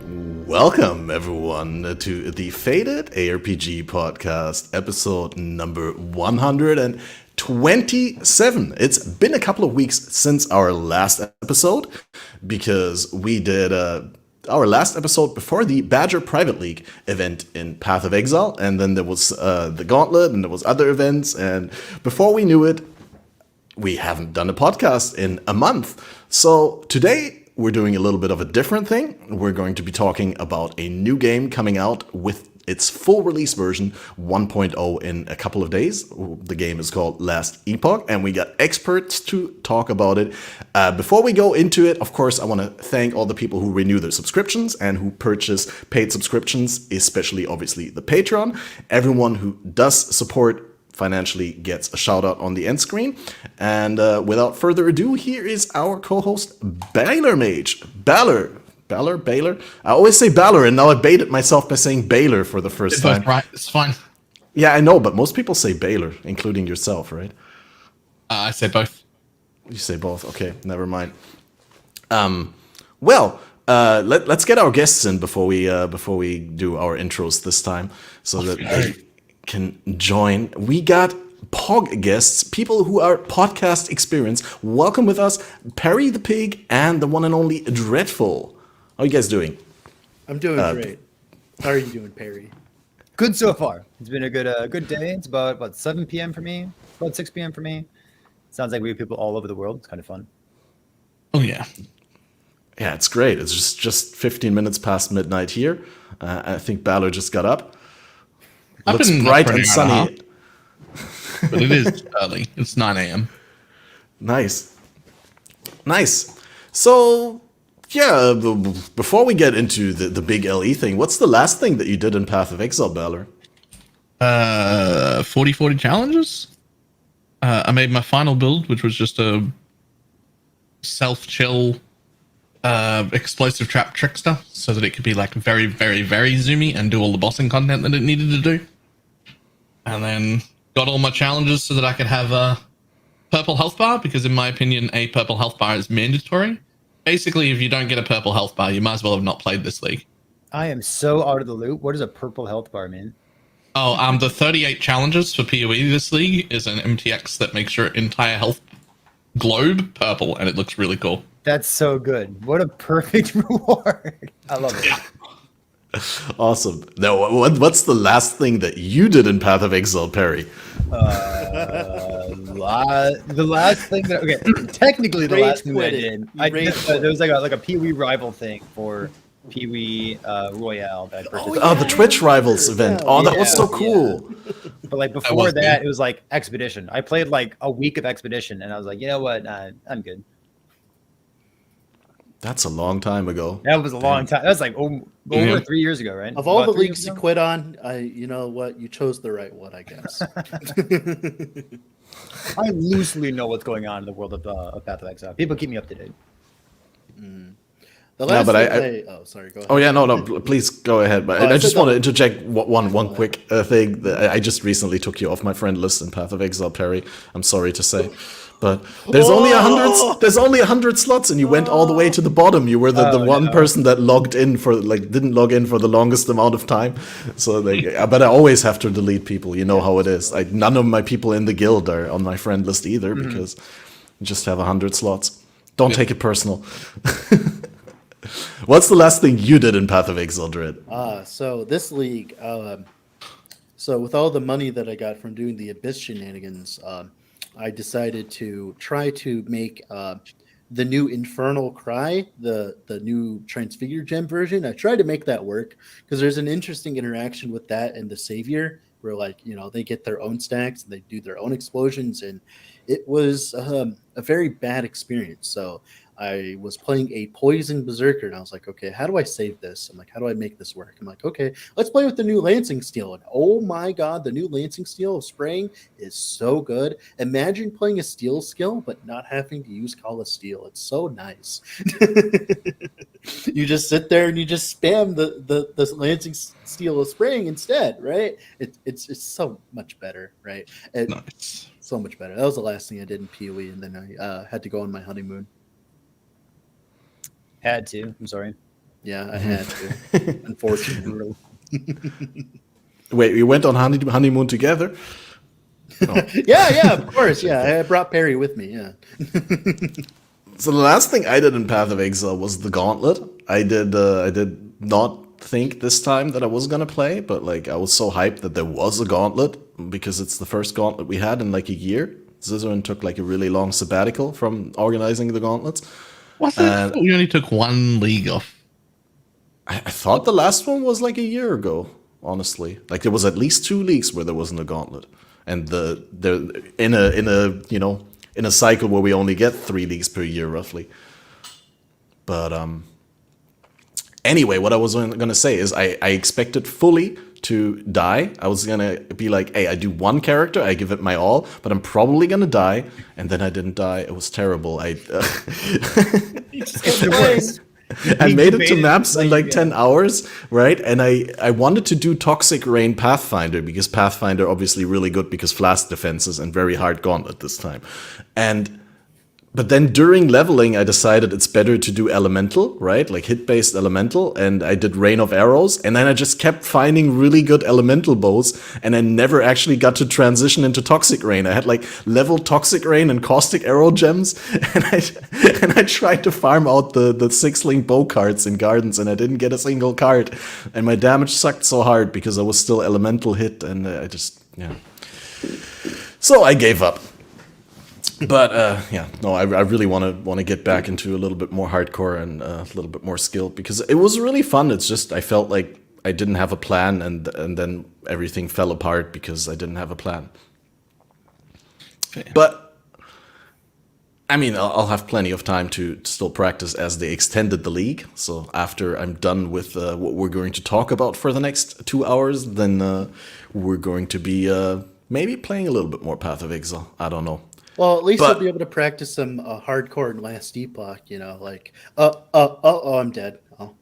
Welcome, everyone, to the FATED ARPG podcast, episode number 127. It's been a couple of weeks since our last episode, because we did our last episode before the Badger Private League event in Path of Exile, and then there was the Gauntlet, and there was other events, and before we knew it, we haven't done a podcast in a month. So today, we're doing a little bit of a different thing. We're going to be talking about a new game coming out with its full release version 1.0 in a couple of days. The game is called Last Epoch, and we got experts to talk about it. Before we go into it, of course, I want to thank all the people who renew their subscriptions and who purchase paid subscriptions, especially, obviously, the Patreon. Everyone who does support financially gets a shout out on the end screen. And without further ado, here is our co-host, Baylor Mage. Baylor. I always say Baylor, and now I baited myself by saying Baylor for the first time. Right, it's fine. Yeah, I know, but most people say Baylor, including yourself, right? I say both. You say both. Okay, never mind. Let's get our guests in before we do our intros this time, so that they can join. We got POG guests, people who are podcast experienced. Welcome with us, PerryThePig and the one and only Dreadful. How are you guys doing? I'm doing great. How are you doing, Perry? Good so far. It's been a good day. It's about 7 p.m. for me, about 6 p.m. for me. Sounds like we have people all over the world. It's kind of fun. Oh, yeah. Yeah, it's great. It's just 15 minutes past midnight here. I think Balor just got up. It looks bright and sunny. But it is early. It's 9 a.m. Nice. So, yeah, before we get into the big LE thing, what's the last thing that you did in Path of Exile, Balor? 40-40 challenges. I made my final build, which was just a self-chill explosive trap trickster, so that it could be like very, very, very zoomy and do all the bossing content that it needed to do. And then got all my challenges so that I could have a purple health bar, because in my opinion, a purple health bar is mandatory. Basically, if you don't get a purple health bar, you might as well have not played this league. I am so out of the loop. What does a purple health bar mean? Oh, the 38 challenges for PoE this league is an MTX that makes your entire health globe purple, and it looks really cool. That's so good. What a perfect reward. I love it. Awesome. Now, what's the last thing that you did in Path of Exile, Perry? The last thing that technically the last thing that I did, there was like a Pee-wee rival thing for Pee-wee Royale that I purchased. Oh, the Twitch Rivals event. Oh, that was so cool. Yeah. But like before that, it was like Expedition. I played like a week of Expedition, and I was like, you know what? I'm good. That's a long time ago. That was a long time. That was like over 3 years ago, right? Of all the leagues you quit on, you know what? You chose the right one, I guess. I loosely know what's going on in the world of Path of Exile. People keep me up to date. The last sorry, go ahead. Oh yeah, no, please go ahead. But I just want to interject one quick thing. I just recently took you off my friend list in Path of Exile, Perry. I'm sorry to say, but there's only 100. There's only 100 slots, and you went all the way to the bottom. You were the one person that logged in for didn't log in for the longest amount of time. So but I always have to delete people. You know how it is. None of my people in the guild are on my friend list either, because you just have 100 slots. Don't take it personal. What's the last thing you did in Path of Exile, Dread? So this league, so with all the money that I got from doing the Abyss shenanigans, I decided to try to make the new Infernal Cry, the new Transfigure Gem version. I tried to make that work, because there's an interesting interaction with that and the Savior, where they get their own stacks and they do their own explosions, and it was a very bad experience. So I was playing a Poison Berserker, and I was like, okay, how do I save this? I'm like, how do I make this work? I'm like, okay, let's play with the new Lancing Steel. And oh my god, the new Lancing Steel of spraying is so good. Imagine playing a steel skill, but not having to use Call of Steel. It's so nice. You just sit there and you just spam the Lancing Steel of spraying instead, right? It's so much better, right? Nice. So much better. That was the last thing I did in PoE, and then I had to go on my honeymoon. Had to. I'm sorry. Yeah, I had to, unfortunately. Wait, we went on honeymoon together? Yeah, of course. Yeah, I brought Perry with me. Yeah. So the last thing I did in Path of Exile was the Gauntlet. I did not think this time that I was gonna play, but like I was so hyped that there was a Gauntlet because it's the first Gauntlet we had in like a year. Scissorin took like a really long sabbatical from organizing the Gauntlets. Was it? We only took one league off. I thought the last one was like a year ago. Honestly, like there was at least 2 leagues where there wasn't a Gauntlet, and the in a cycle where we only get 3 leagues per year roughly. But anyway, what I was going to say is I expected fully to die. I was going to be like, hey, I do one character, I give it my all, but I'm probably going to die. And then I didn't die. It was terrible. I made it to maps in like 10 hours, right? And I wanted to do Toxic Rain Pathfinder because Pathfinder obviously really good because flask defenses and very hard gauntlet this time. But then during leveling, I decided it's better to do elemental, right? Like hit-based elemental, and I did Rain of Arrows, and then I just kept finding really good elemental bows, and I never actually got to transition into Toxic Rain. I had like level Toxic Rain and Caustic Arrow gems, and I tried to farm out the 6-link bow cards in Gardens, and I didn't get a single card. And my damage sucked so hard because I was still elemental hit, and So I gave up. But I really want to get back into a little bit more hardcore and a little bit more skilled because it was really fun. It's just I felt like I didn't have a plan and then everything fell apart because I didn't have a plan. Okay. But I mean, I'll have plenty of time to still practice as they extended the league. So after I'm done with what we're going to talk about for the next 2 hours, then we're going to be maybe playing a little bit more Path of Exile. I don't know. Well, at least you'll be able to practice some hardcore in Last Epoch, like, I'm dead. Oh.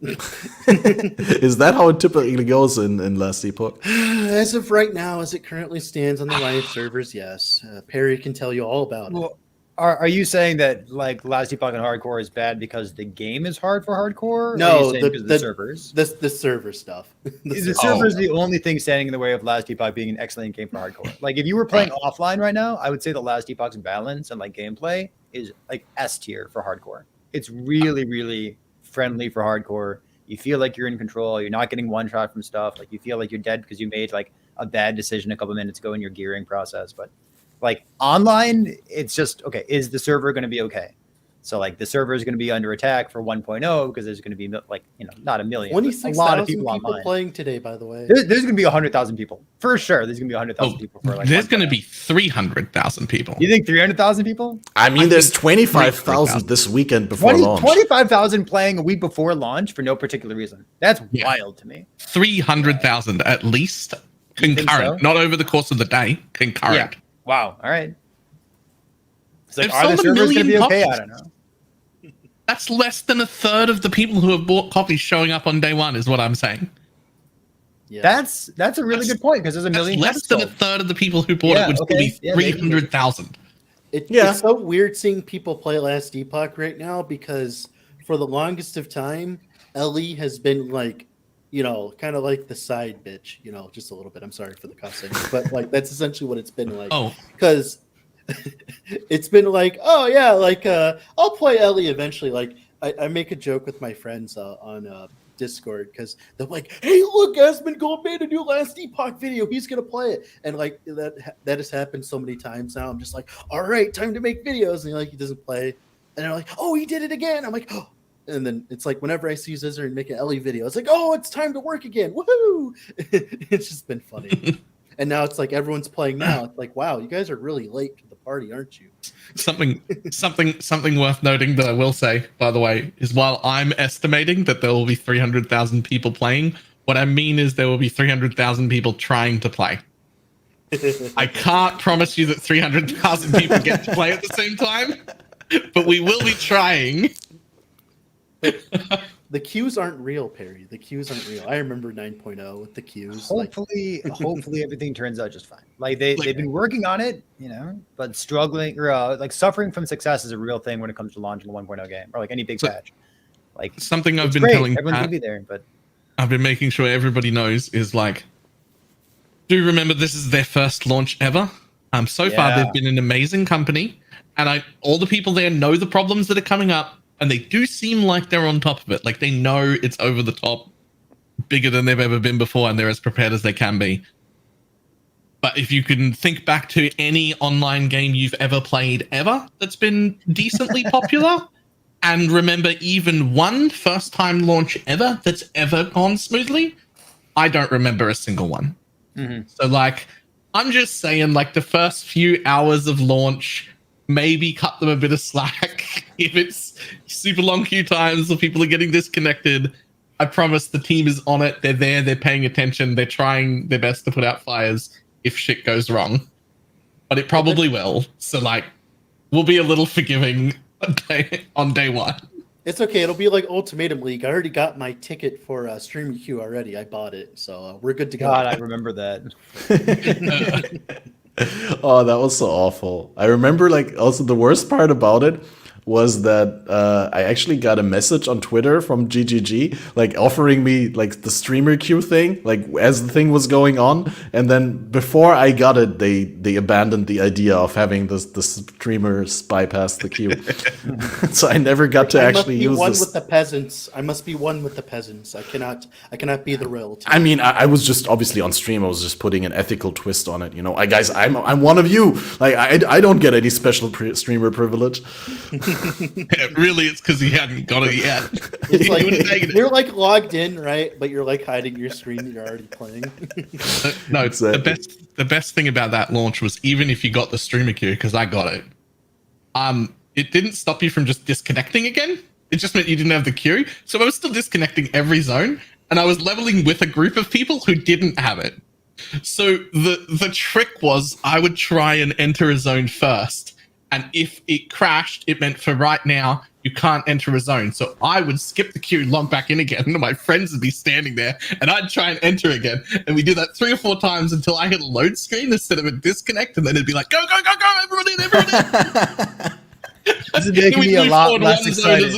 Is that how it typically goes in Last Epoch? As of right now, as it currently stands on the live servers, yes. Perry can tell you all about it. Are you saying that like Last Epoch and hardcore is bad because the game is hard for hardcore? No, the servers. The server stuff. The server is the only thing standing in the way of Last Epoch being an excellent game for hardcore. Like if you were playing offline right now, I would say the Last Epoch's balance and like gameplay is like S tier for hardcore. It's really, really friendly for hardcore. You feel like you're in control. You're not getting one shot from stuff. Like you feel like you're dead because you made like a bad decision a couple minutes ago in your gearing process, but like online, it's just, okay, is the server going to be okay? So like the server is going to be under attack for 1.0 because there's going to be like, not a million, a lot of people playing today, by the way. There's going to be 100,000 people for sure. There's going to be 100,000 people for like. There's going to be 300,000 people. You think 300,000 people? I mean, there's 25,000 this weekend before launch. 25,000 playing a week before launch for no particular reason. That's wild to me. 300,000 at least concurrent, not over the course of the day. Concurrent. Yeah. Wow. All right. It's like, are the servers going to be okay? I don't know. That's less than a third of the people who have bought copies showing up on day one, is what I'm saying. Yeah. That's a really good point because there's a million. Less than a third of the people who bought it would still be 300,000. It's so weird seeing people play Last Epoch right now because for the longest of time, Ellie has been like, kind of like the side bitch, just a little bit. I'm sorry for the cussing, but like that's essentially what it's been like. Oh, because it's been like, oh yeah, like I'll play Ellie eventually. Like I make a joke with my friends on Discord because they're like, hey, look, Asmund Gold made a new Last Epoch video. He's gonna play it, and like that has happened so many times now. I'm just like, all right, time to make videos, and he doesn't play, and they're like, oh, he did it again. I'm like, oh. And then it's like whenever I see Zizzer make an Ellie video, it's like, oh, it's time to work again. Woohoo! It's just been funny. And now it's like everyone's playing now. It's like, wow, you guys are really late to the party, aren't you? Something worth noting that I will say, by the way, is while I'm estimating that there will be 300,000 people playing, what I mean is there will be 300,000 people trying to play. I can't promise you that 300,000 people get to play at the same time, but we will be trying. The queues aren't real, Perry. The queues aren't real. I remember 9.0 with the queues. Hopefully everything turns out just fine. Like they've been working on it, but struggling or like suffering from success is a real thing when it comes to launching a 1.0 game or like any big patch. Like something I've it's been great. telling Everyone's Pat, gonna be there, but I've been making sure everybody knows is like, do remember this is their first launch ever. So far Yeah. they've been an amazing company, and all the people there know the problems that are coming up, and they do seem like they're on top of it. Like they know it's over the top, bigger than they've ever been before, and they're as prepared as they can be. But if you can think back to any online game you've ever played ever that's been decently popular, and remember even one first-time launch ever that's ever gone smoothly, I don't remember a single one. So like, I'm just saying, like the first few hours of launch, maybe cut them a bit of slack. If it's super long queue times or people are getting disconnected, I promise the team is on it. They're there. They're paying attention. They're trying their best to put out fires if shit goes wrong. But it probably will. So like, we'll be a little forgiving on day one. It's okay. It'll be like Ultimatum League. I already got my ticket for Stream Queue already. I bought it, so we're good to go. God, I remember that. Oh, that was so awful. I remember, like, also the worst part about it was that I actually got a message on Twitter from GGG, like offering me like the streamer queue thing, like as the thing was going on, and then before I got it, they abandoned the idea of having the streamers bypass the queue. So I never got to actually use one this. with the peasants. I must be one with the peasants. I cannot be the royalty. I mean, I was just obviously on stream. I was just putting an ethical twist on it. You know, guys, I'm one of you. Like, I don't get any special streamer privilege. Really, it's because he hadn't got it yet. It's like you're like logged in, right? But you're like hiding your screen that you're already playing. No, Exactly. the best thing about that launch was even if you got the streamer queue, because I got it, it didn't stop you from just disconnecting again. It just meant you didn't have the queue. So I was still disconnecting every zone, and I was leveling with a group of people who didn't have it. So the trick was I would try and enter a zone first, and if it crashed, it meant for right now you can't enter a zone. So I would skip the queue, log back in again, and my friends would be standing there, and I'd try and enter again. And we did that 3 or 4 times until I hit a load screen instead of a disconnect, and then it'd be like, go, go, go, go, everyone in, everyone in. This is making me a lot less excited.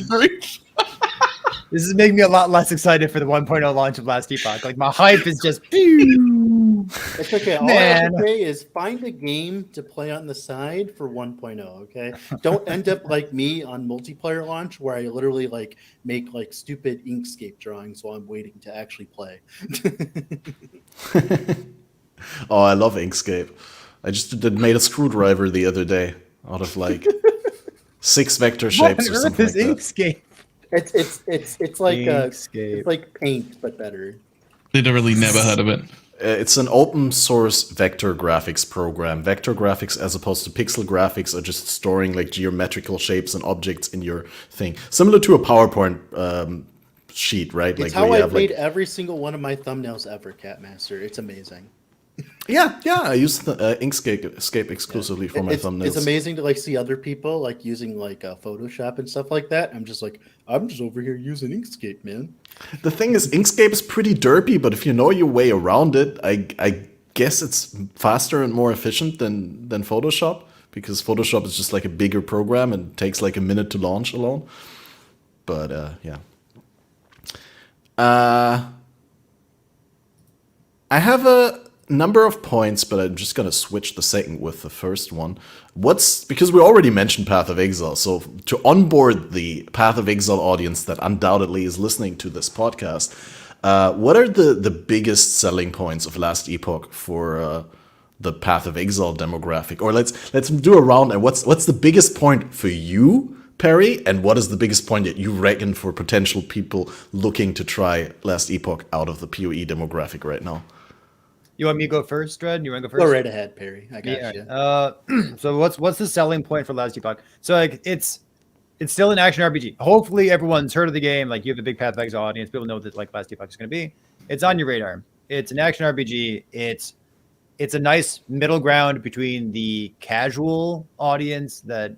This is making me a lot less excited for the 1.0 launch of Last Epoch. Like, my hype is just... It's okay. All I have Man. to say is find a game to play on the side for 1.0, okay? Don't end up like me on multiplayer launch where I literally like make like stupid Inkscape drawings while I'm waiting to actually play. Oh, I love Inkscape. I just made a screwdriver the other day out of like 6 vector What shapes on or earth something is like that. Inkscape? It's like Inkscape. it's like Paint but better. Literally never heard of it. It's an open source vector graphics program. Vector graphics, as opposed to pixel graphics, are just storing like geometrical shapes and objects in your thing, similar to a PowerPoint sheet, right? It's like how where you I've have made like every single one of my thumbnails ever, Catmaster. It's amazing. yeah. I use the Inkscape exclusively for my thumbnails. It's amazing to like see other people like using like Photoshop and stuff like that. I'm just over here using Inkscape, man. The thing is, Inkscape is pretty derpy, but if you know your way around it, I guess it's faster and more efficient than Photoshop, because Photoshop is just like a bigger program and takes like a minute to launch alone. But yeah. I have a number of points, but I'm just gonna switch the second with the first one. Because we already mentioned Path of Exile, so to onboard the Path of Exile audience that undoubtedly is listening to this podcast, what are the biggest selling points of Last Epoch for the Path of Exile demographic? Or let's do a round, and what's the biggest point for you, Perry, and what is the biggest point that you reckon for potential people looking to try Last Epoch out of the PoE demographic right now? You want me to go first, Dred? You want to go first? Go right ahead, Perry. I got you. So what's the selling point for Last Epoch? So like it's still an action RPG. Hopefully everyone's heard of the game. Like, you have the big Path of Exile audience. People know that like Last Epoch is going to be. It's on your radar. It's an action RPG. It's a nice middle ground between the casual audience that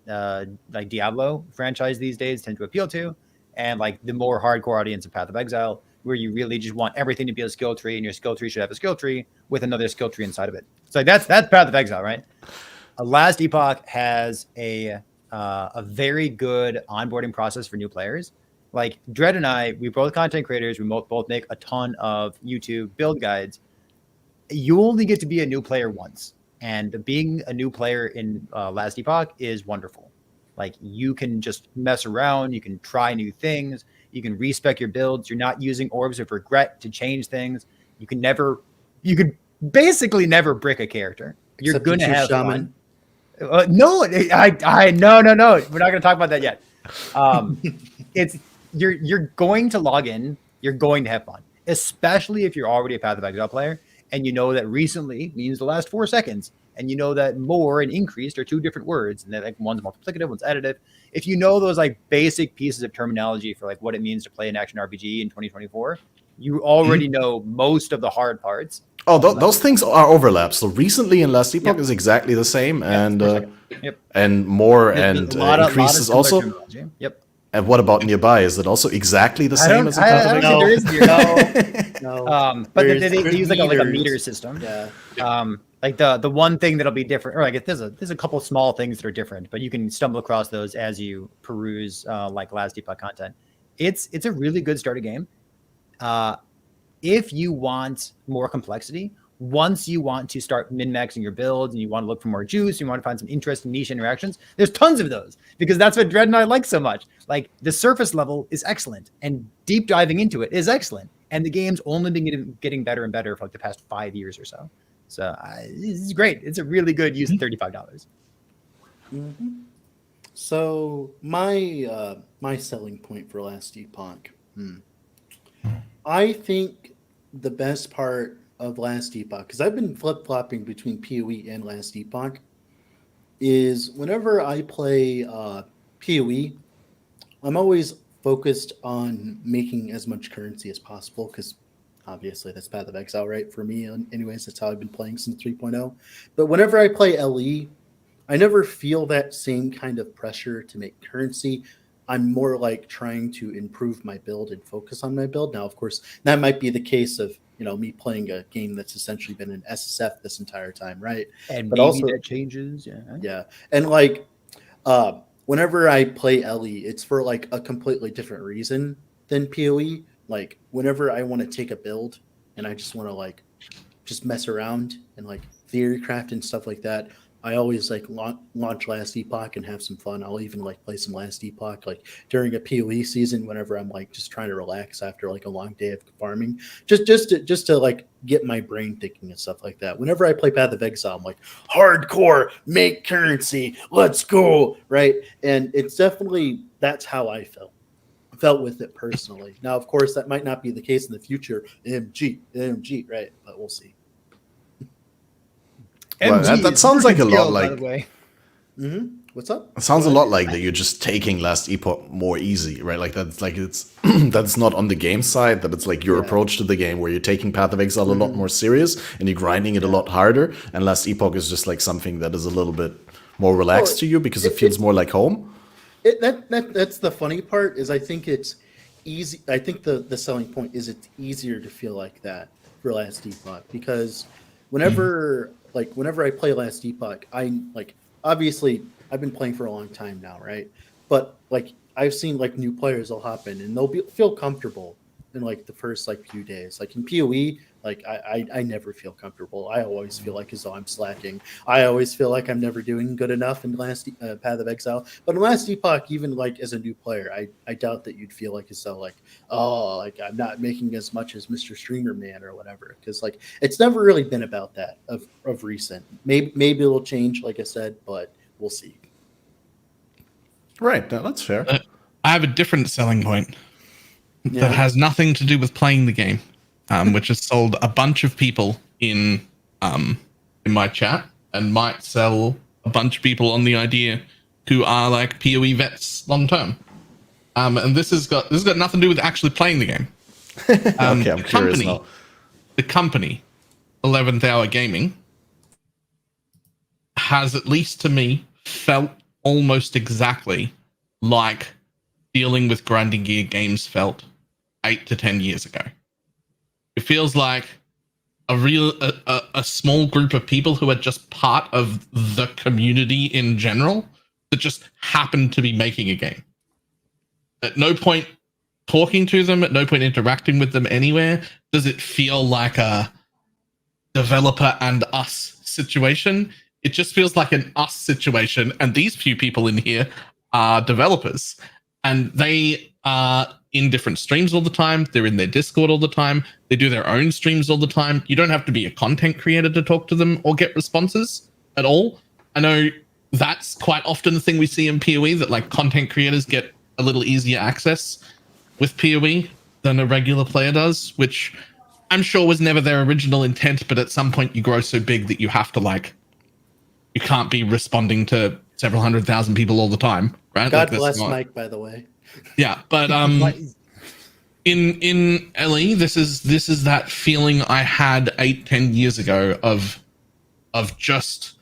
like Diablo franchise these days tend to appeal to, and like the more hardcore audience of Path of Exile, where you really just want everything to be a skill tree, and your skill tree should have a skill tree with another skill tree inside of it. So like that's Path of Exile, right? Last Epoch has a very good onboarding process for new players. Like Dread and I, we both content creators. We both make a ton of YouTube build guides. You only get to be a new player once, and being a new player in Last Epoch is wonderful. Like you can just mess around, you can try new things, you can respec your builds. You're not using orbs of regret to change things. You could basically never brick a character. You're Except gonna it's your have shaman. fun. No, no. We're not gonna talk about that yet. It's you're going to log in. You're going to have fun, especially if you're already a Path of Exile player and you know that recently means the last 4 seconds, and you know that more and increased are 2 different words, and that like one's multiplicative, one's additive. If you know those like basic pieces of terminology for like what it means to play an action RPG in 2024, you already know most of the hard parts. Oh, those things are overlaps. So recently in Last Epoch is exactly the same, and more and increases also. Terminology. Yep. And what about nearby? Is it also exactly the same as in Path of Exile? There is no. But they use like a meter system. Yeah. Like the one thing that'll be different, or like there's a couple small things that are different, but you can stumble across those as you peruse like Last Epoch content. It's a really good starter game. If you want more complexity, once you want to start min-maxing your builds and you want to look for more juice, you want to find some interesting niche interactions, there's tons of those, because that's what Dread and I like so much. Like the surface level is excellent, and deep diving into it is excellent, and the game's only been getting better and better for like the past 5 years or so. So it's great. It's a really good use of $35. Mm-hmm. So my selling point for Last Epoch, I think the best part of Last Epoch, because I've been flip-flopping between PoE and Last Epoch, is whenever I play PoE, I'm always focused on making as much currency as possible, because obviously that's Path of Exile, right? For me, anyways, that's how I've been playing since 3.0. But whenever I play LE, I never feel that same kind of pressure to make currency. I'm more like trying to improve my build and focus on my build. Now, of course, that might be the case of, me playing a game that's essentially been an SSF this entire time, right? And but maybe also that changes. Yeah. And like whenever I play LE, it's for like a completely different reason than PoE. Like whenever I want to take a build and I just want to like just mess around and like theory craft and stuff like that, I always like launch Last Epoch and have some fun. I'll even like play some Last Epoch like during a PoE season whenever I'm like just trying to relax after like a long day of farming, just to like get my brain thinking and stuff like that. Whenever I play Path of Exile, I'm like hardcore, make currency, let's go, right? And it's definitely that's how I felt with it personally. Now, of course, that might not be the case in the future. MG, right? But we'll see. Well, that sounds like a lot like. Mm-hmm. What's up? It sounds a lot like that you're just taking Last Epoch more easy, right? Like that's like it's that's not on the game side. That it's like your approach to the game where you're taking Path of Exile a lot more serious and you're grinding it a lot harder. And Last Epoch is just like something that is a little bit more relaxed to you because it feels more like home. That's the funny part is I think it's easy. I think the selling point is it's easier to feel like that for Last Epoch because whenever I play Last Epoch, I like obviously I've been playing for a long time now, right? But like I've seen like new players will hop in and they'll feel comfortable in like the first like few days. Like in PoE, like I never feel comfortable. I always feel like as though I'm slacking. I always feel like I'm never doing good enough in Last Path of Exile. But in Last Epoch, even like as a new player, I doubt that you'd feel like as though like, oh, like I'm not making as much as Mr. Streamer Man or whatever. Because like it's never really been about that of recent. Maybe it'll change, like I said, but we'll see. Right, that's fair. I have a different selling point that has nothing to do with playing the game, which has sold a bunch of people in my chat and might sell a bunch of people on the idea who are like PoE vets long term. And this has got nothing to do with actually playing the game. Okay, I'm curious now. The company, 11th Hour Gaming, has at least to me felt almost exactly like dealing with grinding gear games felt 8 to 10 years ago. It feels like a small group of people who are just part of the community in general that just happened to be making a game. At no point talking to them, at no point interacting with them anywhere, does it feel like a developer and us situation. It just feels like an us situation, and these few people in here are developers, and they are in different streams all the time. They're in their Discord all the time. They do their own streams all the time. You don't have to be a content creator to talk to them or get responses at all. I know that's quite often the thing we see in PoE, that like content creators get a little easier access with PoE than a regular player does, which I'm sure was never their original intent, but at some point you grow so big that you have to like, you can't be responding to several 100,000 people all the time, right? God like, bless Mike, by the way. Yeah, but in LE, this is that feeling I had 8-10 years ago of just,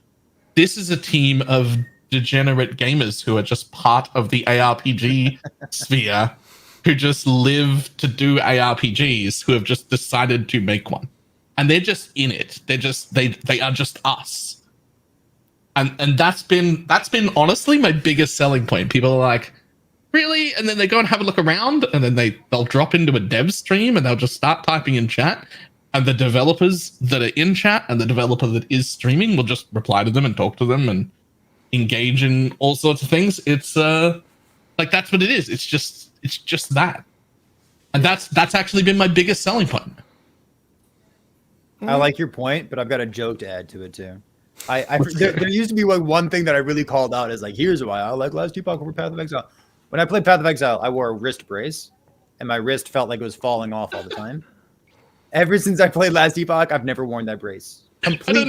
this is a team of degenerate gamers who are just part of the ARPG sphere, who just live to do ARPGs, who have just decided to make one, and they're just in it. They are just us, and that's been honestly my biggest selling point. People are like, really? And then they go and have a look around, and then they'll drop into a dev stream and they'll just start typing in chat, and the developers that are in chat and the developer that is streaming will just reply to them and talk to them and engage in all sorts of things. It's like, that's what it is. It's just that, and that's actually been my biggest selling point. I like your point, but I've got a joke to add to it too. There used to be like one thing that I really called out as like, here's why I like Last Epoch over Path of Exile. When I played Path of Exile, I wore a wrist brace, and my wrist felt like it was falling off all the time. Ever since I played Last Epoch, I've never worn that brace. Complete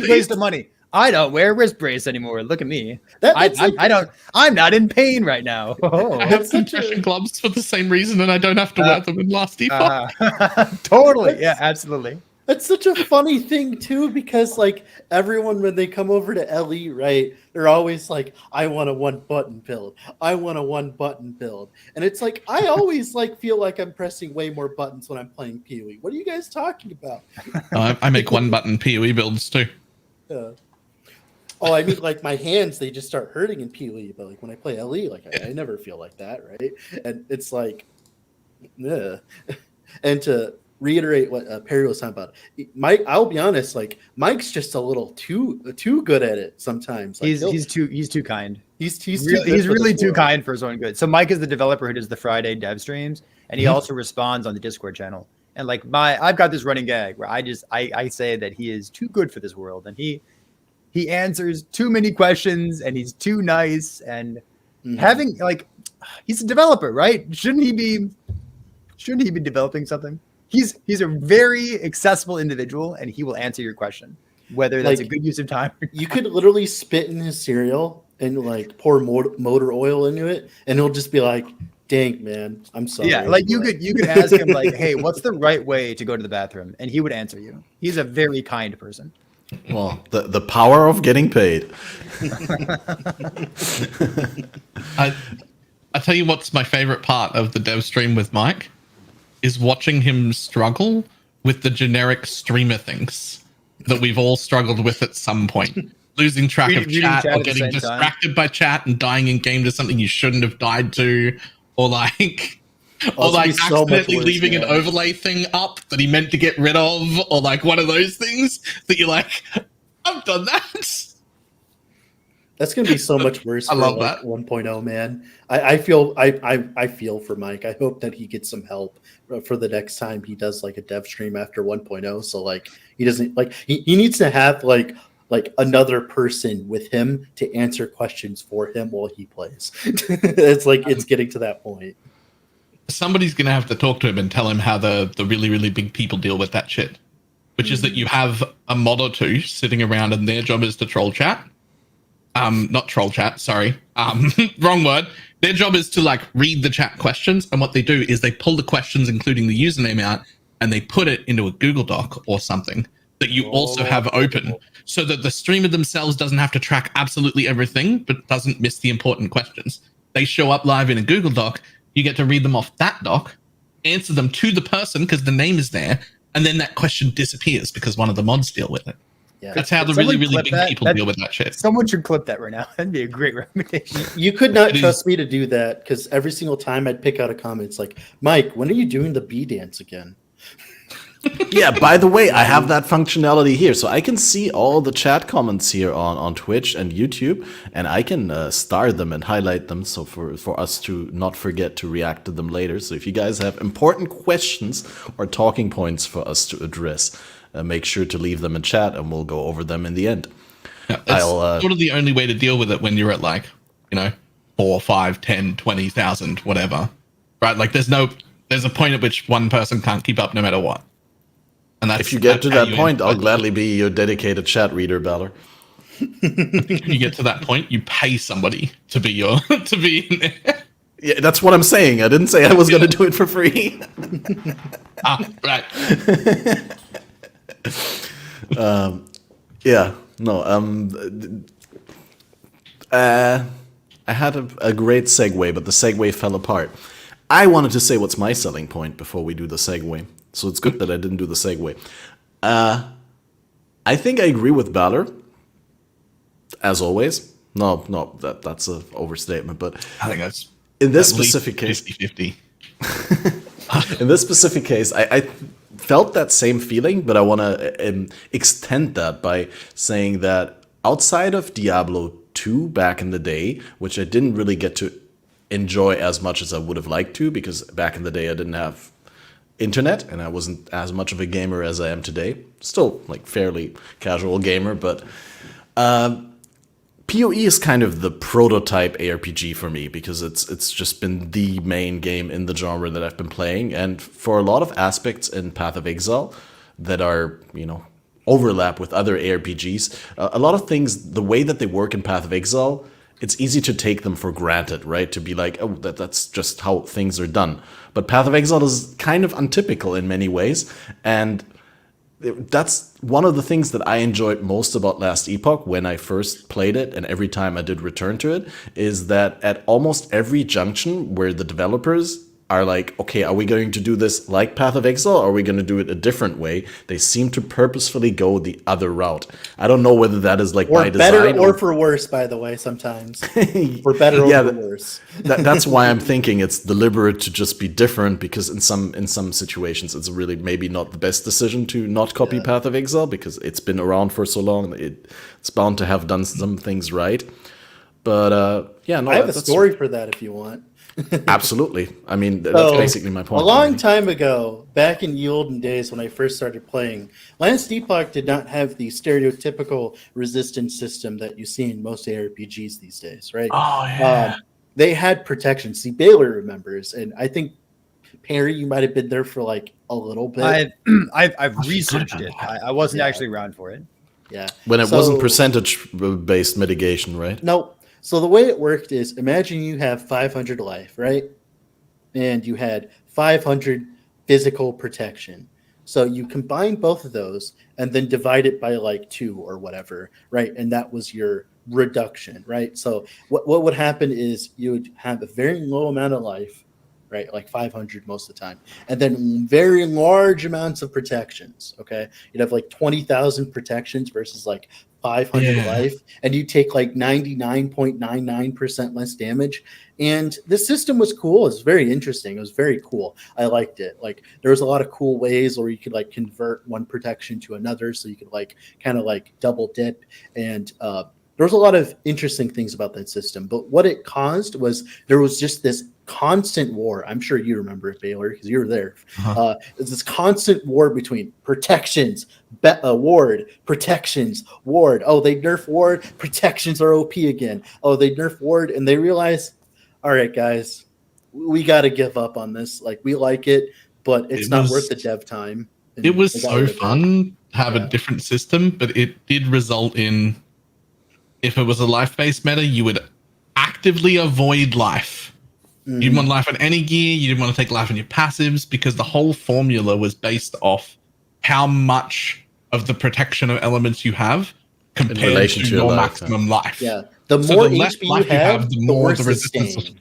waste of money. I don't wear a wrist brace anymore. Look at me. I don't. I'm not in pain right now. Oh. I have compression gloves for the same reason, and I don't have to wear them in Last Epoch. Totally. Yeah, absolutely. That's such a funny thing too, because like everyone, when they come over to LE, right, they're always like, I want a 1-button build. I want a 1-button build. And it's like, I always like feel like I'm pressing way more buttons when I'm playing PoE. What are you guys talking about? I make 1-button PoE builds too. Yeah. Oh, I mean, like my hands, they just start hurting in PoE, but like when I play LE, like I never feel like that, right? And it's like, yeah. And to reiterate what Perry was talking about, Mike, I'll be honest, like Mike's just a little too good at it sometimes. Like, he's too kind. He's really too kind for his own good. So Mike is the developer who does the Friday dev streams, and he also responds on the Discord channel. And like I've got this running gag where I say that he is too good for this world, and he answers too many questions, and he's too nice, and having like, he's a developer, right? Shouldn't he be developing something? He's a very accessible individual, and he will answer your question, whether that's like a good use of time. You could literally spit in his cereal and like pour motor oil into it, and he'll just be like, dang, man, I'm sorry. Yeah, like you could ask him like, hey, what's the right way to go to the bathroom? And he would answer you. He's a very kind person. Well, the power of getting paid. I tell you what's my favorite part of the dev stream with Mike is watching him struggle with the generic streamer things that we've all struggled with at some point. Losing track of chat, or getting distracted by chat and dying in game to something you shouldn't have died to, or like accidentally leaving an overlay thing up that he meant to get rid of, or like one of those things that you're like, I've done that. That's gonna be so much worse. I love that 1.0, man. I feel for Mike. I hope that he gets some help for the next time he does like a dev stream after 1.0. So like he doesn't like he needs to have like another person with him to answer questions for him while he plays. It's like it's getting to that point. Somebody's gonna have to talk to him and tell him how the really, really big people deal with that shit. Which is that you have a mod or two sitting around and their job is to troll chat. Not troll chat, sorry. Wrong word. Their job is to like read the chat questions, and what they do is they pull the questions, including the username out, and they put it into a Google Doc or something that you also have open, so that the streamer themselves doesn't have to track absolutely everything, but doesn't miss the important questions. They show up live in a Google Doc. You get to read them off that doc, answer them to the person because the name is there, and then that question disappears because one of the mods deal with it. Yeah. That's how the Someone really, really clip big that. people deal with that shit. Someone should clip that right now. That'd be a great recommendation. You could not It is- trust me to do that because every single time I'd pick out a comment, it's like, Mike, when are you doing the bee dance again? Yeah, by the way, I have that functionality here. So I can see all the chat comments here on Twitch and YouTube, and I can star them and highlight them so for us to not forget to react to them later. So if you guys have important questions or talking points for us to address, make sure to leave them in chat and we'll go over them in the end. Yeah, it's sort of the only way to deal with it when you're at like, 4, 5, 10, 20,000, whatever. Right? Like there's a point at which one person can't keep up no matter what. And that's, If you get to how that you point, I'll influence gladly be your dedicated chat reader, Balor. it. When you get to that point, you pay somebody to be in there. Yeah, that's what I'm saying. I didn't say I was going to do it for free. Right. Yeah, no. I had a great segue, but the segue fell apart. I wanted to say what's my selling point before we do the segue. So it's good that I didn't do the segue. I think I agree with Balor, as always. No, that's an overstatement. But I think that's in this at least specific case, 50-50. in this specific case, I felt that same feeling, but I want to extend that by saying that outside of Diablo 2 back in the day, which I didn't really get to enjoy as much as I would have liked to, because back in the day I didn't have internet and I wasn't as much of a gamer as I am today. Still like fairly casual gamer, but PoE is kind of the prototype ARPG for me because it's just been the main game in the genre that I've been playing, and for a lot of aspects in Path of Exile that are, overlap with other ARPGs, a lot of things, the way that they work in Path of Exile, it's easy to take them for granted, right? To be like, oh, that's just how things are done. But Path of Exile is kind of untypical in many ways, and that's one of the things that I enjoyed most about Last Epoch when I first played it, and every time I did return to it, is that at almost every junction where the developers are like, okay, are we going to do this like Path of Exile, or are we going to do it a different way? They seem to purposefully go the other route. I don't know whether that is like by design. Better or for worse, by the way, sometimes. For better or for worse. That's why I'm thinking it's deliberate to just be different, because in some situations it's really maybe not the best decision to not copy Path of Exile, because it's been around for so long. It's bound to have done some things right. But no, I have a story for that if you want. Absolutely. I mean, that's basically my point. A long time ago, back in the olden days when I first started playing, Last Epoch did not have the stereotypical resistance system that you see in most ARPGs these days, right? Oh, yeah. They had protection. See, Baylor remembers, and I think, Perry, you might have been there for like a little bit. I've researched it. I wasn't actually around for it. Yeah. When it wasn't percentage-based mitigation, right? Nope. So the way it worked is, imagine you have 500 life, right? And you had 500 physical protection. So you combine both of those and then divide it by like 2 or whatever, right? And that was your reduction, right? So what would happen is you would have a very low amount of life, right? Like 500 most of the time. And then very large amounts of protections, okay? You'd have like 20,000 protections versus like 500 life, and you take like 99.99% less damage. And the system was cool. It was very interesting. It was very cool. I liked it. Like there was a lot of cool ways where you could like convert one protection to another, so you could like kind of like double dip. And there was a lot of interesting things about that system. But what it caused was there was just this constant war. I'm sure you remember it, Baylor, because you were there. It's this constant war between protections, ward, protections, ward. Oh, they nerf ward, protections are OP again. Oh, they nerf ward, and they realize, all right, guys, we got to give up on this. Like, we like it, but it's not worth the dev time. It was so fun to have a different system, but it did result in, if it was a life-based meta, you would actively avoid life. You didn't want life on any gear. You didn't want to take life on your passives, because the whole formula was based off how much of the protection of elements you have compared to your maximum life. Yeah. The So more the less HP life you have, the the more worse the the resistance. stain.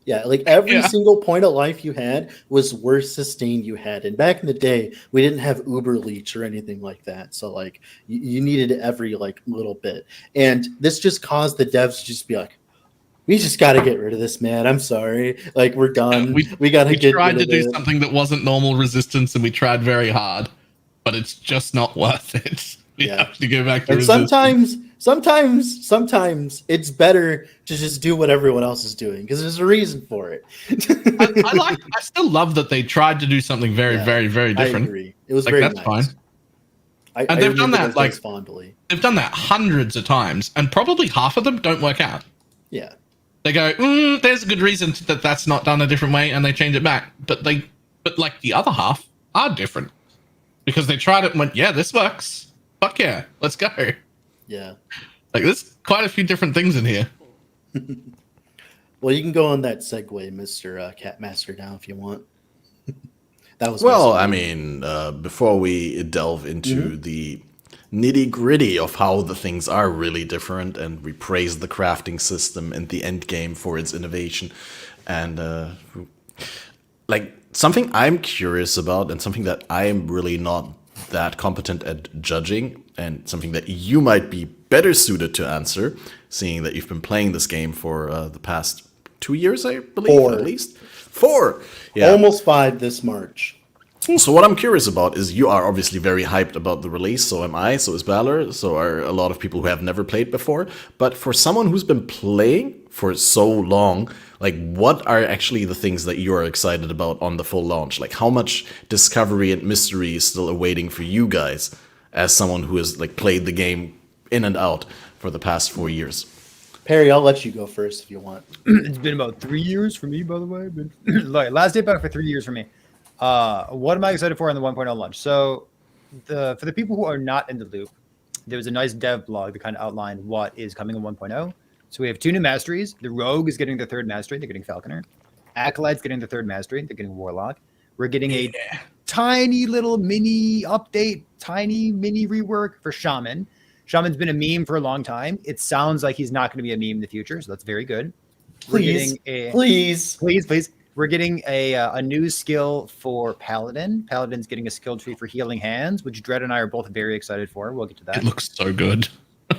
Yeah, like every single point of life you had was worth sustain you had. And back in the day, we didn't have Uber Leech or anything like that. So like you needed every like little bit. And this just caused the devs to just be like, we just got to get rid of this, man. I'm sorry. Like we're done. We got to get tried rid to of do it. something that wasn't normal resistance, and we tried very hard, but it's just not worth it. We have to go back to And resistance. sometimes it's better to just do what everyone else is doing because there's a reason for it. I still love that they tried to do something very, very, very different. I agree. It was like, very that's nice. fine. And they've done that like fondly. They've done that hundreds of times, and probably half of them don't work out. Yeah. They go, there's a good reason that that's not done a different way, and they change it back. But like the other half are different because they tried it and went, yeah, this works. Fuck yeah, let's go. Yeah. Like there's quite a few different things in here. Well, you can go on that segue, Mr. Catmaster, now if you want. That was Well, I mean, before we delve into the nitty gritty of how the things are really different, and we praise the crafting system and the end game for its innovation, and like something I'm curious about, and something that I'm really not that competent at judging, and something that you might be better suited to answer, seeing that you've been playing this game for the past 2 years, I believe, 4. at least 4. Yeah. Almost 5 this March. So what I'm curious about is you are obviously very hyped about the release, so am I, so is Balor, so are a lot of people who have never played before. But for someone who's been playing for so long, like what are actually the things that you are excited about on the full launch? Like how much discovery and mystery is still awaiting for you guys as someone who has like played the game in and out for the past 4 years? Perry, I'll let you go first if you want. It's been about 3 years for me, by the way. Like, Last Epoch for 3 years for me. What am I excited for on the 1.0 launch? So for the people who are not in the loop, there was a nice dev blog that kind of outlined what is coming in 1.0. So we have 2 new masteries. The Rogue is getting the 3rd mastery. They're getting Falconer. Acolyte's getting the 3rd mastery. They're getting Warlock. We're getting a tiny little mini update, tiny mini rework for Shaman. Shaman's been a meme for a long time. It sounds like he's not going to be a meme in the future, so that's very good. Please. We're getting a new skill for Paladin. Paladin's getting a skill tree for healing hands, which Dread and I are both very excited for. We'll get to that. It looks so good.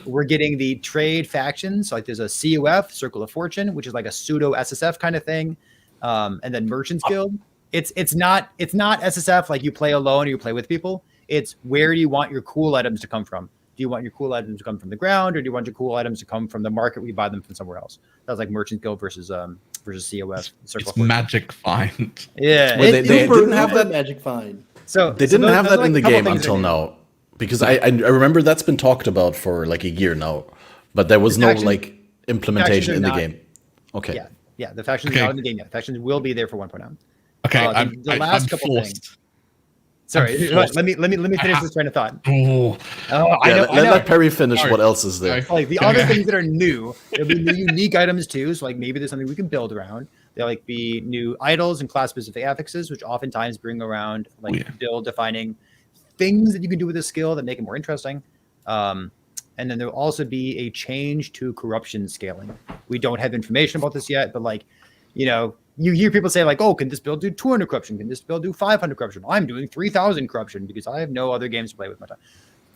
We're getting the trade factions. So like there's a COF, Circle of Fortune, which is like a pseudo SSF kind of thing. And then Merchant's Guild. It's not SSF like you play alone or you play with people. It's where do you want your cool items to come from? Do you want your cool items to come from the ground, or do you want your cool items to come from the market where you buy them from somewhere else? That was like Merchant's Guild versus COF. It's Magic Find. Yeah. Well, they didn't have that Magic Find. So They didn't have that in the game until until now, because I remember that's been talked about for like a year now, but there was no like implementation in the game. Okay. Yeah. The factions are not in the game yet. Factions will be there for 1.0. Okay, the last I'm couple forced. things. Sorry, let me finish this train of thought. Let Perry finish what else is there. Like the other things that are new, there'll be new unique items too. So like maybe there's something we can build around. There'll like be new idols and class specific affixes, which oftentimes bring around like build defining things that you can do with a skill that make it more interesting. And then there'll also be a change to corruption scaling. We don't have information about this yet, but like, you hear people say like, oh, can this build do 200 corruption? Can this build do 500 corruption? I'm doing 3,000 corruption because I have no other games to play with my time.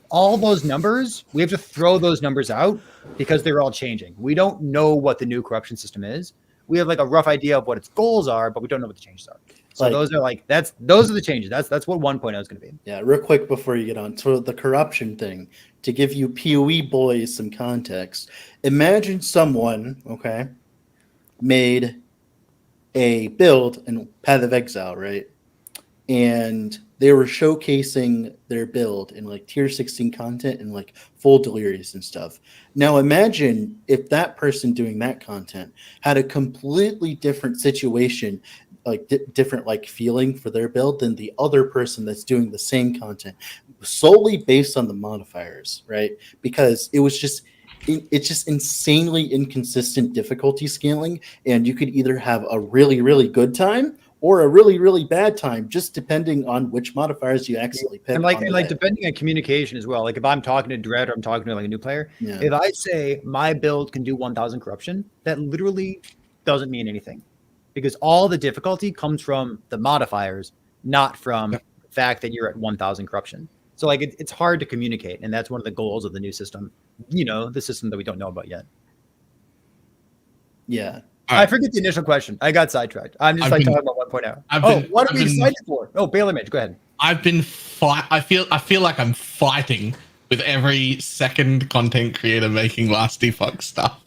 All those numbers, we have to throw those numbers out because they're all changing. We don't know what the new corruption system is. We have like a rough idea of what its goals are, but we don't know what the changes are. So those are the changes. That's what 1.0 is going to be. Yeah, real quick before you get on to the corruption thing, to give you PoE boys some context, imagine someone, made a build in Path of Exile, right? And they were showcasing their build in like tier 16 content and like full delirious and stuff. Now imagine if that person doing that content had a completely different situation, like different like feeling for their build than the other person that's doing the same content, solely based on the modifiers, right? Because it's just insanely inconsistent difficulty scaling, and you could either have a really, really good time or a really, really bad time, just depending on which modifiers you accidentally pick. And depending on communication as well. Like if I'm talking to Dread or I'm talking to like a new player, if I say my build can do 1,000 corruption, that literally doesn't mean anything. because all the difficulty comes from the modifiers, not from the fact that you're at 1,000 corruption. So like it's hard to communicate, and that's one of the goals of the new system. The system that we don't know about yet. Yeah. I forget the initial question. I got sidetracked. I'm just talking about 1.0. What are we excited for? Oh, Bail Image, go ahead. I feel like I'm fighting with every second content creator making Last Epoch stuff.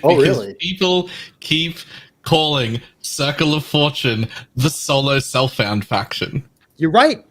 Oh, really? People keep calling Circle of Fortune the solo self-found faction. You're right.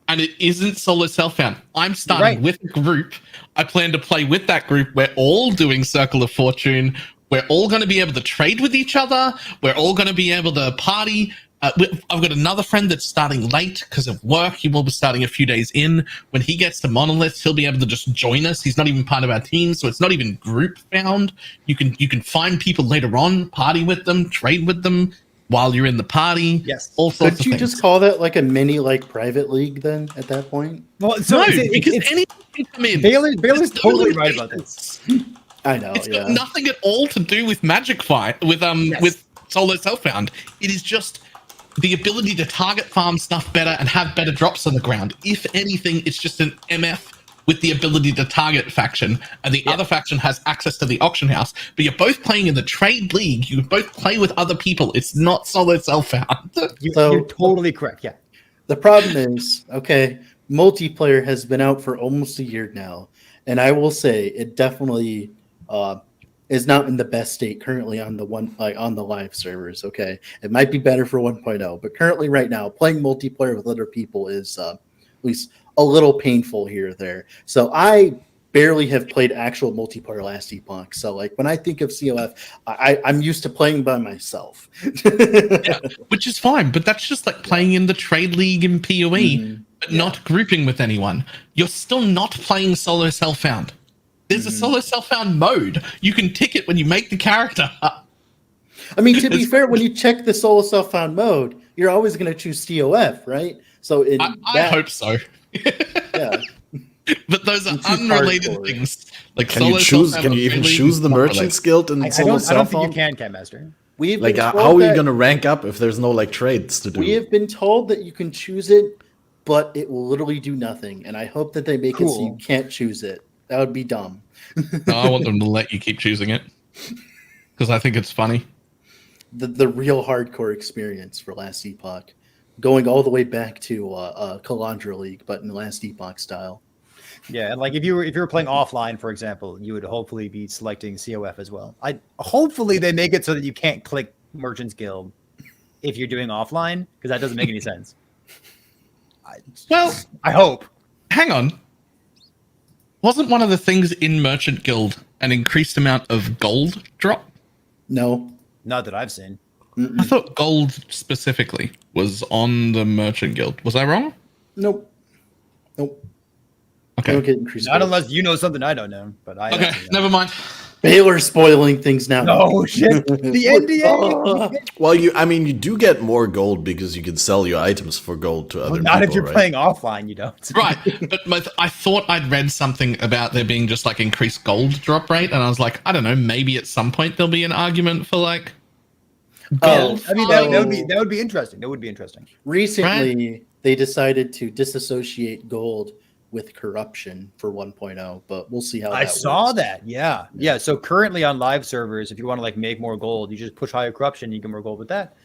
And it isn't solo self-found. I'm starting with a group. I plan to play with that group. We're all doing Circle of Fortune. We're all going to be able to trade with each other. We're all going to be able to party. I've got another friend that's starting late because of work. He will be starting a few days in. When he gets to Monolith, he'll be able to just join us. He's not even part of our team, so it's not even group found. You can find people later on, party with them, trade with them while you're in the party. Yes. All sorts Could you of things. just call that like a mini private league then at that point? Well, so No, it's because anyone can come in. Bailey's It's totally right about this. I know. It's Yeah. got nothing at all to do with Magic Fight with solo self-found. It is just the ability to target farm stuff better and have better drops on the ground. If anything, it's just an MF with the ability to target faction, and the other faction has access to the auction house. But you're both playing in the trade league. You both play with other people. It's not solo self-found. You're totally correct. Yeah. The problem is, multiplayer has been out for almost a year now, and I will say it definitely is not in the best state currently on the on the live servers. Okay, it might be better for 1.0, but currently right now playing multiplayer with other people is at least a little painful here or there. So I barely have played actual multiplayer Last Epoch. So when I think of COF, I'm used to playing by myself. Yeah, which is fine, but that's just like playing in the trade league in PoE, but not grouping with anyone. You're still not playing solo self-found. There's a solo self-found mode. You can tick it when you make the character. I mean, to be fair, when you check the solo self-found mode, you're always going to choose COF, right? So I hope so. Yeah. But those are unrelated hardcore. things. Like Can you even choose the Merchant's Guild in I solo don't think you self-found? can, Cat Master. We've Like, been how told are you that- going to rank up if there's no trades to do? We have been told that you can choose it, but it will literally do nothing. And I hope that they make it so you can't choose it. That would be dumb. No, I want them to let you keep choosing it because I think it's funny. The real hardcore experience for Last Epoch, going all the way back to Kalandra League, but in the Last Epoch style. Yeah, and if you were playing offline, for example, you would hopefully be selecting COF as well. Hopefully they make it so that you can't click Merchant's Guild if you're doing offline, because that doesn't make any sense. I hope. Hang on. Wasn't one of the things in Merchant Guild an increased amount of gold drop? No. Not that I've seen. I thought gold specifically was on the Merchant Guild. Was I wrong? Nope. Okay. Don't get increased. Not unless you know something I don't know. But I Okay, never mind. Baylor's spoiling things now. No shit. The NDA. Well, you do get more gold because you can sell your items for gold to other people. Not if you're right? playing offline, you don't. Right, but I thought I'd read something about there being just increased gold drop rate, and I was like, I don't know, maybe at some point there'll be an argument for gold. I mean, that would be interesting. That would be interesting. Recently, they decided to disassociate gold with corruption for 1.0, but we'll see how I that saw works. that. Yeah. So currently on live servers, if you want to make more gold, you just push higher corruption, you get more gold with that.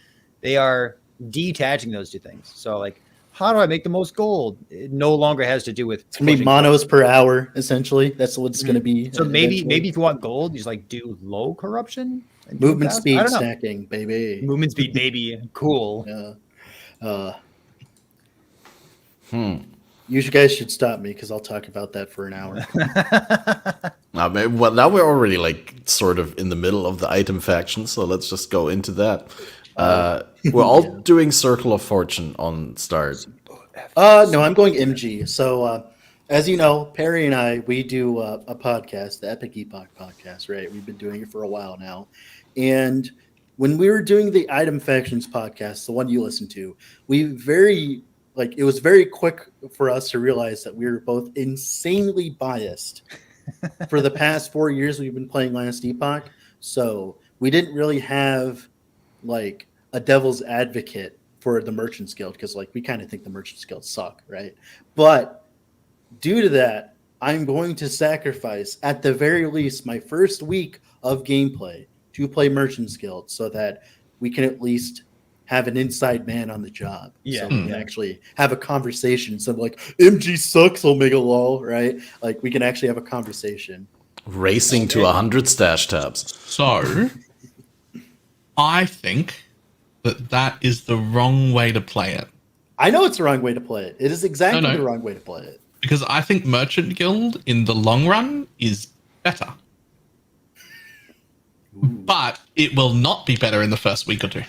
They are detaching those two things. So how do I make the most gold? It no longer has to do with It's gonna be monos per hour, essentially. That's what it's gonna be. So maybe eventually. if you want gold, you just do low corruption. And Movement fast? speed I don't know. stacking, baby. Movement speed, baby. Cool. You guys should stop me because I'll talk about that for an hour. Now we're already sort of in the middle of the item faction, so let's just go into that. We're all doing Circle of Fortune on start. No, I'm going MG. So, as you know, Perry and I, we do a podcast, the Epic Epoch podcast, right? We've been doing it for a while now. And when we were doing the Item Factions podcast, the one you listened to, it was very quick for us to realize that we were both insanely biased. For the past 4 years, we've been playing Last Epoch. So we didn't really have a devil's advocate for the Merchants Guild because like we kind of think the Merchants Guild suck, right? But due to that, I'm going to sacrifice at the very least my first week of gameplay to play Merchants Guild so that we can at least have an inside man on the job. Yeah. So we can actually have a conversation. So like MG sucks, Omega lol, right? Like we can actually have a conversation. Racing to 100 stash tabs. So, I think that is the wrong way to play it. I know it's the wrong way to play it. It is exactly No. the wrong way to play it. Because I think Merchant Guild in the long run is better. But it will not be better in the first week or two.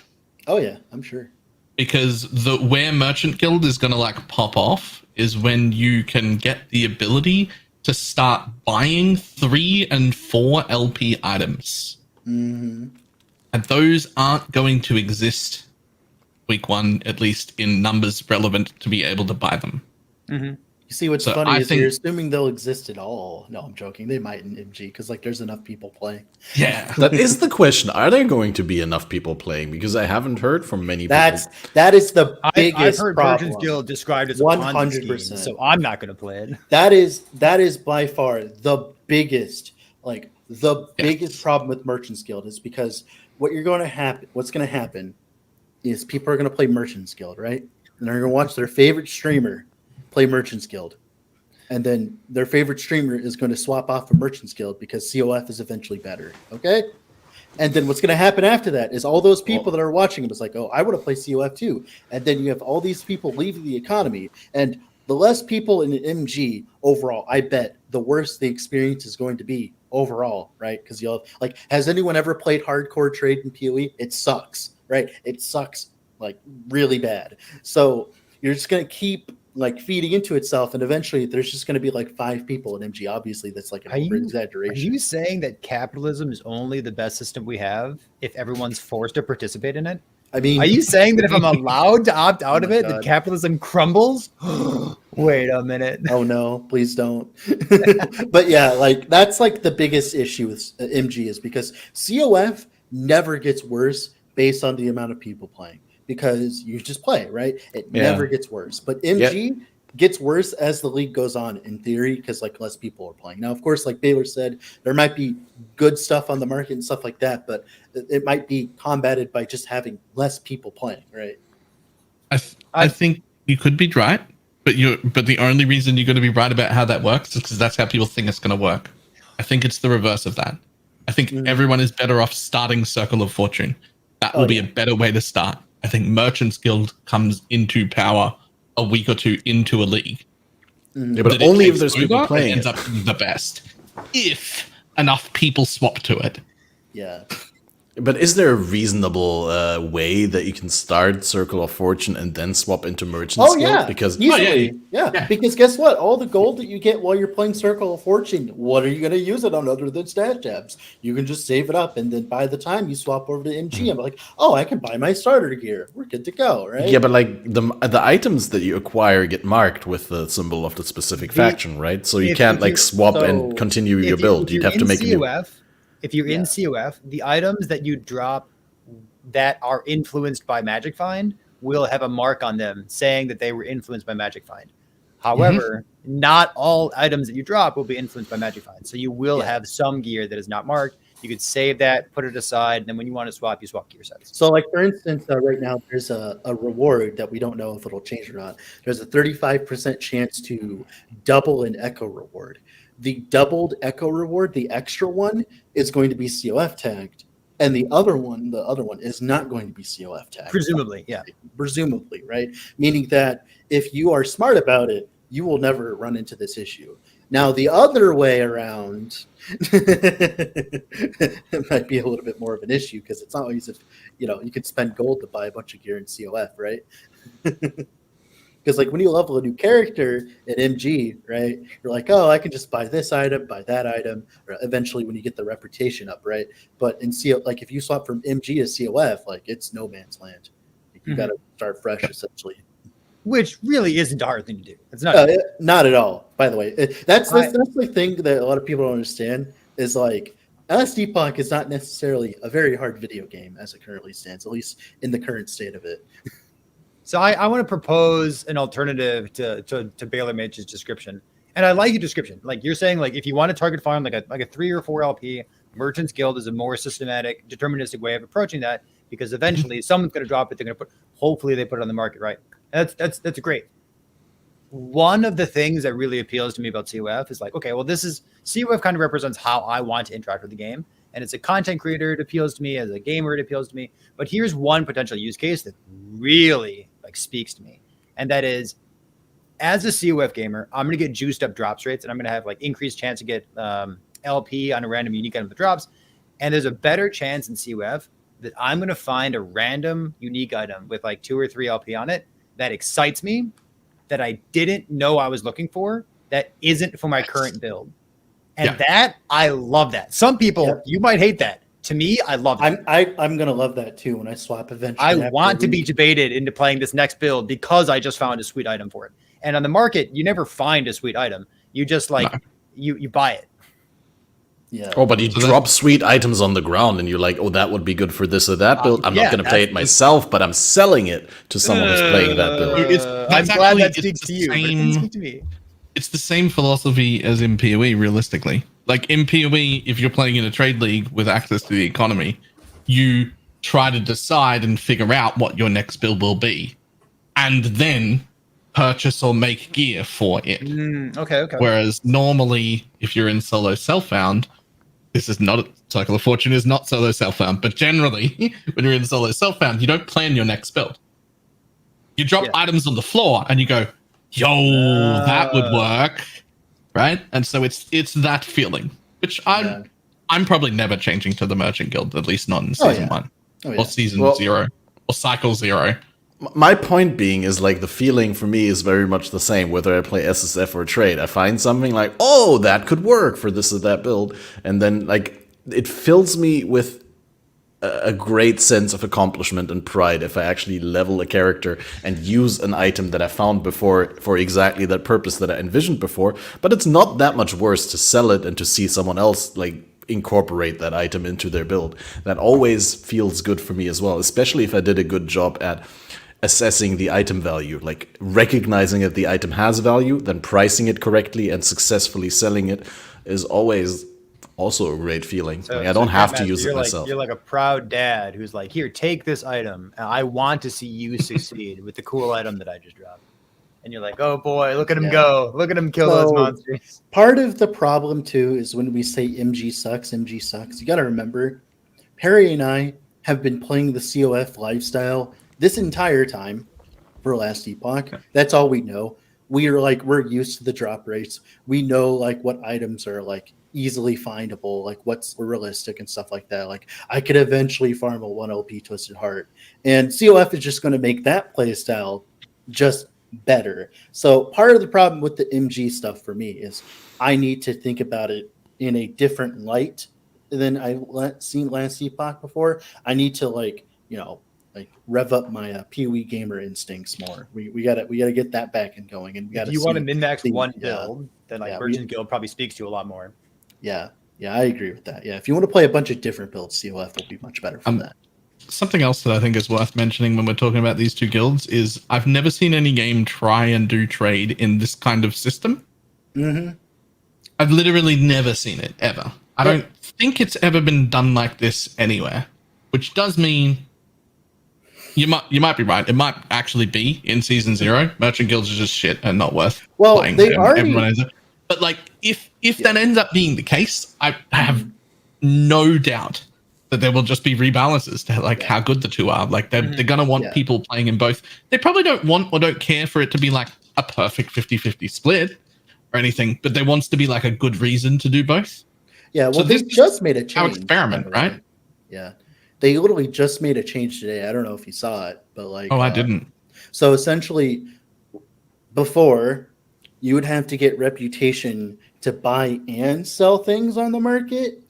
Oh yeah, I'm sure. Because where Merchant Guild is going to like pop off is when you can get the ability to start buying 3 and 4 LP items. Mm-hmm. And those aren't going to exist week 1, at least in numbers relevant to be able to buy them. Mm-hmm. You see, what's So funny I is think- you're assuming they'll exist at all. No, I'm joking. They might in MG because like there's enough people playing. Yeah. That is the question. Are there going to be enough people playing? Because I haven't heard from many people. That is the biggest I've heard problem. Merchants Guild described as a 100%. 100%. So I'm not going to play it. That is by far the biggest, like the biggest problem with Merchants Guild is because what's going to happen is people are going to play Merchants Guild, right? And they're going to watch their favorite streamer play Merchants Guild. And then their favorite streamer is going to swap off of Merchants Guild because COF is eventually better. Okay? And then what's going to happen after that is all those people that are watching it is like, oh, I want to play COF too. And then you have all these people leaving the economy. And the less people in an MG overall, I bet the worse the experience is going to be overall, right? Because you'll like, has anyone ever played hardcore trade in PoE? It sucks, right? It sucks like really bad. So you're just going to keep like feeding into itself, and eventually there's just going to be like 5 people in MG. Obviously, that's like an over exaggeration. Are you saying that capitalism is only the best system we have if everyone's forced to participate in it? I mean, Are you saying that if I'm allowed to opt out of it, God. that capitalism crumbles? Wait a minute. Oh no, please don't. But yeah, like that's like the biggest issue with MG is because COF never gets worse based on the amount of people playing. Because you just play, right? It never gets worse. But MG gets worse as the league goes on, in theory, because like less people are playing. Now, of course, like Baylor said, there might be good stuff on the market and stuff like that, but it might be combated by just having less people playing, right? I think you could be right, but the only reason you're going to be right about how that works is because that's how people think it's going to work. I think it's the reverse of that. I think everyone is better off starting Circle of Fortune. That will be a better way to start. I think Merchants Guild comes into power a week or two into a league. Yeah, but only if there's people It playing ends it. up being the best. If enough people swap to it. Yeah. But is there a reasonable way that you can start Circle of Fortune and then swap into Merchants Oh Guild? yeah, Because easily. Yeah. Because guess what? All the gold that you get while you're playing Circle of Fortune, what are you going to use it on other than stash tabs? You can just save it up, and then by the time you swap over to MG, I'm like, oh, I can buy my starter gear. We're good to go, right? yeah, but like the items that you acquire get marked with the symbol of the specific faction, right? So you if can't you- like swap so and continue your If build. you're You'd have to in make a new. COF, if you're in COF, the items that you drop that are influenced by Magic Find will have a mark on them saying that they were influenced by Magic Find. However, not all items that you drop will be influenced by Magic Find. So you will have some gear that is not marked. You could save that, put it aside, and then when you want to swap, you swap gear sets. So, like for instance, right now there's a reward that we don't know if it'll change or not. There's a 35% chance to double an Echo reward. The doubled Echo reward, the extra one, is going to be COF tagged, and the other one is not going to be COF tagged. Presumably, yeah. Presumably, right? Meaning that if you are smart about it, you will never run into this issue. Now, the other way around it might be a little bit more of an issue because it's not always if you could spend gold to buy a bunch of gear in COF, right? Because like when you level a new character in MG, right, you're like, oh, I can just buy this item, buy that item, or eventually when you get the reputation up, right? But in CO, like if you swap from MG to COF, like it's no man's land. You got to start fresh, essentially. Which really isn't a hard thing to do. It's not. Not at all. By the way, that's the thing that a lot of people don't understand is like Last Epoch is not necessarily a very hard video game as it currently stands, at least in the current state of it. So I want to propose an alternative to Baylor Mitch's description. And I like your description. Like you're saying, like if you want to target farm like a 3 or 4 LP, Merchant's Guild is a more systematic, deterministic way of approaching that, because eventually someone's going to drop it. They're going to hopefully they put it on the market, right? That's great. One of the things that really appeals to me about COF is like, okay, well, COF kind of represents how I want to interact with the game. And as a content creator, it appeals to me. As a gamer, it appeals to me. But here's one potential use case that really speaks to me. And that is, as a COF gamer, I'm going to get juiced up drops rates, and I'm going to have increased chance to get LP on a random unique item that drops. And there's a better chance in COF that I'm going to find a random unique item with 2 or 3 LP on it that excites me, that I didn't know I was looking for, that isn't for my current build. And that, I love that. Some people, you might hate that. To me, I love it. I'm going to love that too when I swap eventually. I want to be debated into playing this next build because I just found a sweet item for it. And on the market, you never find a sweet item. You just you buy it. Yeah. Oh, but you drop sweet items on the ground and you're like, oh, that would be good for this or that build. I'm not going to play it myself, but I'm selling it to someone who's playing that build. I'm glad that speaks to you, but it doesn't speak to me. It's the same philosophy as in PoE, realistically. Like in PoE, if you're playing in a trade league with access to the economy, you try to decide and figure out what your next build will be, and then purchase or make gear for it. Okay. Whereas normally, if you're in solo self-found, this is not Circle of Fortune is not solo self-found, but generally, when you're in solo self-found, you don't plan your next build. You drop items on the floor and you go, yo, that would work, right? And so it's that feeling, which I'm probably never changing to the Merchant Guild, at least not in season 1 or season 0 or cycle 0. My point being is the feeling for me is very much the same, whether I play SSF or trade. I find something like, oh, that could work for this or that build. And then it fills me with a great sense of accomplishment and pride if I actually level a character and use an item that I found before for exactly that purpose that I envisioned before. But it's not that much worse to sell it and to see someone else incorporate that item into their build. That always feels good for me as well, especially if I did a good job at assessing the item value, recognizing that the item has value, then pricing it correctly and successfully selling it is always also a great feeling. I don't have to use it myself. You're like a proud dad who's like, here, take this item. And I want to see you succeed with the cool item that I just dropped. And you're like, oh boy, look at him go. Look at him kill those monsters. Part of the problem too is when we say MG sucks. You got to remember, Perry and I have been playing the COF lifestyle this entire time for Last Epoch. That's all we know. We're used to the drop rates. We know what items are easily findable, what's realistic and stuff like that. I could eventually farm a 1 LP Twisted Heart, and COF is just going to make that playstyle just better. So part of the problem with the MG stuff for me is I need to think about it in a different light than I've seen Last Epoch before. I need to rev up my PoE gamer instincts more. We gotta get that back and going. And if you want to min-max one build, then Merchant Guild probably speaks to you a lot more. Yeah, I agree with that. Yeah, if you want to play a bunch of different builds, COF will be much better for that. Something else that I think is worth mentioning when we're talking about these two guilds is I've never seen any game try and do trade in this kind of system. Mm-hmm. I've literally never seen it, ever. I don't think it's ever been done like this anywhere, which does mean you might be right. It might actually be in season 0. Merchant guilds are just shit and not worth playing. They are. But if that ends up being the case, I have no doubt that there will just be rebalances to how good the two are. They're gonna want people playing in both. They probably don't want or don't care for it to be a perfect 50-50 split or anything, but there wants to be a good reason to do both. Yeah, well, they just made a change. Our experiment, right? Yeah. They literally just made a change today. I don't know if you saw it, but I didn't. So essentially, before you would have to get reputation to buy and sell things on the market.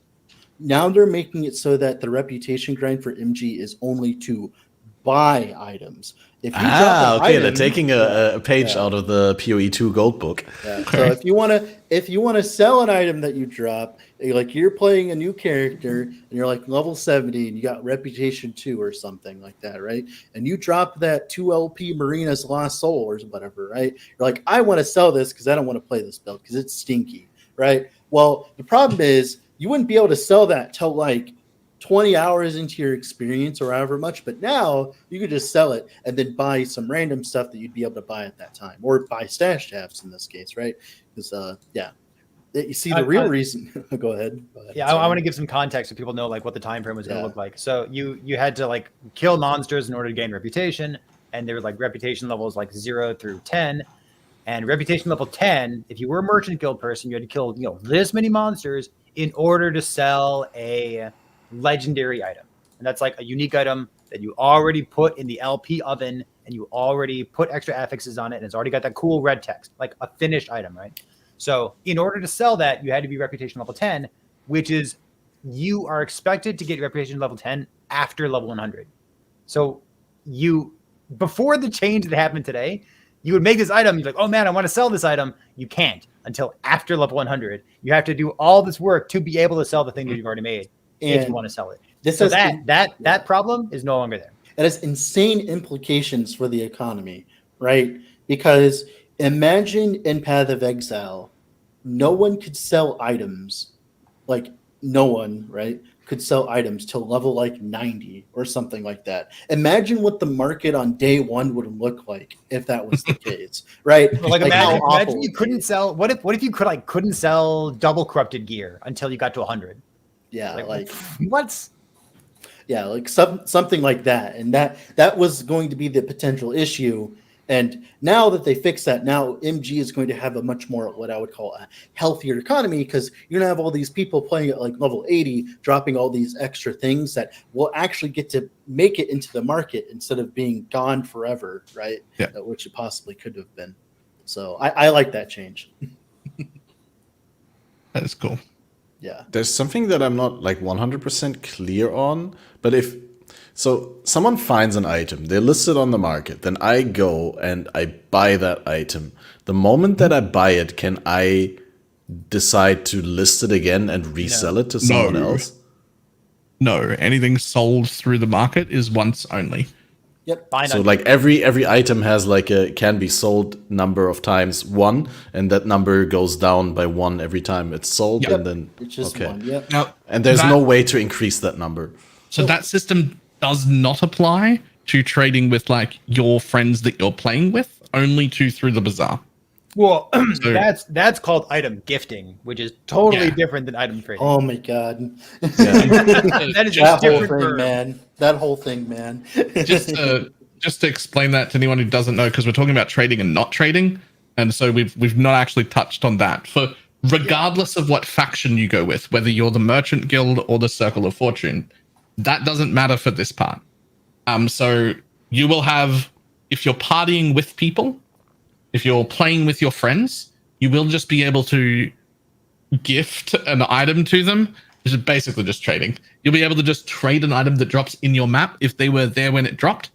Now they're making it so that the reputation grind for MG is only to buy items. If you drop an Okay. item, They're taking a page out of the PoE2 gold book. Yeah. Okay. So if you wanna sell an item that you drop, like you're playing a new character and you're like level 70 and you got reputation 2 or something like that, right? And you drop that 2 LP Marina's Lost Soul or whatever, right? You're like, I want to sell this because I don't want to play this build because it's stinky, right? Well, the problem is you wouldn't be able to sell that till like 20 hours into your experience or however much, but now you could just sell it and then buy some random stuff that you'd be able to buy at that time, or buy stash tabs in this case, right? Because you see the real reason. Go ahead. Yeah, I want to give some context so people know like what the time frame was going to look like. So you had to like kill monsters in order to gain reputation, and there were like reputation levels like 0 through 10. And reputation level 10, if you were a merchant guild person, you had to kill this many monsters in order to sell a legendary item. And that's like a unique item that you already put in the LP oven and you already put extra affixes on it, and it's already got that cool red text, like a finished item, right? So in order to sell that, you had to be reputation level 10, which is you are expected to get reputation level 10 after level 100. So before the change that happened today, you would make this item, you're like, oh man, I want to sell this item. You can't until after level 100. You have to do all this work to be able to sell the thing that you've already made if you want to sell it. So that problem is no longer there. It has insane implications for the economy, right? Because imagine in Path of Exile, no one could sell items, like no one, right, could sell items till level like 90 or something like that. Imagine what the market on day one would look like if that was the case, right? Well, like imagine you couldn't sell. What if you couldn't sell double corrupted gear until you got to 100? Yeah, like what's yeah, like something like that. And that was going to be the potential issue. And now that they fix that, now MG is going to have a much more what I would call a healthier economy, because you're going to have all these people playing at like level 80, dropping all these extra things that will actually get to make it into the market instead of being gone forever, right? Yeah. Which it possibly could have been. So I like that change. That is cool. Yeah. There's something that I'm not like 100% clear on, but so someone finds an item, they list it on the market, then I go and I buy that item. The moment that I buy it, can I decide to list it again and resell it to someone else? No, anything sold through the market is once only. Yep. So like every item has like can be sold number of times 1, and that number goes down by 1 every time it's sold. Yep. And then It's just one. Yep. Now, and there's no way to increase that number. So that system does not apply to trading with like your friends that you're playing with, only through the bazaar. Well, So- that's called item gifting, which is totally different than item trading. Oh my God. That is That whole different thing, for- man. That whole thing, man. just to explain that to anyone who doesn't know, because we're talking about trading and not trading, and so we've not actually touched on that. For regardless of what faction you go with, whether you're the Merchant Guild or the Circle of Fortune, that doesn't matter for this part. So you will have, if you're partying with people, if you're playing with your friends, you will just be able to gift an item to them. This is basically just trading. You'll be able to just trade an item that drops in your map if they were there when it dropped.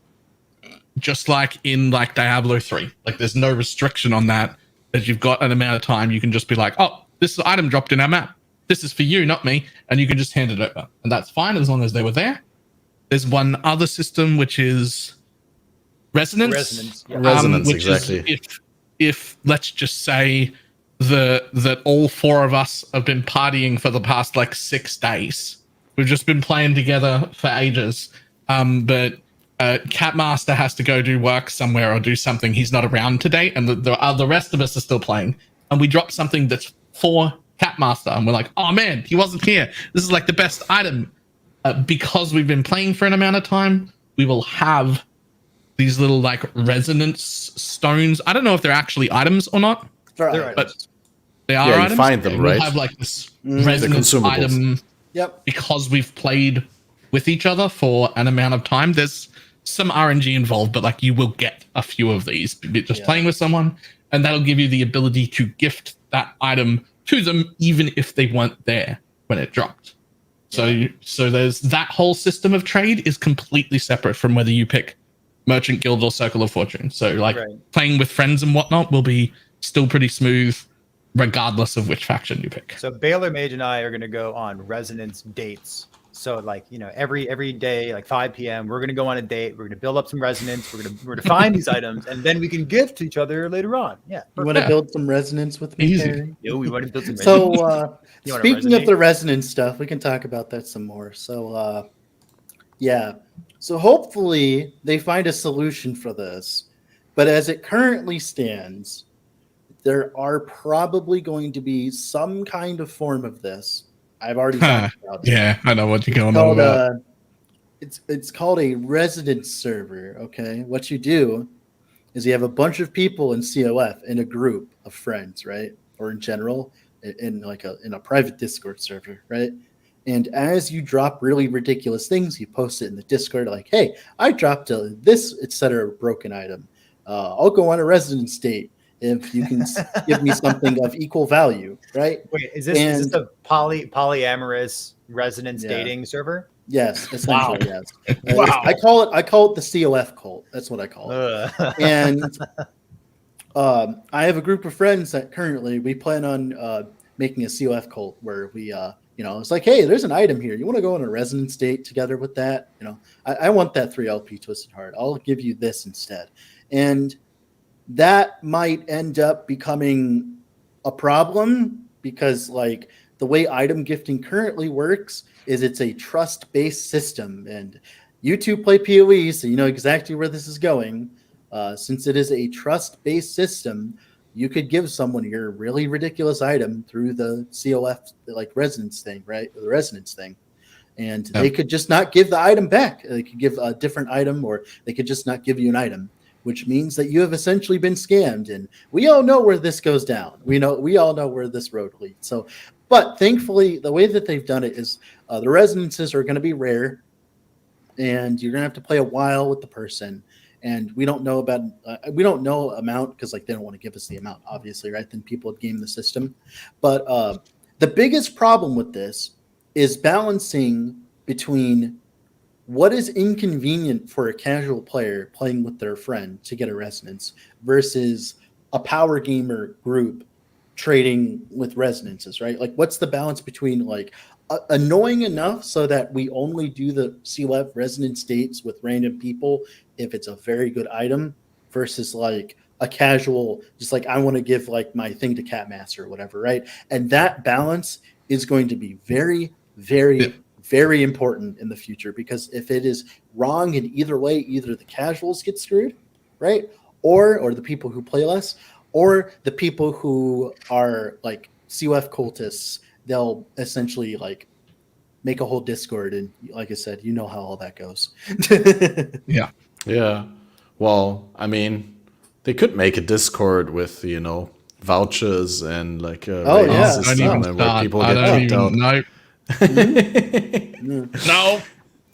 Just like in like Diablo 3. Like there's no restriction on that. As you've got an amount of time, you can just be like, oh, this item dropped in our map. This is for you, not me. And you can just hand it over. And that's fine as long as they were there. There's one other system, which is resonance. Resonance, which exactly. Is if let's just say that all 4 of us have been partying for the past like 6 days. We've just been playing together for ages. But Catmaster has to go do work somewhere or do something. He's not around today. And the rest of us are still playing. And we drop something that's for Catmaster. And we're like, oh man, he wasn't here. This is like the best item. Because we've been playing for an amount of time, we will have these little like resonance stones. I don't know if they're actually items or not. They're but they are Yeah, you items. find them, And we'll right? have like this The resonance consumables. item. Yep. Because we've played with each other for an amount of time. There's some RNG involved, but like you will get a few of these just playing with someone, and that'll give you the ability to gift that item to them even if they weren't there when it dropped. So there's that whole system of trade is completely separate from whether you pick Merchant Guild or Circle of Fortune. So like Right. playing with friends and whatnot will be still pretty smooth, regardless of which faction you pick. So Baylor Mage and I are going to go on resonance dates. So like, you know, every day, like 5 p.m., we're going to go on a date. We're going to build up some resonance. We're going to find these items, and then we can give to each other later on. Yeah. You want to build some resonance with me, Easy. Perry? Yo, we want to build some resonance. So, You wanna speaking of resonate? the resonance stuff, we can talk about that some more. So, yeah. So hopefully they find a solution for this. But as it currently stands, there are probably going to be some kind of form of this. I've already talked about it. Yeah, I know what you're going on Called, about. it's called a resonance server. Okay, what you do is you have a bunch of people in COF in a group of friends, right, or in general in a private Discord server, right? And as you drop really ridiculous things, you post it in the Discord, like, "Hey, I dropped this, etc. broken item. I'll go on a resonance date if you can give me something of equal value," right? Wait, is this a polyamorous resonance Yeah. dating server? Yes, essentially, Wow. yes. Wow. I call it the COF cult. That's what I call it. And I have a group of friends that currently we plan on making a COF cult where we, it's like, hey, there's an item here. You want to go on a resonance date together with that? I want that 3LP Twisted Heart. I'll give you this instead. And that might end up becoming a problem because, like, the way item gifting currently works is it's a trust-based system. And you two play PoE, so you know exactly where this is going. Since it is a trust-based system, you could give someone your really ridiculous item through the COF, like, resonance thing, right? The resonance thing. And they could just not give the item back. They could give a different item, or they could just not give you an item, which means that you have essentially been scammed. And we all know where this goes down. We all know where this road leads. So, but thankfully, the way that they've done it is the resonances are going to be rare, and you're going to have to play a while with the person. And we don't know amount because, like, they don't want to give us the amount, obviously, right? Then people would game the system. But the biggest problem with this is balancing between what is inconvenient for a casual player playing with their friend to get a resonance versus a power gamer group trading with resonances, right? Like, what's the balance between, like, annoying enough so that we only do the COF resonance dates with random people if it's a very good item versus, like, a casual, just like, I want to give, like, my thing to Catmaster or whatever, right? And that balance is going to be very, very, very important in the future, because if it is wrong in either way, either the casuals get screwed, right? Or the people who play less, or the people who are, like, COF cultists, they'll essentially, like, make a whole Discord, and like I said, you know how all that goes. Yeah. Yeah. Well, I mean, they could make a Discord with, vouchers and, like, a Oh, rating yeah. system Don't even and where start. people I get don't kicked even out. No.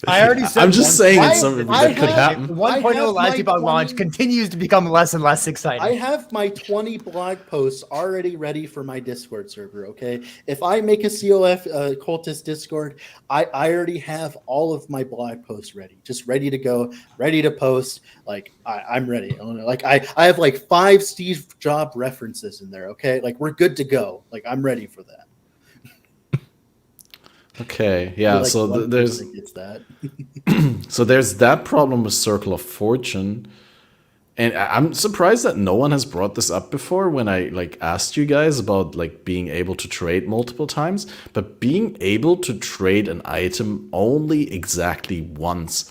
I already said I'm just saying it's something I that could have- happen. 1.0 Last Epoch launch continues to become less and less exciting. I have my 20 blog posts already ready for my Discord server, okay? If I make a COF cultist Discord, I already have all of my blog posts ready, just ready to go, ready to post. Like, I'm ready. Like, I have, like, 5 Steve Jobs references in there, okay? Like, we're good to go. Like, I'm ready for that. Okay, yeah. Like, So one there's person gets that. that problem with Circle of Fortune, and I'm surprised that no one has brought this up before when I, like, asked you guys about, like, being able to trade multiple times. But being able to trade an item only exactly once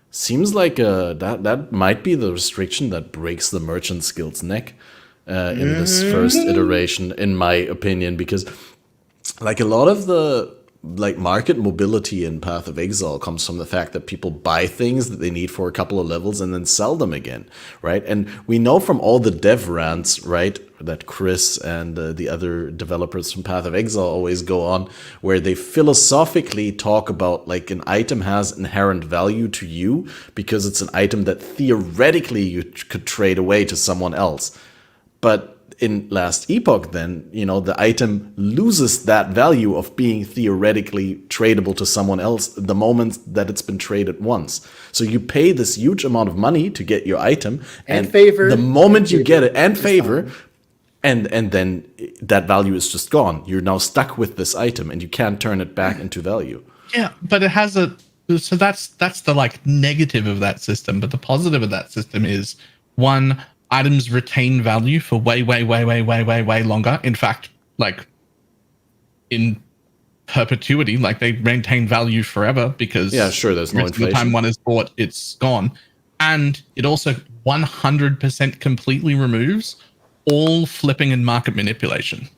seems like that might be the restriction that breaks the Merchant Guild's neck in this first iteration, in my opinion, because, like, a lot of the, like, market mobility in Path of Exile comes from the fact that people buy things that they need for a couple of levels and then sell them again, right? And we know from all the dev rants, right, that Chris and the other developers from Path of Exile always go on, where they philosophically talk about, like, an item has inherent value to you because it's an item that theoretically you could trade away to someone else. But in Last Epoch, then, the item loses that value of being theoretically tradable to someone else the moment that it's been traded once. So you pay this huge amount of money to get your item, And favor. the moment you And get it, favor. and favor, and then that value is just gone. You're now stuck with this item, and you can't turn it back into value. Yeah, but it has so that's the like negative of that system. But the positive of that system is, one, items retain value for way longer. In fact, like in perpetuity, like they maintain value forever because there's no the time inflation. one is bought, it's gone. And it also 100% completely removes all flipping and market manipulation.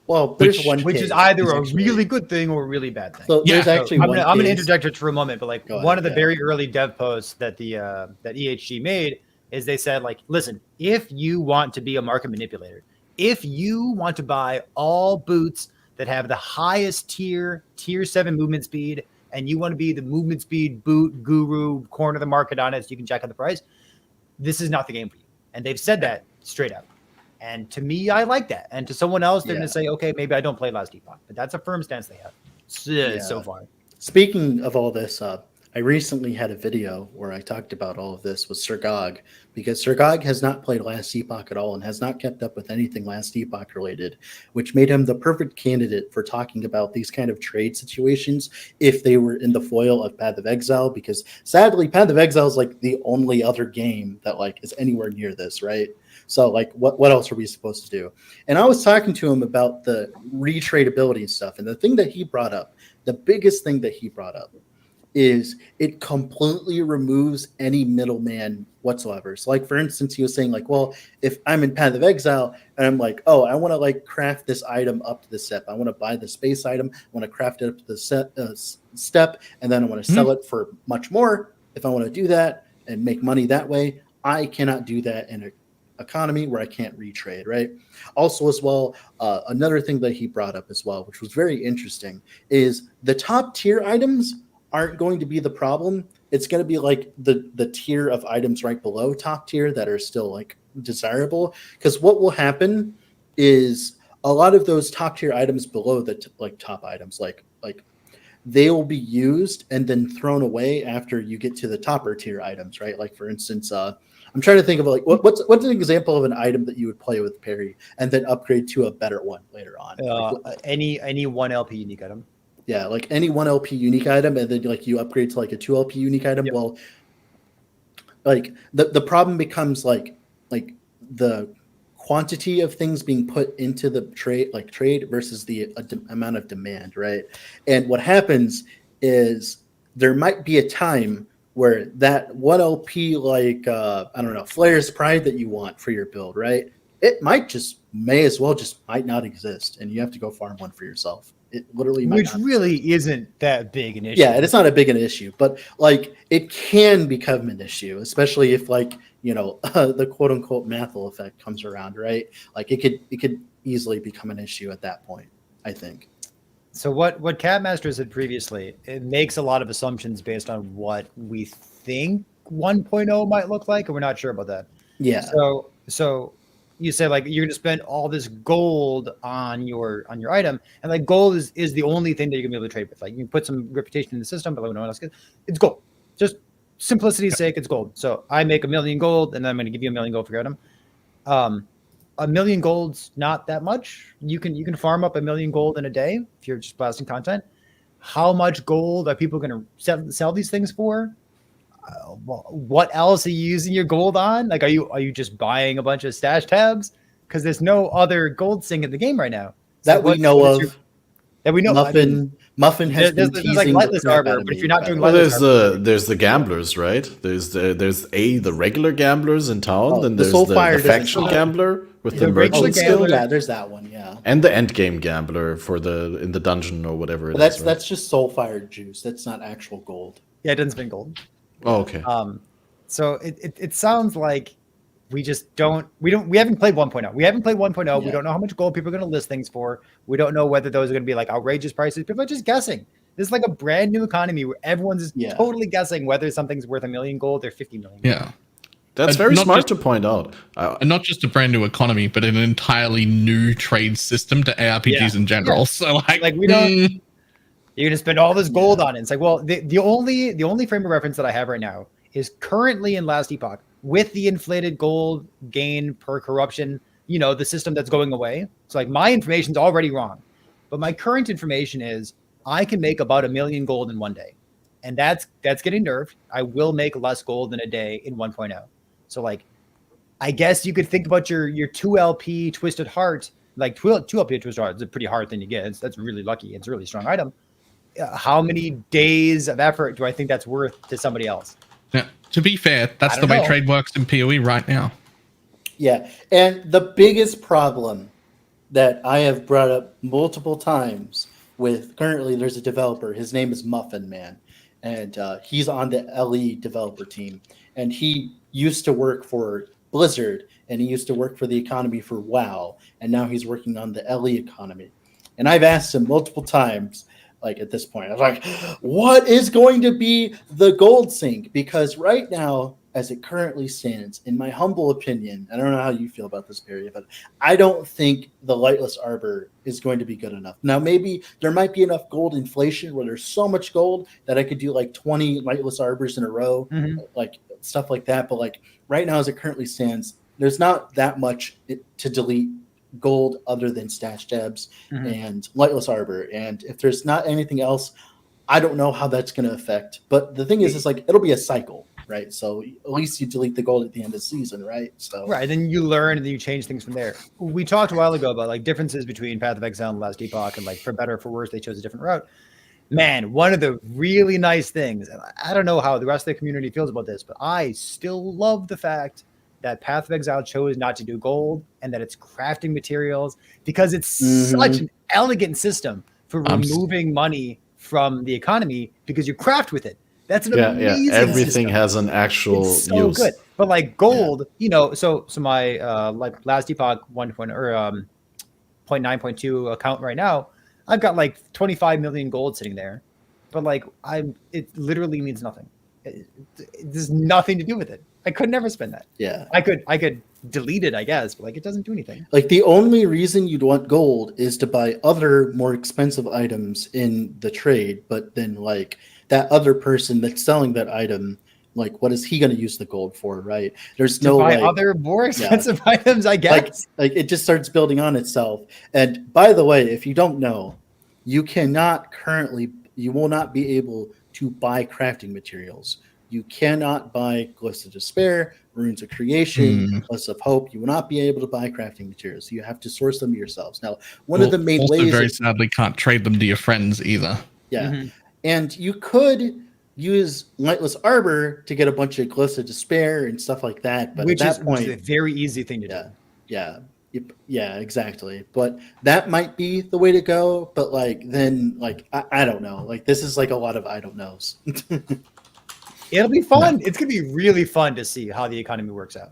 Well, there's Which- one Which case. is either It's a actually- really good thing or a really bad thing. So there's Yeah. actually I'm one gonna case. interject it for a moment, but like Go one ahead, of the yeah. very early dev posts that that EHG made is they said, like, listen, if you want to be a market manipulator, if you want to buy all boots that have the highest tier 7 movement speed, and you want to be the movement speed boot guru, corner the market on it so you can jack up the price, this is not the game for you. And they've said that straight up. And to me, I like that. And to someone else, they're going to say, okay, maybe I don't play Last Epoch. But that's a firm stance they have so far. Speaking of all this, I recently had a video where I talked about all of this with Sir Gog, because Sir Gog has not played Last Epoch at all and has not kept up with anything Last Epoch related, which made him the perfect candidate for talking about these kind of trade situations if they were in the foil of Path of Exile, because sadly, Path of Exile is like the only other game that like is anywhere near this, right? So like what else are we supposed to do? And I was talking to him about the retradability and stuff, and the thing that he brought up, the biggest thing that he brought up, is it completely removes any middleman whatsoever. So like, for instance, he was saying like, well, if I'm in Path of Exile and I'm like, oh, I want to like craft this item up to the step. I want to buy the space item. I want to craft it up to the step. And then I want to sell it for much more. If I want to do that and make money that way, I cannot do that in an economy where I can't retrade, right? Also as well, another thing that he brought up as well, which was very interesting, is the top tier items aren't going to be the problem. It's going to be like the tier of items right below top tier that are still like desirable. Because what will happen is a lot of those top tier items below the top items, like they will be used and then thrown away after you get to the topper tier items, right? Like for instance, I'm trying to think of like what's an example of an item that you would play with Perry and then upgrade to a better one later on. Any 1 LP unique item. Yeah, like any 1 LP unique item, and then like you upgrade to like a 2 LP unique item. Yep. Well, like the problem becomes like the quantity of things being put into the trade versus the amount of demand, right? And what happens is there might be a time where that 1 LP like I don't know, Flair's Pride that you want for your build, right? It might not exist, and you have to go farm one for yourself. It literally might not really isn't that big an issue. Yeah, it's not a big an issue, but like it can become an issue, especially if like the quote unquote Mathel effect comes around, right? Like it could easily become an issue at that point, I think. So what Catmaster said previously, it makes a lot of assumptions based on what we think 1.0 might look like, and we're not sure about that. Yeah. So you say like you're going to spend all this gold on your item, and like gold is the only thing that you're going to be able to trade with. Like you can put some reputation in the system, but like no one else gets. It's gold. Just simplicity's sake, it's gold. So I make 1 million gold, and then I'm going to give you 1 million gold for your item. 1 million gold's not that much. You can farm up 1 million gold in a day if you're just blasting content. How much gold are people going to sell these things for? What else are you using your gold on? Like, are you just buying a bunch of stash tabs? Because there's no other gold sing in the game right now that we know of. That we know. Muffin has been teasing like lightless arbor, but if you're not doing lightless arbor, there's the gamblers, right? There's the regular gamblers in town, then there's the faction gambler with the merchant skill. Yeah, there's that one, yeah. And the end game gambler in the dungeon or whatever it is. That's just soulfire juice. That's not actual gold. Yeah, it doesn't spend gold. Oh, okay. So it sounds like we haven't played 1.0. We haven't played 1.0. Yeah. We don't know how much gold people are going to list things for. We don't know whether those are going to be like outrageous prices. People are just guessing. This is like a brand new economy where everyone's totally guessing whether something's worth 1 million gold or 50 million. Yeah. That's very Not smart just- to point out. And not just a brand new economy, but an entirely new trade system to ARPGs in general. Yeah. So Like, we don't. You're gonna spend all this gold on it. It's like, well, the only frame of reference that I have right now is currently in Last Epoch with the inflated gold gain per corruption. You know, the system that's going away. So like, my information's already wrong, but my current information is I can make about 1 million gold in one day, and that's getting nerfed. I will make less gold in a day in 1.0. So like, I guess you could think about your 2LP Twisted Heart, like 2LP Twisted Heart is a pretty hard thing to get. That's really lucky. It's a really strong item. How many days of effort do I think that's worth to somebody else? Yeah, to be fair, that's the way trade works in PoE right now. Yeah, and the biggest problem that I have brought up multiple times with currently there's a developer. His name is Muffin Man, and he's on the LE developer team. And he used to work for Blizzard, and he used to work for the economy for WoW, and now he's working on the LE economy. And I've asked him multiple times, like at this point, I was like, what is going to be the gold sink? Because right now, as it currently stands, in my humble opinion, I don't know how you feel about this, Perry, but I don't think the Lightless Arbor is going to be good enough. Now, maybe there might be enough gold inflation where there's so much gold that I could do like 20 Lightless Arbors in a row, like stuff like that. But like right now, as it currently stands, there's not that much to delete gold other than Stash Tabs and Lightless Arbor. And if there's not anything else, I don't know how that's going to affect. But the thing is, it's like it'll be a cycle, right? So at least you delete the gold at the end of the season, right? So right, then you learn and then you change things from there. We talked a while ago about like differences between Path of Exile and Last Epoch, and like for better or for worse, they chose a different route. Man, one of the really nice things, and I don't know how the rest of the community feels about this, but I still love the fact that Path of Exile chose not to do gold and that it's crafting materials, because it's such an elegant system for removing money from the economy because you craft with it. That's an amazing everything system. has an actual It's so use. good. But like gold, you know, so my like Last Epoch 1.0 or 0.9.2 account right now, I've got like 25 million gold sitting there, but like it literally means nothing. There's nothing to do with it. I could never spend that. yeah, I could delete it, I guess, but like it doesn't do anything. like the only reason you'd want gold is to buy other more expensive items in the trade. But then like that other person that's selling that item, like what is he going to use the gold for, right? There's To no buy like, other more expensive items, I guess. like it just starts building on itself. And by the way, if you don't know, you will not be able to buy crafting materials. You cannot buy Glyphs of Despair, Runes of Creation, Glyphs of Hope. You will not be able to buy crafting materials. You have to source them yourselves. Now, one of the main also ways very sadly can't trade them to your friends either. yeah. And you could use Lightless Arbor to get a bunch of Glyphs of Despair and stuff like that. But which at is that point, a very easy thing to do. yeah, exactly. But that might be the way to go. But like, then like, I don't know. Like, this is like a lot of I don't knows. It'll be fun. It's going to be really fun to see how the economy works out.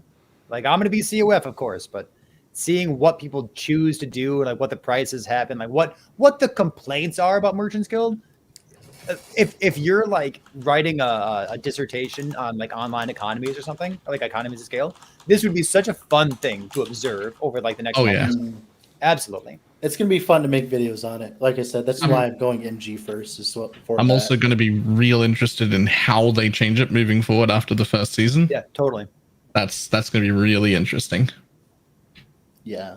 Like, I'm going to be COF, of course, but seeing what people choose to do, like what the prices happen, like what the complaints are about Merchants Guild. If you're like writing a dissertation on like online economies or something, or like economies of scale, this would be such a fun thing to observe over like the next month. Absolutely. It's going to be fun to make videos on it. Like I said, that's why I'm going MG first. I'm also going to be real interested in how they change it moving forward after the first season. Yeah, totally. That's going to be really interesting. Yeah.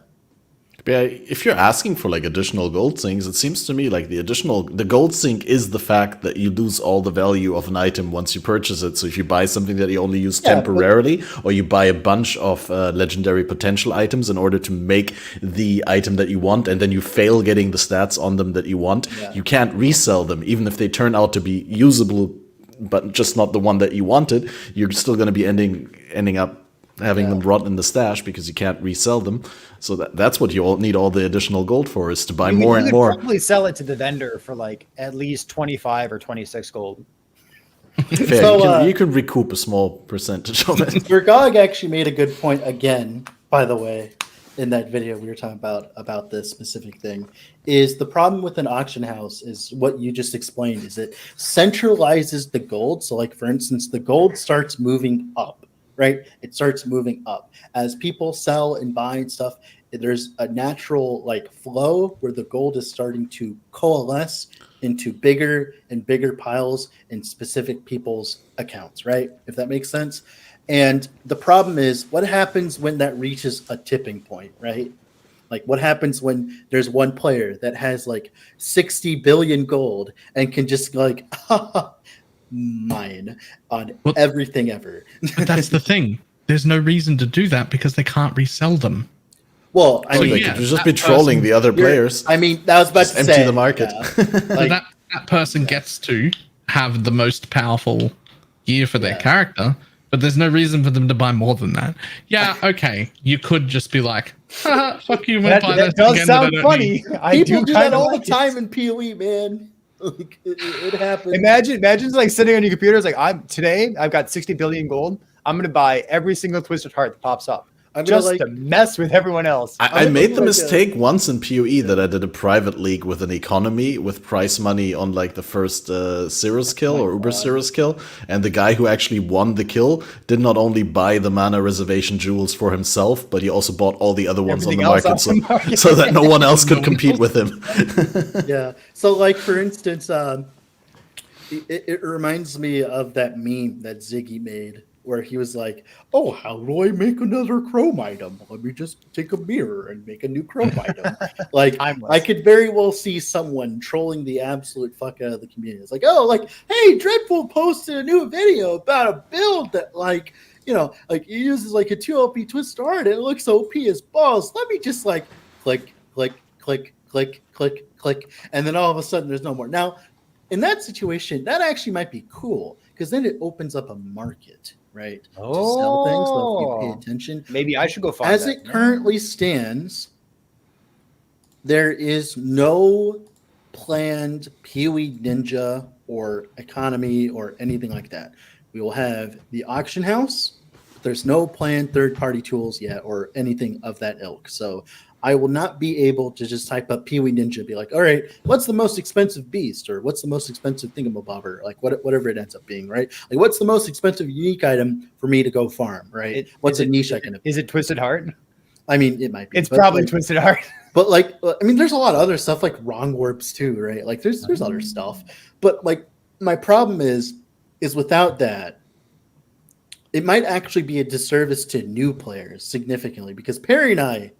Yeah, if you're asking for like additional gold sinks, it seems to me like the gold sink is the fact that you lose all the value of an item once you purchase it. So if you buy something that you only use temporarily, or you buy a bunch of legendary potential items in order to make the item that you want, and then you fail getting the stats on them that you want, you can't resell them, even if they turn out to be usable, but just not the one that you wanted. You're still going to be ending up having them rot in the stash because you can't resell them. So that's what you all need all the additional gold for, is to buy more and more. Probably sell it to the vendor for like at least 25 or 26 gold. Fair. So, you can recoup a small percentage of it. Vergog actually made a good point again, by the way, in that video we were talking about this specific thing. Is the problem with an auction house is what you just explained, is it centralizes the gold. So like, for instance, the gold starts moving up right? It starts moving up as people sell and buy and stuff. There's a natural like flow where the gold is starting to coalesce into bigger and bigger piles in specific people's accounts, right? If that makes sense. And the problem is, what happens when that reaches a tipping point, right? Like, what happens when there's one player that has like 60 billion gold and can just like mine on everything ever? But that's the thing. There's no reason to do that because they can't resell them. Well, I mean, they could just be trolling the other players. I mean, that was about Just to empty say the market. yeah. So Like, that person gets to have the most powerful gear for their character, but there's no reason for them to buy more than that. Yeah, okay. You could just be like, fuck you, That does sound funny. people do that all the like time in PoE, man. Like, it happens. Imagine like sitting on your computer. It's like I've got 60 billion gold. I'm gonna buy every single twisted heart that pops up. Just to mess with everyone else. I made the mistake once in PoE that I did a private league with an economy with prize money on like the first Cirrus kill or Uber Cirrus kill, and the guy who actually won the kill did not only buy the mana reservation jewels for himself, but he also bought all the other ones on the market, so that no one else could compete with him. Yeah. So, like for instance, it reminds me of that meme that Ziggy made, where he was like, "Oh, how do I make another chrome item? Let me just take a mirror and make a new chrome item." Like, I could very well see someone trolling the absolute fuck out of the community. It's like, "Oh, like, hey, Dreadful posted a new video about a build that, like, you know, like he uses like a 2LP twist art and it looks OP as balls. Let me just like click, click, click, click, click, click, and then all of a sudden there's no more." Now, in that situation, that actually might be cool because then it opens up a market. Right. To sell things. So if you pay attention. Maybe I should go find As it currently stands, there is no planned PoE Ninja or economy or anything like that. We will have the auction house. But there's no planned third-party tools yet or anything of that ilk. So I will not be able to just type up PoE Ninja and be like, all right, what's the most expensive beast or what's the most expensive thingamabobber, like whatever it ends up being, right? Like, what's the most expensive unique item for me to go farm, right? What's a niche I can? Is it Twisted Heart? I mean, it might be. It's probably like, Twisted Heart. But like, I mean, there's a lot of other stuff like wrong warps too, right? Like, there's other stuff. But like, my problem is without that, it might actually be a disservice to new players significantly because Perry and I,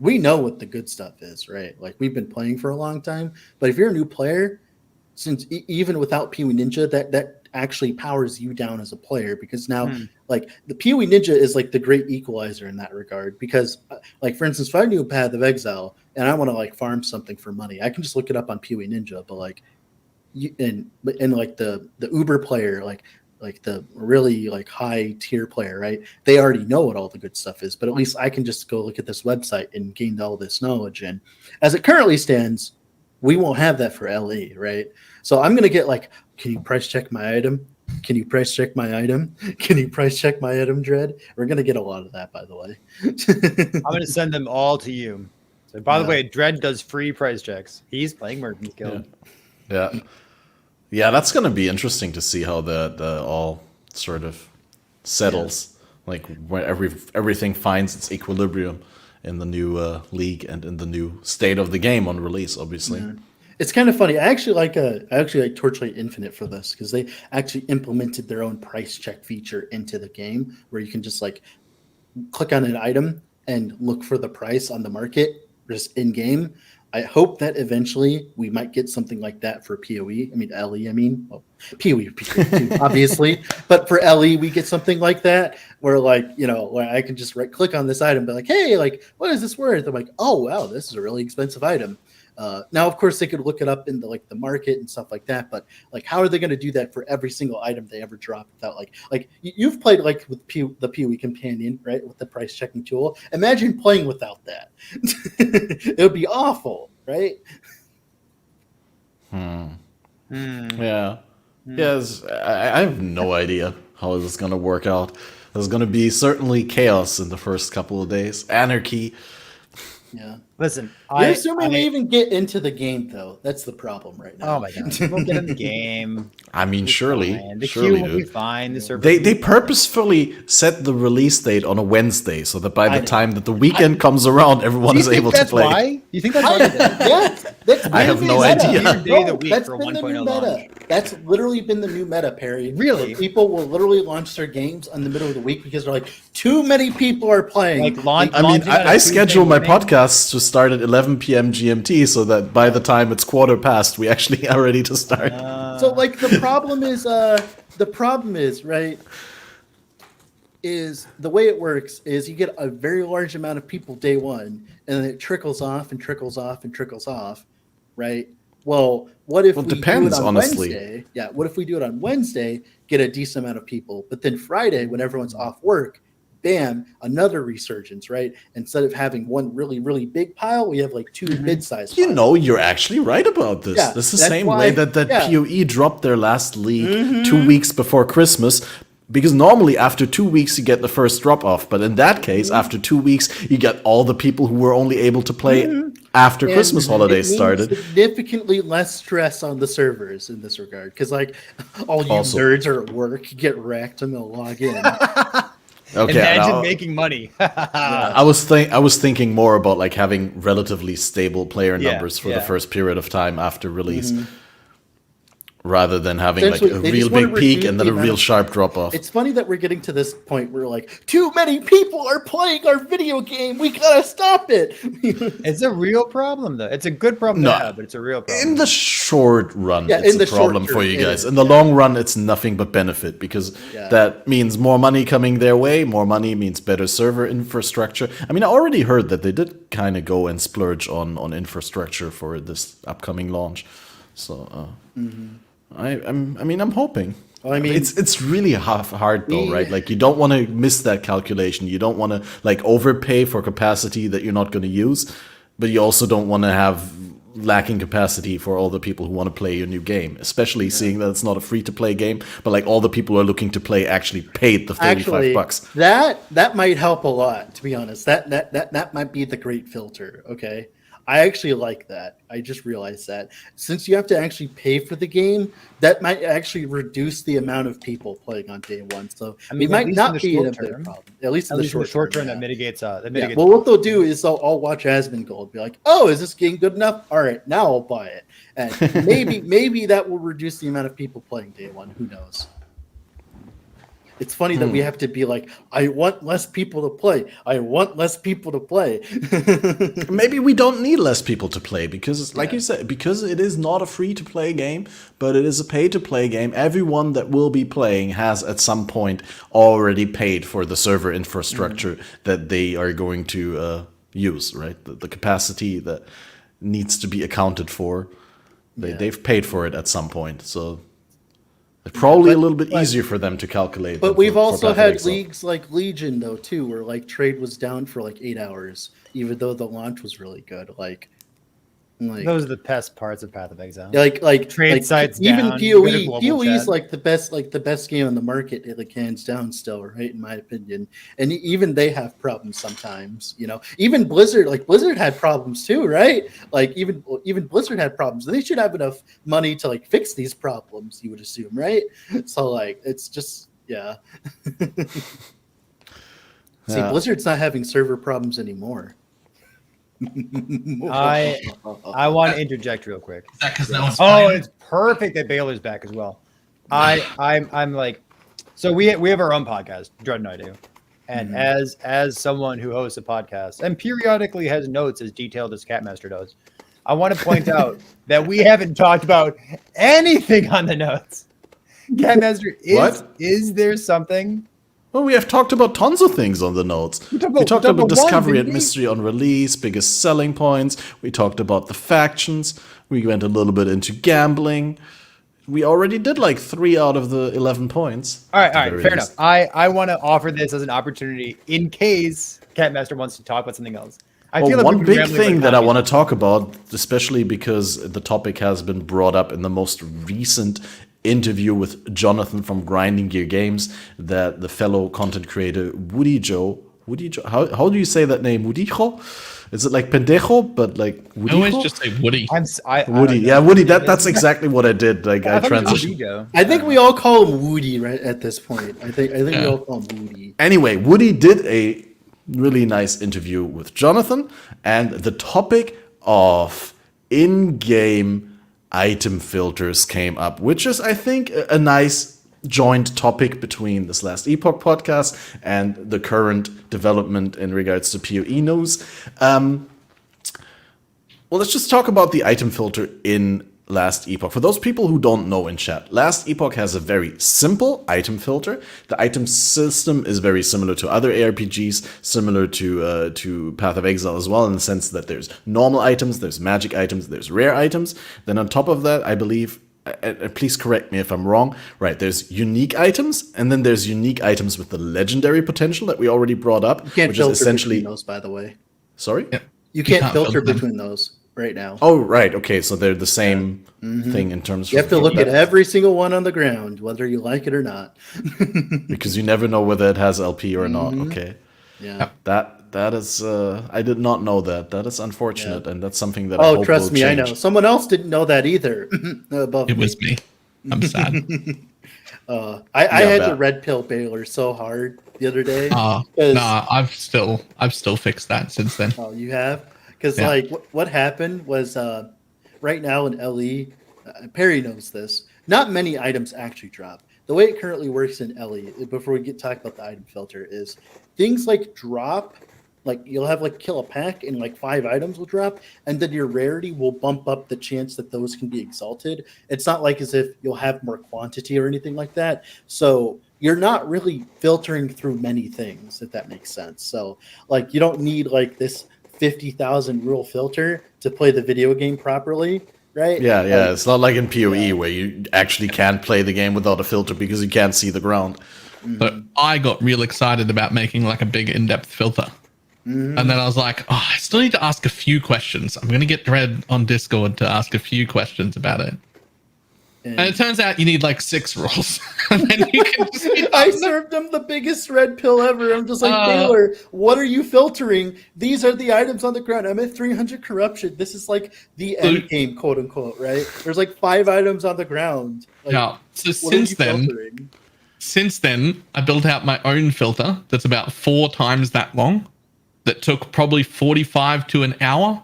we know what the good stuff is, right? Like, we've been playing for a long time. But if you're a new player, since even without PoE Ninja, that actually powers you down as a player because now, like, the PoE Ninja is like the great equalizer in that regard. Because, like, for instance, if I do a Path of Exile and I want to like farm something for money, I can just look it up on PoE Ninja. But like, and like the Uber player, like the really like high tier player, right? They already know what all the good stuff is, but at least I can just go look at this website and gain all this knowledge. And as it currently stands, we won't have that for LE, right? So I'm going to get like, can you price check my item? Can you price check my item? Can you price check my item, Dread? We're going to get a lot of that, by the way. I'm going to send them all to you. So by the way, Dread does free price checks. He's playing Merchant's Guild. Yeah, that's going to be interesting to see how that all sort of settles, like where everything finds its equilibrium in the new league and in the new state of the game on release, obviously. Yeah. It's kind of funny. I actually like Torchlight Infinite for this because they actually implemented their own price check feature into the game where you can just like click on an item and look for the price on the market just in game. I hope that eventually we might get something like that for PoE. I mean, LE, well, PoE too, obviously. But for LE, we get something like that where, like, you know, where I can just click on this item, be like, hey, like, what is this worth? I'm like, oh, wow, this is a really expensive item. Now, of course, they could look it up in the market and stuff like that. But like, how are they going to do that for every single item they ever drop without like you've played like with the PoE companion, right? With the price checking tool. Imagine playing without that. It would be awful, right? Yeah. Yes, I have no idea how this is going to work out. There's going to be certainly chaos in the first couple of days. Anarchy. Yeah. Listen, You're assuming we even get into the game, though. That's the problem right now. Oh my god, we'll get in the game. I mean, surely, The surely, queue will be dude. fine. The server. They purposefully set the release date on a Wednesday so that by the time that the weekend comes around, everyone is able to play. Why? You think that's why? Yeah, that's I have no meta. idea. Weird day of the week That's for been the new 1.0 meta. launch. That's literally been the new meta, Perry. Really? Where people will literally launch their games in the middle of the week because they're like, too many people are playing. Like launch. I mean, launching on a I Tuesday schedule my morning? podcasts to start at 11 p.m. GMT so that by the time it's quarter past, we actually are ready to start. So like the problem is right, is the way it works is you get a very large amount of people day one and then it trickles off and trickles off and trickles off, right? Well, what if we depends, do it on honestly. Wednesday? Yeah, what if we do it on Wednesday, get a decent amount of people, but then Friday when everyone's off work, bam, another resurgence, right? Instead of having one really, really big pile, we have like two mid-sized You piles. know, you're actually right about this. Yeah, This is the that's same why- way that yeah. PoE dropped their last league 2 weeks before Christmas. Because normally after 2 weeks you get the first drop off, but in that case, after 2 weeks, you get all the people who were only able to play after And Christmas holidays it means started. significantly less stress on the servers in this regard, because like all you Also- nerds are at work, you get wrecked, and they'll log in. Okay, Imagine now, making money. I was thinking more about like having relatively stable player Yeah, numbers for the yeah. first period of time after release, rather than having like Essentially, a they real just wanna big peak reduce and then the a real amount of- sharp drop off. It's funny that we're getting to this point where like too many people are playing our video game. We gotta stop it. It's a real problem, though. It's a good problem No. to have, but it's a real problem. In the short run, Yeah, it's in the a problem short for term, you it guys. is, In the long run, it's nothing but benefit because Yeah. that means more money coming their way. More money means better server infrastructure. I mean, I already heard that they did kind of go and splurge on infrastructure for this upcoming launch. So I'm hoping. Well, I mean, it's really hard though, we- right? Like you don't want to miss that calculation. You don't want to like overpay for capacity that you're not going to use, but you also don't want to have lacking capacity for all the people who want to play your new game, especially seeing that it's not a free-to-play game, but like all the people who are looking to play actually paid the $35. That might help a lot, to be honest. That might be the great filter. Okay, I actually like that. I just realized that since you have to actually pay for the game, that might actually reduce the amount of people playing on day one. So I we mean, at might least not in the be in a short big term. problem. At least At in the least in the short term, yeah. that mitigates. That Yeah. mitigates. Well, what they'll do is I'll watch Asmongold, be like, "Oh, is this game good enough? All right, now I'll buy it." And maybe that will reduce the amount of people playing day one. Who knows? It's funny that we have to be like, "I want less people to play. I want less people to play." Maybe we don't need less people to play because, like you said, because it is not a free-to-play game, but it is a pay-to-play game. Everyone that will be playing has at some point already paid for the server infrastructure that they are going to use, right? The capacity that needs to be accounted for. They've paid for it at some point, so it's probably a little bit easier for them to calculate. But than we've for also Path of had Exile. leagues like Legion though too, where like trade was down for like 8 hours, even though the launch was really good. Like Those are the best parts of Path of Exile. like Trade like, sites even down, you go to PoE global is chat. like the best game on the market, like hands down still, right, in my opinion. And even they have problems sometimes, you know. Even Blizzard had problems too, right? Like even Blizzard had problems, and they should have enough money to like fix these problems, you would assume, right? So like it's just See, Yeah. Blizzard's not having server problems anymore. I want to interject real quick. Is that because no one's Oh, playing? it's perfect that Baylor's back as well. I'm like, so we have our own podcast, Dread and I do, and as someone who hosts a podcast and periodically has notes as detailed as Catmaster does, I want to point out that we haven't talked about anything on the notes. Catmaster, is there something? Well, we have talked about tons of things on the notes. We talked about one, discovery and didn't we? mystery on release, biggest selling points. We talked about the factions. We went a little bit into gambling. We already did like 3 out of the 11 points. All at the right, very fair least. enough. I want to offer this as an opportunity in case Catmaster wants to talk about something else. I feel like one we've been big rambling thing about that I economy. want to talk about, especially because the topic has been brought up in the most recent interview with Jonathan from Grinding Gear Games, that the fellow content creator Woody Joe, how do you say that name, Woody Joe? Is it like pendejo, but like I Woody? always just say Woody. I Woody. don't know. Yeah, Woody. That's exactly what I did. Like I thought it was transitioned. Woody, I think we all call him Woody right at this point. I think we Yeah. all call him Woody. Anyway, Woody did a really nice interview with Jonathan, and the topic of in-game item filters came up, which is, I think, a nice joint topic between this Last Epoch podcast and the current development in regards to PoE news. Well, let's just talk about the item filter in Last Epoch. For those people who don't know in chat, Last Epoch has a very simple item filter. The item system is very similar to other ARPGs, similar to Path of Exile as well, in the sense that there's normal items, there's magic items, there's rare items. Then on top of that, I believe, please correct me if I'm wrong, right, there's unique items, and then there's unique items with the legendary potential that we already brought up, You can't which filter is essentially... between those, by the way. Sorry? Yeah. You can't can't filter filter them. between those right now. Oh, right. Okay, so they're the same thing in terms of... You have to look at every single one on the ground, whether you like it or not. Because you never know whether it has LP or not. Okay. Yeah. That is... I did not know that. That is unfortunate, and that's something that I Oh, hope trust will me, I change. know. Someone else didn't know that either. Above It was me. I'm sad. I had bad. the red pill baler so hard the other day. Nah, 'cause- I've still fixed that since then. Oh, you have? Because Yeah. like what happened was right now in LE, Perry knows this. Not many items actually drop. The way it currently works in LE, before we talk about the item filter, is things like drop. Like you'll have like kill a pack and like 5 items will drop, and then your rarity will bump up the chance that those can be exalted. It's not like as if you'll have more quantity or anything like that. So you're not really filtering through many things, if that makes sense. So like you don't need like this 50,000 rule filter to play the video game properly, right? Yeah, yeah. Like, It's not like in PoE where you actually can't play the game without a filter because you can't see the ground. So I got real excited about making like a big in-depth filter. And then I was like, oh, I still need to ask a few questions. I'm going to get Dread on Discord to ask a few questions about it. And it turns out you need like 6 rules. And then you can just I served him the biggest red pill ever. I'm just like, Taylor, what are you filtering? These are the items on the ground. I'm at 300 corruption. This is like the end game, quote unquote, right? There's like 5 items on the ground. Like, Yeah. So what are you filtering? since then, I built out my own filter that's about 4 times that long. That took probably 45 to an hour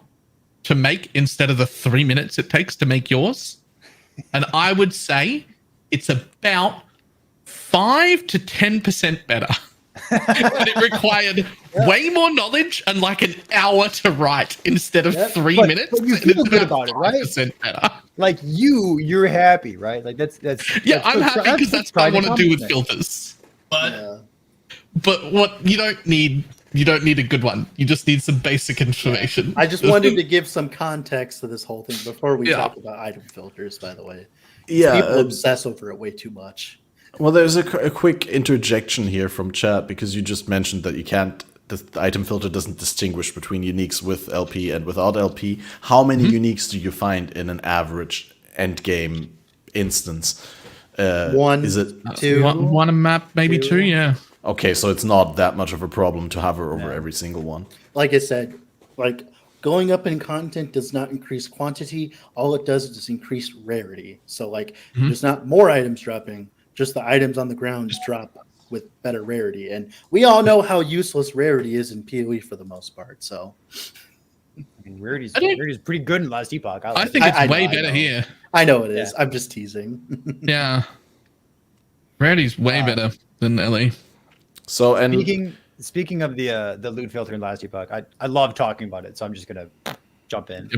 to make instead of the 3 minutes it takes to make yours. And I would say it's about 5 to 10% better. But it required way more knowledge and like an hour to write instead of 3 minutes. But you and feel it's good about it, right? 5% better. Like you're happy, right? Like that's Yeah, I'm happy because that's what I want to do with accomplishment. filters. But Yeah. but what you don't need a good one. You just need some basic information. I just wanted to give some context to this whole thing before we Yeah. talk about item filters, by the way. Yeah. People obsess over it way too much. Well, there's a quick interjection here from chat because you just mentioned that you can't. The item filter doesn't distinguish between uniques with LP and without LP. How many uniques do you find in an average end game instance? One, Is it 2. One a map, maybe 2, yeah. okay? So it's not that much of a problem to hover over every single one. Like I said, like going up in content does not increase quantity. All it does is just increase rarity. So like there's not more items dropping, just the items on the ground just drop with better rarity. And we all know how useless rarity is in PoE for the most part. So I mean, Rarity's pretty good in Last Epoch. I like think it. it's I know, way I better know. here. I know it is. Yeah. I'm just teasing. Yeah. Rarity's way better than LA. So and Speaking of the loot filter in Last Epoch, I love talking about it, so I'm just gonna jump in.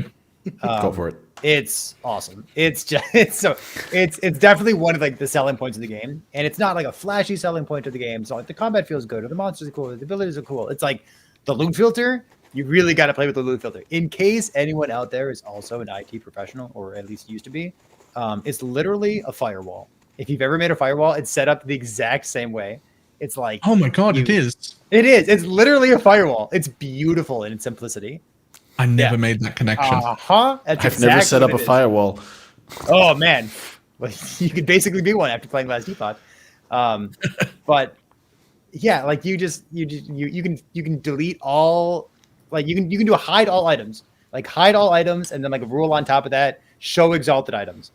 go for it. It's awesome. It's just it's definitely one of like the selling points of the game, and it's not like a flashy selling point of the game. So like the combat feels good, or the monsters are cool, or the abilities are cool. It's like the loot filter. You really got to play with the loot filter. In case anyone out there is also an IT professional, or at least used to be, it's literally a firewall. If you've ever made a firewall, it's set up the exact same way. It's like, Oh my god, it is. it is. It's literally a firewall. It's beautiful in its simplicity. I never Yeah. made that connection. That's I've never exactly set up what a it is. firewall. Oh man, well, you could basically be one after playing Last Epoch. But yeah, like you can delete all Like you can do a hide all items, and then like a rule on top of that, show exalted items.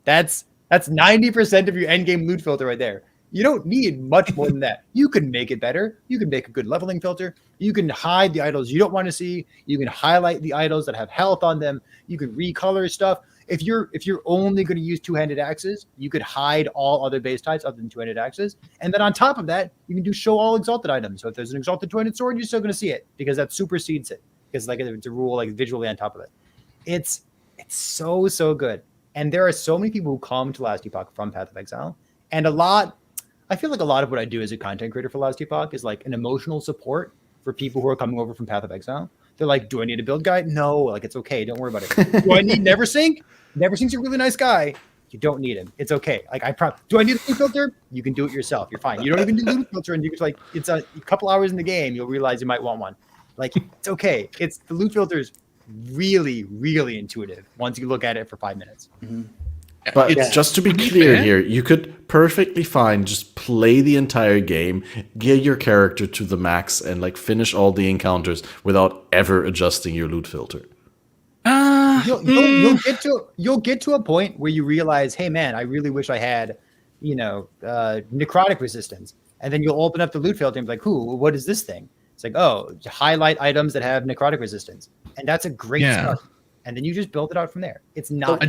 That's 90% of your end game loot filter right there. You don't need much more than that. You can make it better. You can make a good leveling filter. You can hide the idols you don't want to see. You can highlight the idols that have health on them. You can recolor stuff. If you're only going to use two-handed axes, you could hide all other base types other than two-handed axes. And then on top of that, you can do show all exalted items. So if there's an exalted two-handed sword, you're still going to see it because that supersedes it. Because like it's a rule like visually on top of it. It's so good. And there are so many people who come to Last Epoch from Path of Exile, and I feel like a lot of what I do as a content creator for Last Epoch is like an emotional support for people who are coming over from Path of Exile. They're like, do I need a build guide? No, like it's okay. Don't worry about it. Do I need Neversink? Neversink's a really nice guy. You don't need him. It's okay. Like do I need a loot filter? You can do it yourself. You're fine. You don't even need a loot filter, and you just like it's a couple hours in the game, you'll realize you might want one. Like it's okay. It's the loot filter is really, really intuitive once you look at it for 5 minutes. Mm-hmm. But just to be clear here, you could perfectly fine just play the entire game, gear your character to the max, and like finish all the encounters without ever adjusting your loot filter. You'll get to a point where you realize, hey man, I really wish I had, necrotic resistance, and then you'll open up the loot filter and be like, what is this thing? It's like, oh, highlight items that have necrotic resistance, and that's a great start. And then you just build it out from there. It's not.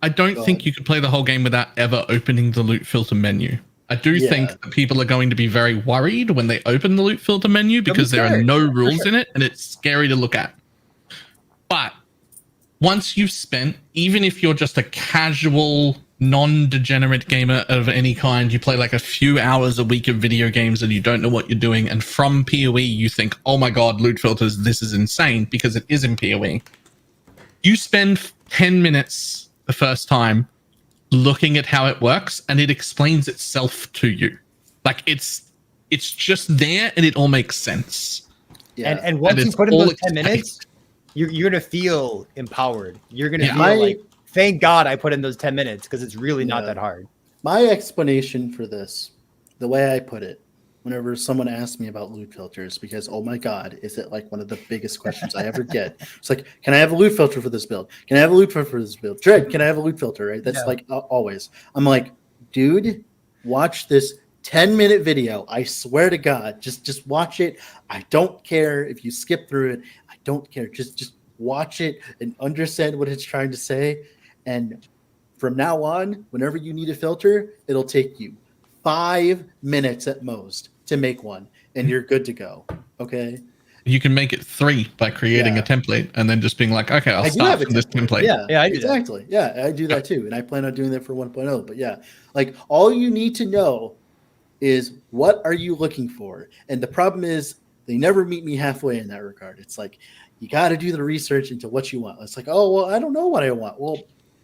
I don't think you could play the whole game without ever opening the loot filter menu. I do think that people are going to be very worried when they open the loot filter menu because there are no rules in it and it's scary to look at. But once you've spent, even if you're just a casual, non-degenerate gamer of any kind, you play like a few hours a week of video games and you don't know what you're doing, and from PoE you think, oh my god, loot filters, this is insane, because it is in PoE. You spend 10 minutes the first time looking at how it works and it explains itself to you. Like it's just there and it all makes sense. Yeah. And once you put in those 10 minutes, you're gonna feel empowered. You're gonna feel like, thank God I put in those 10 minutes, because it's really not that hard. My explanation for this, the way I put it, whenever someone asks me about loot filters, because oh my god, is it like one of the biggest questions I ever get? It's like, can I have a loot filter for this build? Can I have a loot filter for this build? Dread, can I have a loot filter? Right? That's like always. I'm like, dude, watch this 10-minute video. I swear to God, just watch it. I don't care if you skip through it. I don't care. Just watch it and understand what it's trying to say. And from now on, whenever you need a filter, it'll take you 5 minutes at most to make one, and you're good to go. Okay. You can make it 3 by creating a template and then just being like, okay, I'll start from this template. Yeah, I do exactly. That. Yeah, I do that too, and I plan on doing that for 1.0. But yeah, like all you need to know is what are you looking for, and the problem is they never meet me halfway in that regard. It's like you got to do the research into what you want. It's like, oh well, I don't know what I want. Well,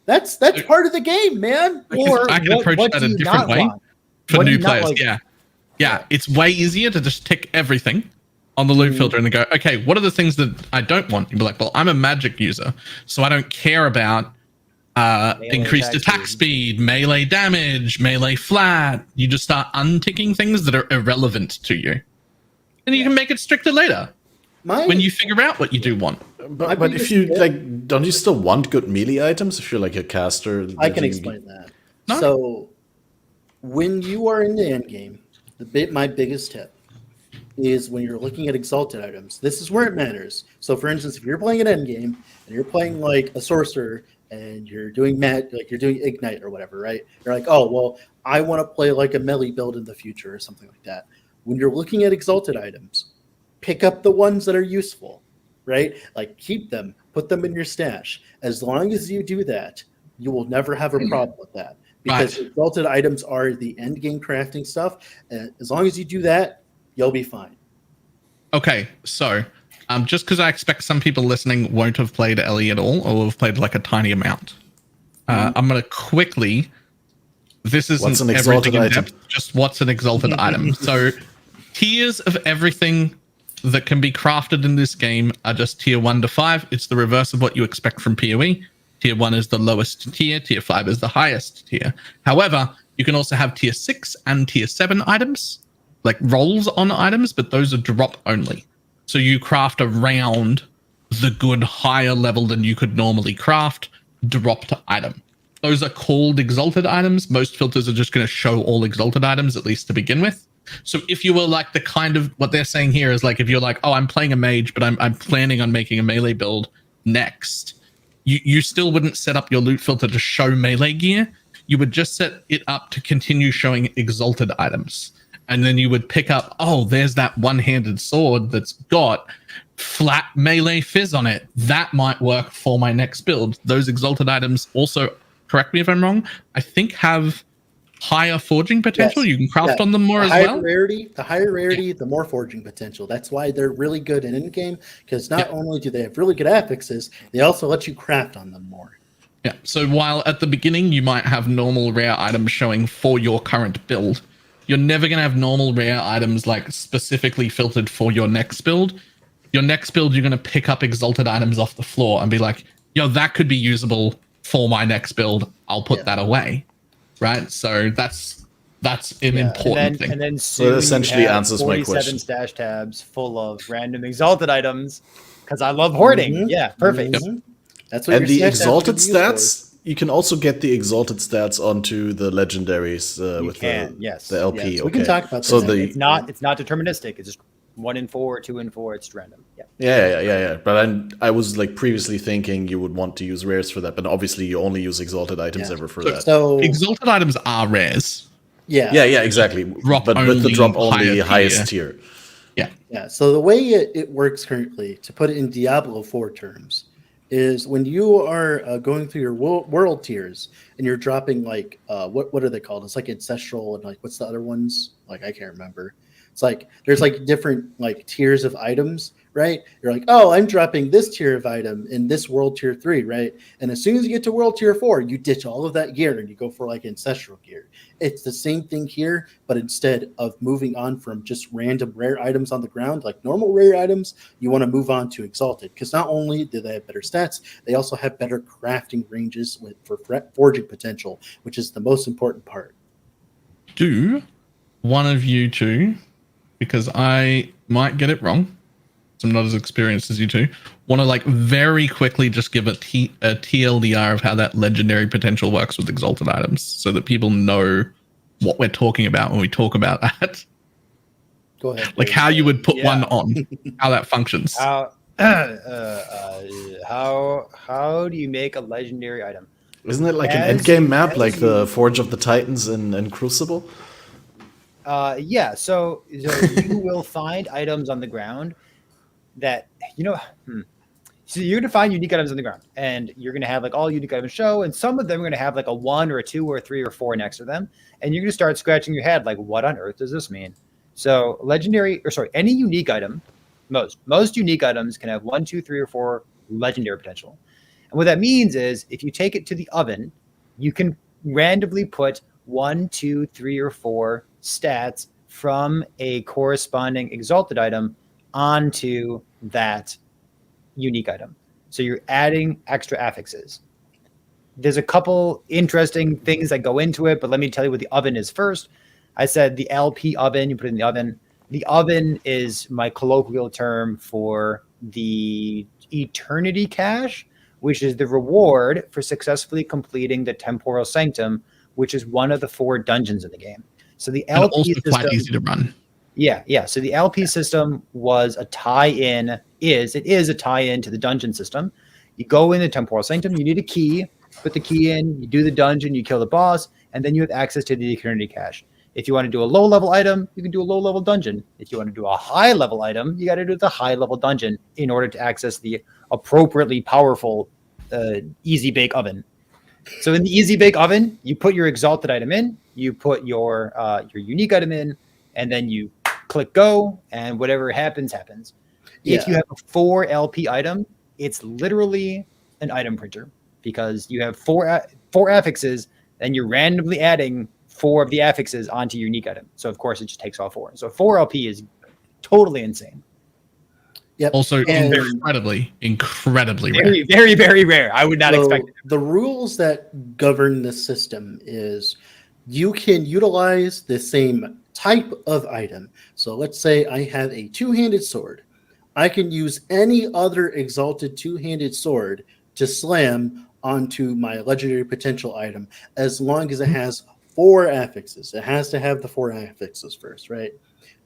that's part of the game, man. Or I can approach that a different way. For new players, yeah, it's way easier to just tick everything on the loot filter and then go, okay, what are the things that I don't want? You'd be like, well, I'm a magic user, so I don't care about increased attack speed, melee damage, melee flat. You just start unticking things that are irrelevant to you, and you can make it stricter later when you figure out what you do want. But if you like, don't you still want good melee items if you're like a caster? I can explain that. No? So when you are in the end game, my biggest tip is when you're looking at exalted items. This is where it matters. So, for instance, if you're playing an end game and you're playing like a sorcerer and you're doing you're doing ignite or whatever, right? You're like, oh well, I want to play like a melee build in the future or something like that. When you're looking at exalted items, pick up the ones that are useful, right? Like keep them, put them in your stash. As long as you do that, you will never have a problem with that. Because exalted items are the end game crafting stuff. And as long as you do that, you'll be fine. Okay, so just because I expect some people listening won't have played LE at all, or will have played like a tiny amount, I'm going to quickly. This isn't everything in depth. Just what's an exalted item. So tiers of everything that can be crafted in this game are just tier 1 to 5. It's the reverse of what you expect from PoE. Tier 1 is the lowest tier. Tier 5 is the highest tier. However, you can also have tier 6 and tier 7 items, like rolls on items, but those are drop only. So you craft around the good higher level than you could normally craft, drop to item. Those are called exalted items. Most filters are just going to show all exalted items, at least to begin with. So if you were like the kind of, what they're saying here is like, if you're like, oh, I'm playing a mage, but I'm planning on making a melee build next, you still wouldn't set up your loot filter to show melee gear. You would just set it up to continue showing exalted items. And then you would pick up, oh, there's that one-handed sword that's got flat melee fizz on it. That might work for my next build. Those exalted items also, correct me if I'm wrong, I think have higher forging potential. Yes. You can craft Yeah. on them more as well. The higher rarity, the more forging potential. That's why they're really good in in-game, because not only do they have really good affixes, they also let you craft on them more. Yeah, so while at the beginning you might have normal rare items showing for your current build, you're never going to have normal rare items like specifically filtered for your next build. Your next build, you're going to pick up exalted items off the floor and be like, yo, that could be usable for my next build. I'll put that away. Right? So that's an important thing. And then So it essentially answers my 47 question. stash tabs full of random exalted items because I love hoarding. Mhm. Yeah, perfect. Mhm. That's what And your the stash tabs exalted should be used for. stats, you can also get the exalted stats onto the legendaries with Yes. the LP. Yes, okay. we can talk about so that. the It's not deterministic. It's just 1 in 4, 2 in 4. It's random. Yeah. yeah. But I was like previously thinking you would want to use rares for that, but obviously you only use exalted items Yeah. ever for that. So Exalted items are rares. yeah, Yeah, exactly. Drop But with the only drop only higher highest tier. Yeah. So the way it works currently, to put it in Diablo 4 terms, is when you are going through your world tiers and you're dropping like what are they called? It's like ancestral and like what's the other ones? Like I can't remember. It's like there's like different like tiers of items, right? You're like, oh, I'm dropping this tier of item in this world tier 3, right? And as soon as you get to world tier 4, you ditch all of that gear and you go for like ancestral gear. It's the same thing here, but instead of moving on from just random rare items on the ground, like normal rare items, you want to move on to exalted, because not only do they have better stats, they also have better crafting ranges for forging potential, which is the most important part. Do one of you two, because I might get it wrong, so I'm not as experienced as you two, want to like very quickly just give a TLDR of how that legendary potential works with exalted items, so that people know what we're talking about when we talk about that. Go ahead. Like how you would put one Yeah. on, how that functions. How do you make a legendary item? Isn't it like an As- endgame map, as like you- the Forge of the Titans in Crucible? Yeah, so you will find items on the ground that So you're gonna find unique items on the ground, and you're gonna have like all unique items show, and some of them are gonna have like a 1 or a 2 or a 3 or 4 next to them, and you're gonna start scratching your head like, what on earth does this mean? So any unique item, most unique items can have 1, 2, 3, or 4 legendary potential. And what that means is if you take it to the oven, you can randomly put 1, 2, 3, or 4 stats from a corresponding exalted item onto that unique item. So you're adding extra affixes. There's a couple interesting things that go into it, but let me tell you what the oven is first. I said the LP oven, you put it in the oven. The oven is my colloquial term for the eternity cache, which is the reward for successfully completing the temporal sanctum, which is one of the 4 dungeons in the game. So the And LP also system, quite easy to run. Yeah. So the LP system was a tie-in. It is a tie-in to the dungeon system. You go in the temporal sanctum. You need a key. Put the key in. You do the dungeon. You kill the boss, and then you have access to the eternity cache. If you want to do a low-level item, you can do a low-level dungeon. If you want to do a high-level item, you got to do the high-level dungeon in order to access the appropriately powerful easy bake oven. So in the easy bake oven, you put your exalted item in. You put your unique item in, and then you click go, and whatever happens. If you have a 4 LP item, it's literally an item printer, because you have 4 affixes, and you're randomly adding 4 of the affixes onto your unique item. So of course it just takes all 4. So 4 LP is totally insane. Yep. Also And- incredibly rare. Very, very, very rare. I would not expect it. The rules that govern the system is you can utilize the same type of item. So let's say I have a 2-handed sword. I can use any other exalted two-handed sword to slam onto my legendary potential item as long as it has 4 affixes. It has to have the 4 affixes first, right?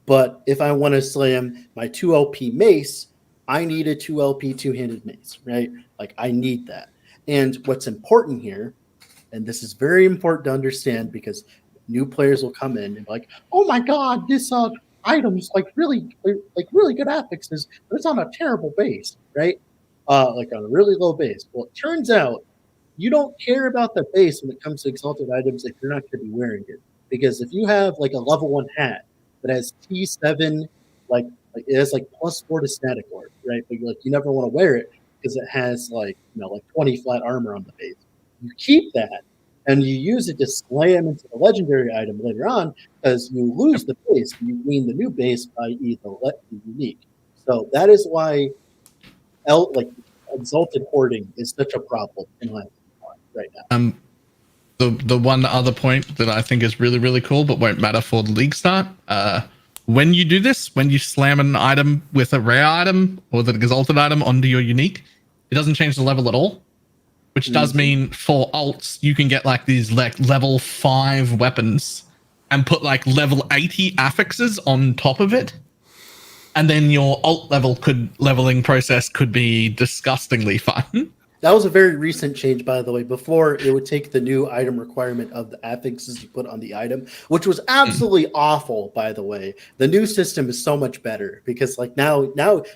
But if I want to slam my 2 LP mace, I need a 2 LP two-handed mace, right? Like I need that. And what's important here, and this is very important to understand because new players will come in and be like, oh my God, this item's like really good affixes, but it's on a terrible base, right? Like on a really low base. Well, it turns out you don't care about the base when it comes to exalted items if you're not going to be wearing it. Because if you have like a level 1 hat that has T7, like it has like +4 to static orb, right? But like you never want to wear it because it has like 20 flat armor on the base. You keep that and you use it to slam into the legendary item later on because you lose the base, you gain the new base, i.e. the unique. So that is why exalted hoarding is such a problem in Last Epoch right now. The one other point that I think is really, really cool, but won't matter for the league start. When you do this, when you slam an item with a rare item or the exalted item onto your unique, it doesn't change the level at all. Which does mean for alts, you can get like these like level 5 weapons and put like level 80 affixes on top of it. And then your alt leveling process could be disgustingly fun. That was a very recent change, by the way. Before, it would take the new item requirement of the affixes you put on the item, which was absolutely awful, by the way. The new system is so much better because like now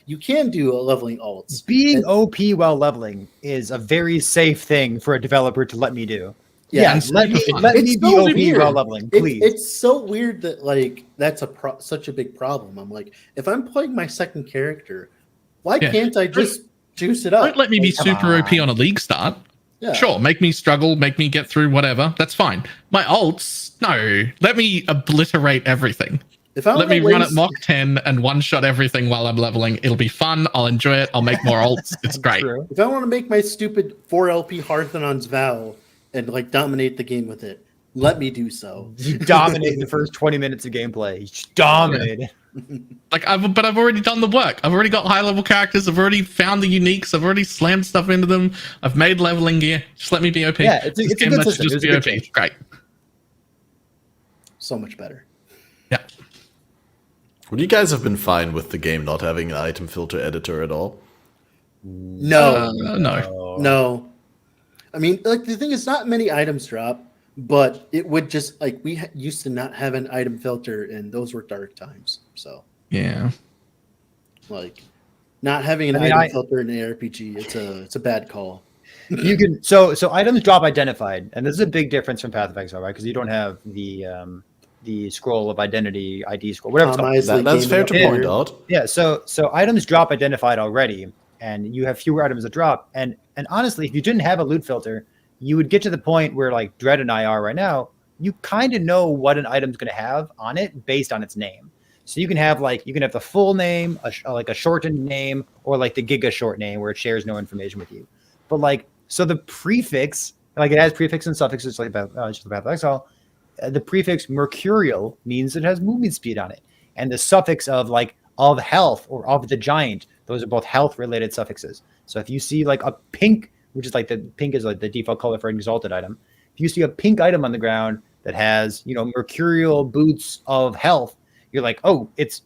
you can do a leveling alts. Being OP while leveling is a very safe thing for a developer to let me do. Yeah, let me be so OP weird. while leveling, please. It's so weird that like that's such a big problem. I'm like, if I'm playing my second character, why can't I just juice it up? Don't let me be super OP on a league start. Yeah. Sure, make me struggle, make me get through whatever. That's fine. My ults, no. Let me obliterate everything. Let me run at Mach 10 and one-shot everything while I'm leveling. It'll be fun. I'll enjoy it. I'll make more ults. It's great. True. If I want to make my stupid 4 LP Harthanon's Vow and like dominate the game with it, let me do so. You dominate the first 20 minutes of gameplay. You just dominate it. Like I've already done the work. I've already got high level characters. I've already found the uniques. I've already slammed stuff into them. I've made leveling gear. Just let me be OP. Yeah, it's a good system. Just be OP. Great. So much better. Yeah. Would you guys have been fine with the game not having an item filter editor at all? No. No. I mean, like the thing is, not many items drop, but it would just like we used to not have an item filter, and those were dark times. So yeah, like not having an item filter in an RPG, it's a bad call. You can so items drop identified, and this is a big difference from Path of Exile, right? Because you don't have the scroll of identity, ID scroll, whatever it's called. That's fair to point out. Yeah, so items drop identified already, and you have fewer items that drop. And honestly, if you didn't have a loot filter, you would get to the point where like Dread and I are right now. You kind of know what an item's going to have on it based on its name. So you can have the full name, like a shortened name, or like the Giga short name where it shares no information with you. But like, so the prefix, like it has prefix and suffixes like just the Path of Exile. The prefix mercurial means it has movement speed on it, and the suffix of health or of the giant, those are both health related suffixes. So if you see like a pink, which is like the pink is like the default color for an exalted item, if you see a pink item on the ground that has mercurial boots of health, you're like, oh, it's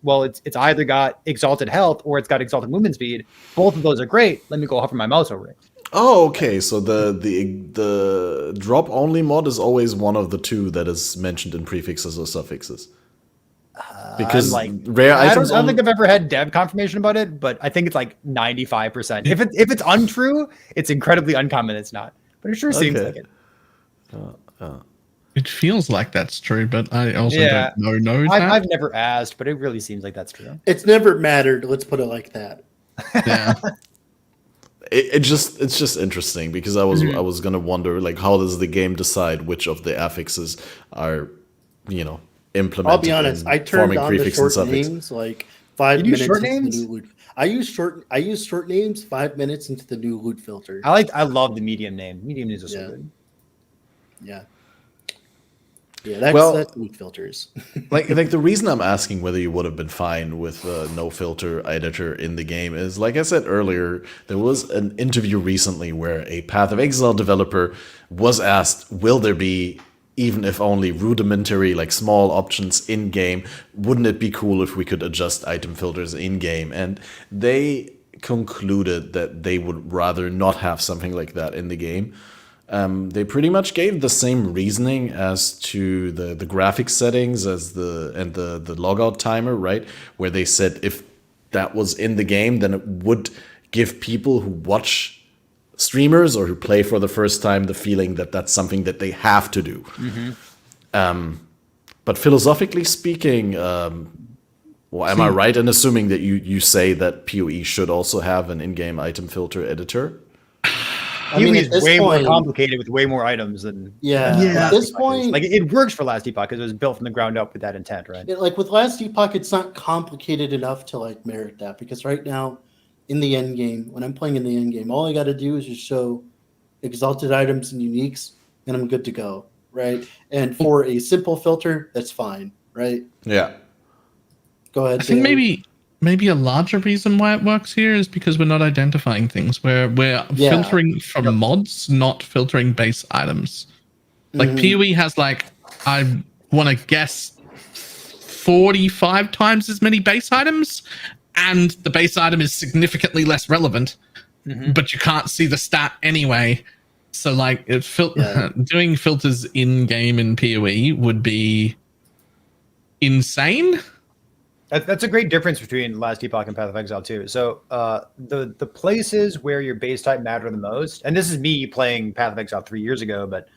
either got exalted health or it's got exalted movement speed. Both of those are great. Let me go hover my mouse over it. Oh, okay. So the drop only mod is always one of the two that is mentioned in prefixes or suffixes. Because rare items. I don't think I've ever had dev confirmation about it, but I think it's like 95%. If it's untrue, it's incredibly uncommon. It's not, but it sure seems like it. It feels like that's true, but I also don't know. I've never asked, but it really seems like that's true. It's never mattered. Let's put it like that. Yeah. It's just interesting because I was gonna wonder like how does the game decide which of the affixes are implemented. I'll be honest, I turned on the short names like 5 minutes into the new loot. I use short names 5 minutes into the new loot filter. I love the medium name. Medium names are so good. Yeah. Yeah, that's weak filters. like the reason I'm asking whether you would have been fine with no filter editor in the game is, like I said earlier, there was an interview recently where a Path of Exile developer was asked, will there be, even if only rudimentary, like small options in game, wouldn't it be cool if we could adjust item filters in game? And they concluded that they would rather not have something like that in the game. They pretty much gave the same reasoning as to the graphics settings as the logout timer, right? Where they said if that was in the game, then it would give people who watch streamers or who play for the first time the feeling that that's something that they have to do. But philosophically speaking, well, am I right in assuming that you say that PoE should also have an in-game item filter editor? I mean, it's way more complicated with way more items than at this point, like it works for Last Epoch because it was built from the ground up with that intent, right? Like with Last Epoch, it's not complicated enough to like merit that, because right now in the end game, when I'm playing in the end game, all I got to do is just show exalted items and uniques, and I'm good to go, right? And for a simple filter, that's fine, right? Yeah. Go ahead. I think maybe a larger reason why it works here is because we're not identifying things. We're filtering from mods, not filtering base items. Like PoE has like, I want to guess 45 times as many base items, and the base item is significantly less relevant, but you can't see the stat anyway. So like doing filters in game in PoE would be insane. That's a great difference between Last Epoch and Path of Exile too. So the places where your base type matter the most, and this is me playing Path of Exile 3 years ago, but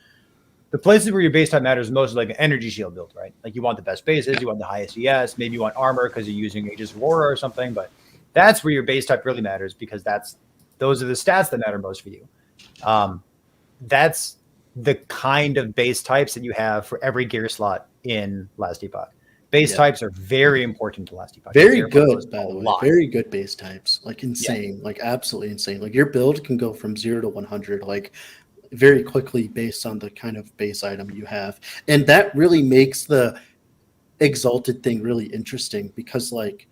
the places where your base type matters most is like an energy shield build, right? Like you want the best bases, you want the highest ES, maybe you want armor because you're using Aegis Aurora or something, but that's where your base type really matters because those are the stats that matter most for you. That's the kind of base types that you have for every gear slot in Last Epoch. Base types are very important to Last Epoch. Very good, by the way. Very good base types. Like insane. Like absolutely insane. Like your build can go from 0 to 100 like very quickly based on the kind of base item you have. And that really makes the exalted thing really interesting because like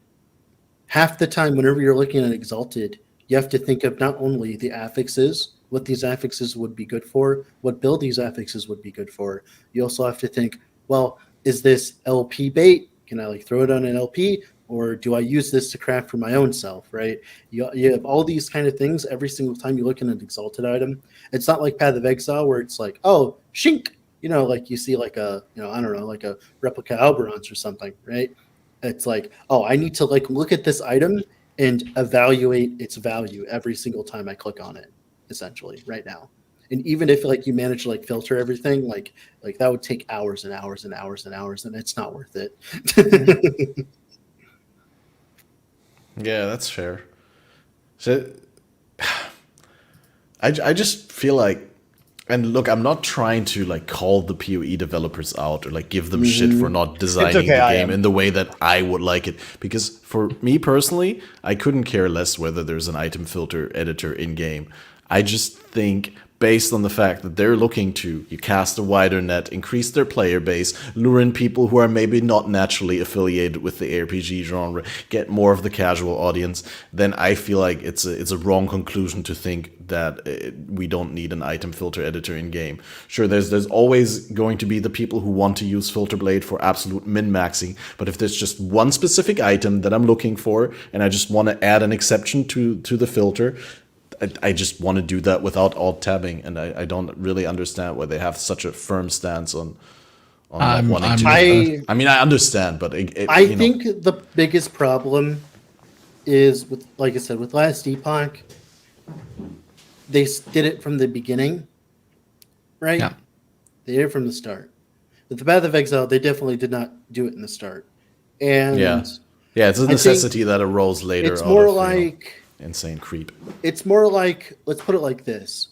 half the time whenever you're looking at exalted, you have to think of not only the affixes, what these affixes would be good for, what build these affixes would be good for. You also have to think, well, is this LP bait? Can I like throw it on an LP, or do I use this to craft for my own self? Right? You have all these kind of things every single time you look at an exalted item. It's not like Path of Exile where it's like, oh, shink, like you see like a, I don't know, like a replica Alberons or something, right? It's like, oh, I need to like look at this item and evaluate its value every single time I click on it, essentially, right now. And even if like you manage to like filter everything, like that would take hours and hours and hours and hours, and it's not worth it. Yeah, that's fair. So I just feel like, and look, I'm not trying to like call the PoE developers out or like give them shit for not designing the game in the way that I would like it. Because for me personally, I couldn't care less whether there's an item filter editor in game. I just think based on the fact that they're looking to cast a wider net, increase their player base, lure in people who are maybe not naturally affiliated with the RPG genre, get more of the casual audience, then I feel like it's a wrong conclusion to think that we don't need an item filter editor in game. Sure, there's always going to be the people who want to use Filter Blade for absolute min-maxing, but if there's just one specific item that I'm looking for and I just want to add an exception to the filter, I just want to do that without alt-tabbing, and I don't really understand why they have such a firm stance on not wanting to. I mean, I understand, but I think the biggest problem is with, like I said, with Last Epoch, they did it from the beginning, right? Yeah. They did it from the start. With the Path of Exile, they definitely did not do it in the start, and yeah, it's a necessity that arose later. It's more like. Insane creep. It's more like, let's put it like this.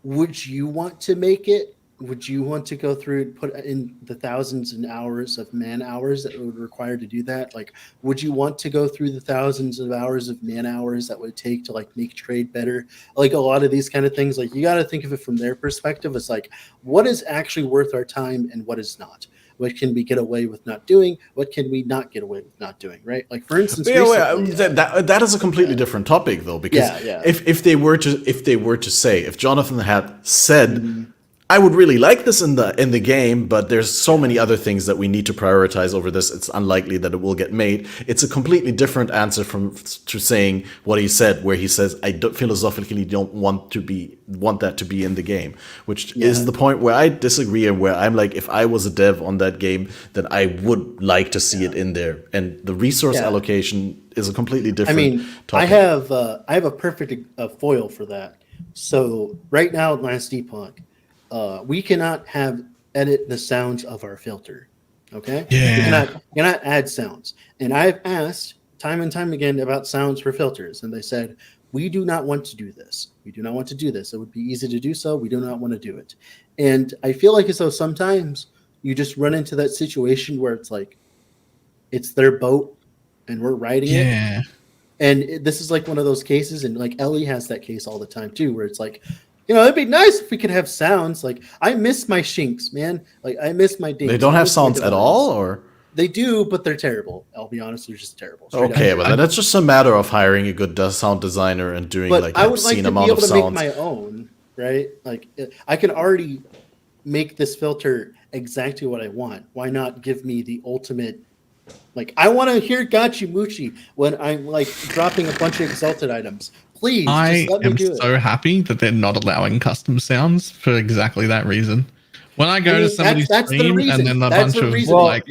Would you want to make it would you want to go through and put in the thousands and hours of man hours that it would require to do that? Like, would you want to go through the thousands of hours of man hours that would take to like make trade better? Like a lot of these kind of things, like you got to think of it from their perspective. It's like, what is actually worth our time and what is not? What can we get away with not doing? What can we not get away with not doing? Right? Like for instance, recently, that is a completely different topic though, because if they were to say, if Jonathan had said, I would really like this in the game, but there's so many other things that we need to prioritize over this. It's unlikely that it will get made. It's a completely different answer to saying what he said, where he says, I philosophically don't want that to be in the game, which is the point where I disagree and where I'm like, if I was a dev on that game, then I would like to see it in there. And the resource allocation is a completely different topic. I have a perfect foil for that. So right now at Last Epoch, we cannot edit the sounds of our filter. Okay? Yeah. You cannot add sounds. And I've asked time and time again about sounds for filters, and they said, we do not want to do this. We do not want to do this. It would be easy to do so. We do not want to do it. And I feel like as though sometimes you just run into that situation where it's like, it's their boat and we're riding it. And this is like one of those cases, and like Ellie has that case all the time too, where it's like, it'd be nice if we could have sounds. Like, I miss my shinks, man. Like, I miss my dinks. They don't have sounds at all, or? They do, but they're terrible. I'll be honest, they're just terrible. Okay, but that's just a matter of hiring a good sound designer and doing like I an would like obscene to amount be able of to make sounds. my own, right? Like, I can already make this filter exactly what I want. Why not give me the ultimate? Like, I want to hear Gachi Muchi when I'm like dropping a bunch of exalted items. Please, just let me do it. I am so happy that they're not allowing custom sounds for exactly that reason. When I go to somebody's stream and then a bunch of like,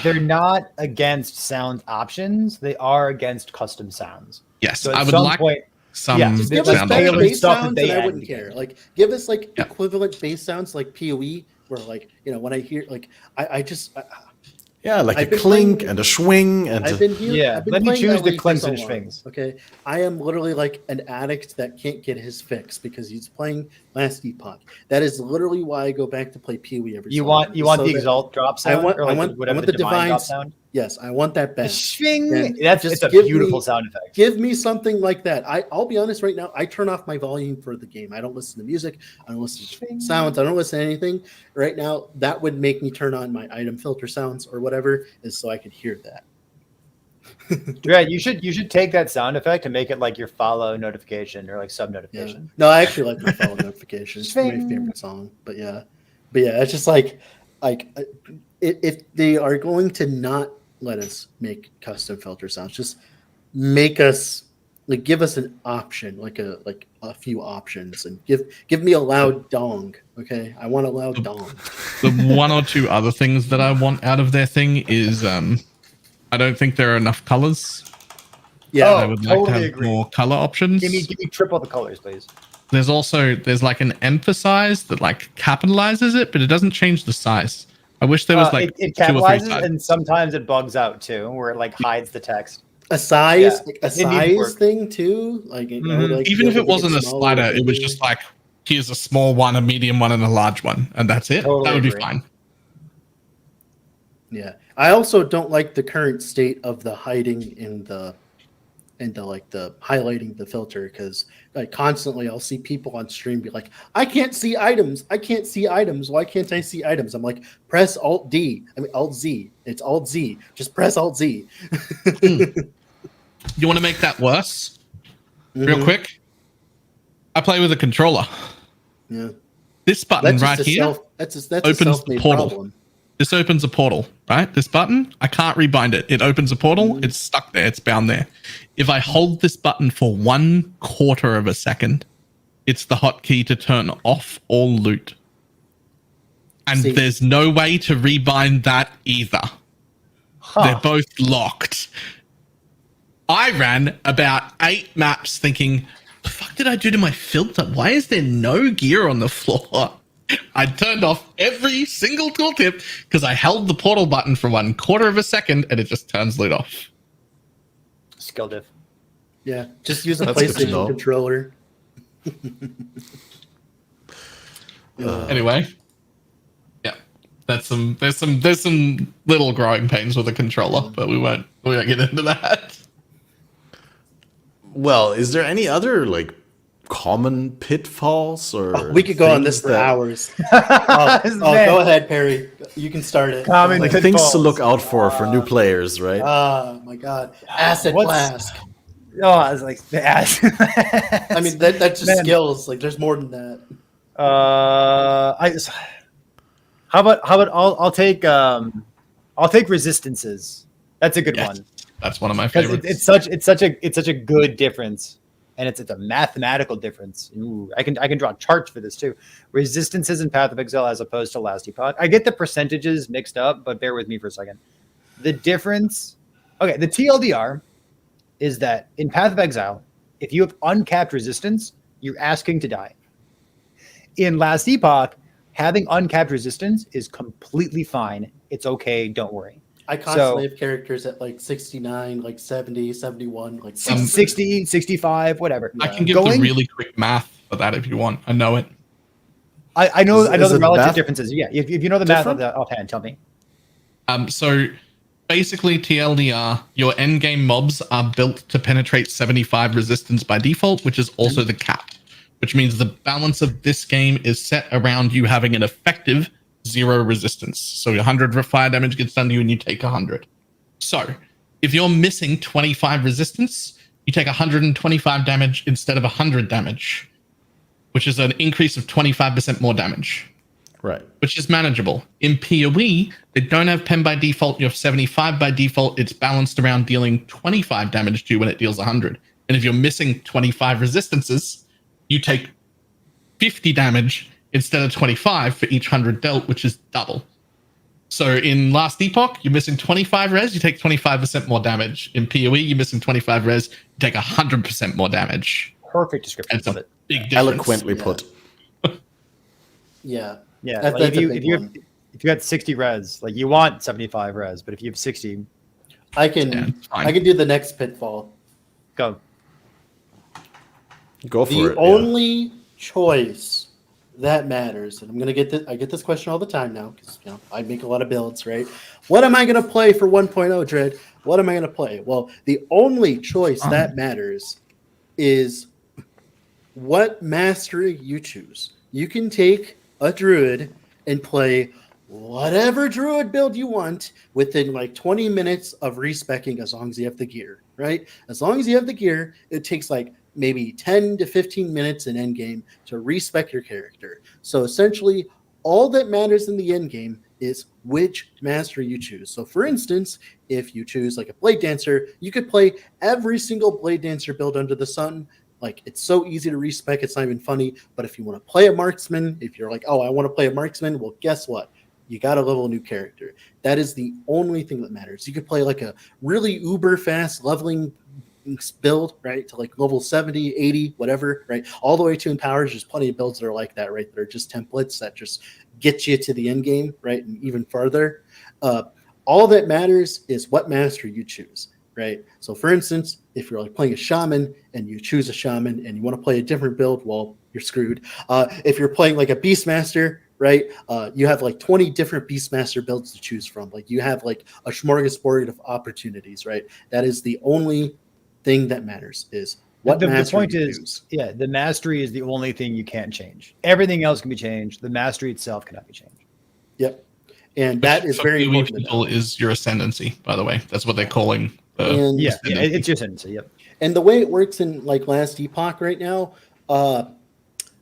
they're not against sound options. They are against custom sounds. Yes, so I would like some. Just give us better bass sounds, and I wouldn't care. Like, give us like equivalent bass sounds, like PoE, where like when I hear like like a clink and a swing and I've been here. Let me choose the clinks and swings. Okay, I am literally like an addict that can't get his fix because he's playing Last Epoch. That is literally why I go back to play PoE every. You want the exalt drop sound? I want the divine drop sound. Yes, I want that back. It's a beautiful sound effect. Give me something like that. I'll be honest right now. I turn off my volume for the game. I don't listen to music. I don't listen to sounds. I don't listen to anything. Right now, that would make me turn on my item filter sounds or whatever, is so I could hear that. You should take that sound effect and make it like your follow notification or like sub notification. No, I actually like my follow notification. It's my favorite song. But yeah, it's just like if they are going to not let us make custom filter sounds, just make us give us an option, like a few options, and give me a loud dong. Okay, I want a loud dong. The one or two other things that I want out of their thing is I don't think there are enough colors. I would like to have more color options. Give me triple the colors, please. There's like an emphasize that like capitalizes it, but it doesn't change the size. I wish there was like it capitalizes, and sometimes it bugs out too, where it like hides the text. A size thing too, like, even if it wasn't a slider, it was just like, here's a small one, a medium one, and a large one, and that's it. That would be fine. Yeah, I also don't like the current state of the hiding in the like the highlighting the filter, because like constantly I'll see people on stream be like, I can't see items. Why can't I see items? I'm like, press Alt Z. It's Alt Z. Just press Alt Z. You want to make that worse? Real quick? I play with a controller. Yeah. This button right here opens the portal. Problem. This opens a portal, right? This button, I can't rebind it. It opens a portal. It's stuck there. It's bound there. If I hold this button for 1/4 of a second, it's the hotkey to turn off all loot. And there's no way to rebind that either. They're both locked. I ran about 8 maps thinking, the fuck did I do to my filter? Why is there no gear on the floor? I turned off every single tooltip because I held the portal button for 1/4 of a second and it just turns loot off. Skill diff. Yeah, just use a PlayStation controller. Anyway, yeah, there's some little growing pains with the controller, but we won't get into that. Well, is there any other like common pitfalls or We could go on this things for that- hours. Go ahead, Perry. You can start it. Common like pitfalls. things to look out for new players, right? Oh my God, acid What's- flask. Oh, I was like, ass. I mean, that's just Man. skills. Like, there's more than that. How about I'll take resistances. That's a good Yes, one. that's one of my Because favorites. it's such a good difference, and it's a mathematical difference. Ooh, I can draw charts for this too. Resistances in Path of Exile as opposed to Last Epoch. I get the percentages mixed up, but bear with me for a second. The difference, okay, the TLDR is that in Path of Exile, if you have uncapped resistance, you're asking to die. In Last Epoch, having uncapped resistance is completely fine. It's okay. Don't worry. I constantly have characters at like 69, like 70, 71, like 60, 65, whatever. I can give the really quick math for that if you want. I know it. I know Is the it relative math differences. Yeah, if you know the math different? offhand, tell me. So basically, TLDR, your endgame mobs are built to penetrate 75 resistance by default, which is also the cap, which means the balance of this game is set around you having an effective 0 resistance. So 100 fire damage gets done to you and you take 100. So if you're missing 25 resistance, you take 125 damage instead of 100 damage, which is an increase of 25% more damage. Right. Which is manageable. In PoE, they don't have pen by default. You have 75 by default. It's balanced around dealing 25 damage to you when it deals 100. And if you're missing 25 resistances, you take 50 damage instead of 25 for each 100 dealt, which is double. So in Last Epoch, you're missing 25 res, you take 25% more damage. In PoE, you're missing 25 res, you take 100% more damage. Perfect description It's of a it. big difference. Eloquently put. Yeah. Yeah, That's like a if big you one. got 60 res, like you want 75 res, but if you have 60, I can Yeah, it's fine. I can do the next pitfall. go. Go for The it. only choice that matters, and I get this question all the time now because I make a lot of builds, right? What am I gonna play for 1.0, Dread? What am I gonna play? Well, the only choice that matters is what mastery you choose. You can take a druid and play whatever druid build you want within like 20 minutes of respecking as long as you have the gear, right? As long as you have the gear, it takes like maybe 10 to 15 minutes in endgame to respec your character. So essentially, all that matters in the endgame is which mastery you choose. So for instance, if you choose like a Blade Dancer, you could play every single Blade Dancer build under the sun. Like, it's so easy to respec, it's not even funny. But if you want to play a marksman, if you're like, oh, I want to play a marksman, well, guess what? You got to level a new character. That is the only thing that matters. You could play like a really uber fast leveling build, right, to like level 70, 80, whatever, right, all the way to empowers. There's plenty of builds that are like that, right, that are just templates that just get you to the end game, right, and even farther. All that matters is what mastery you choose, right? So for instance, if you're like playing a shaman and you choose a shaman and you want to play a different build, well, you're screwed. If you're playing like a beastmaster, right, you have like 20 different beastmaster builds to choose from. Like, you have like a smorgasbord of opportunities, right? That is the only thing that matters, is what The mastery point you is, choose. yeah, the mastery is the only thing you can't change. Everything else can be changed. The mastery itself cannot be changed. Yep. And that is very PoE important to people know. is your ascendancy, by the way. That's what they're calling. And Yeah, ascendancy. it's your sentence. Yep. And the way it works in like Last Epoch right now,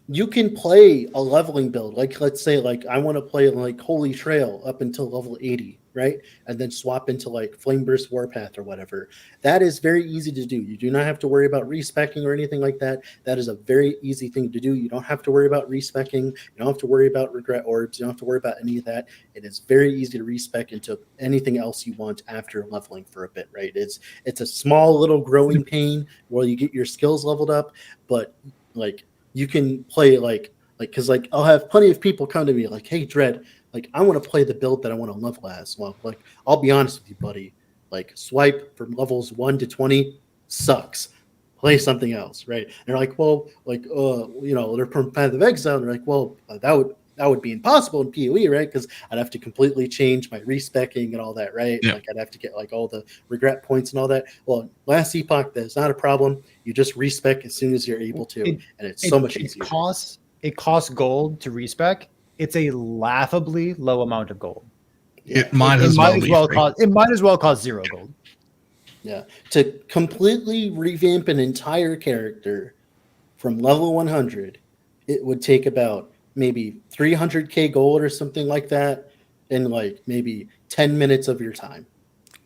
you can play a leveling build. Like, let's say like I want to play like Holy Trail up until level 80, right? And then swap into like Flameburst Warpath or whatever. That is very easy to do. You do not have to worry about respecking or anything like that. That is a very easy thing to do. You don't have to worry about respecking. You don't have to worry about regret orbs. You don't have to worry about any of that. It is very easy to respec into anything else you want after leveling for a bit, right? It's a small little growing pain where you get your skills leveled up, but like you can play like because like I'll have plenty of people come to me like, hey, Dread, like I want to play the build that I want to level as. Well, like I'll be honest with you, buddy. Like swipe from levels 1 to 20 sucks. Play something else, right? And they're like, well, like they're from Path of Exile. And they're like, well, that would be impossible in PoE, right? Because I'd have to completely change my respecking and all that, right? Yeah. Like I'd have to get like all the regret points and all that. Well, Last Epoch, that's not a problem. You just respec as soon as you're able to, and it's so much easier. It costs gold to respec. It's a laughably low amount of gold. Yeah. It might as well be free. It might as well cost 0 gold. Yeah, to completely revamp an entire character from level 100, it would take about maybe 300k gold or something like that, in like maybe 10 minutes of your time.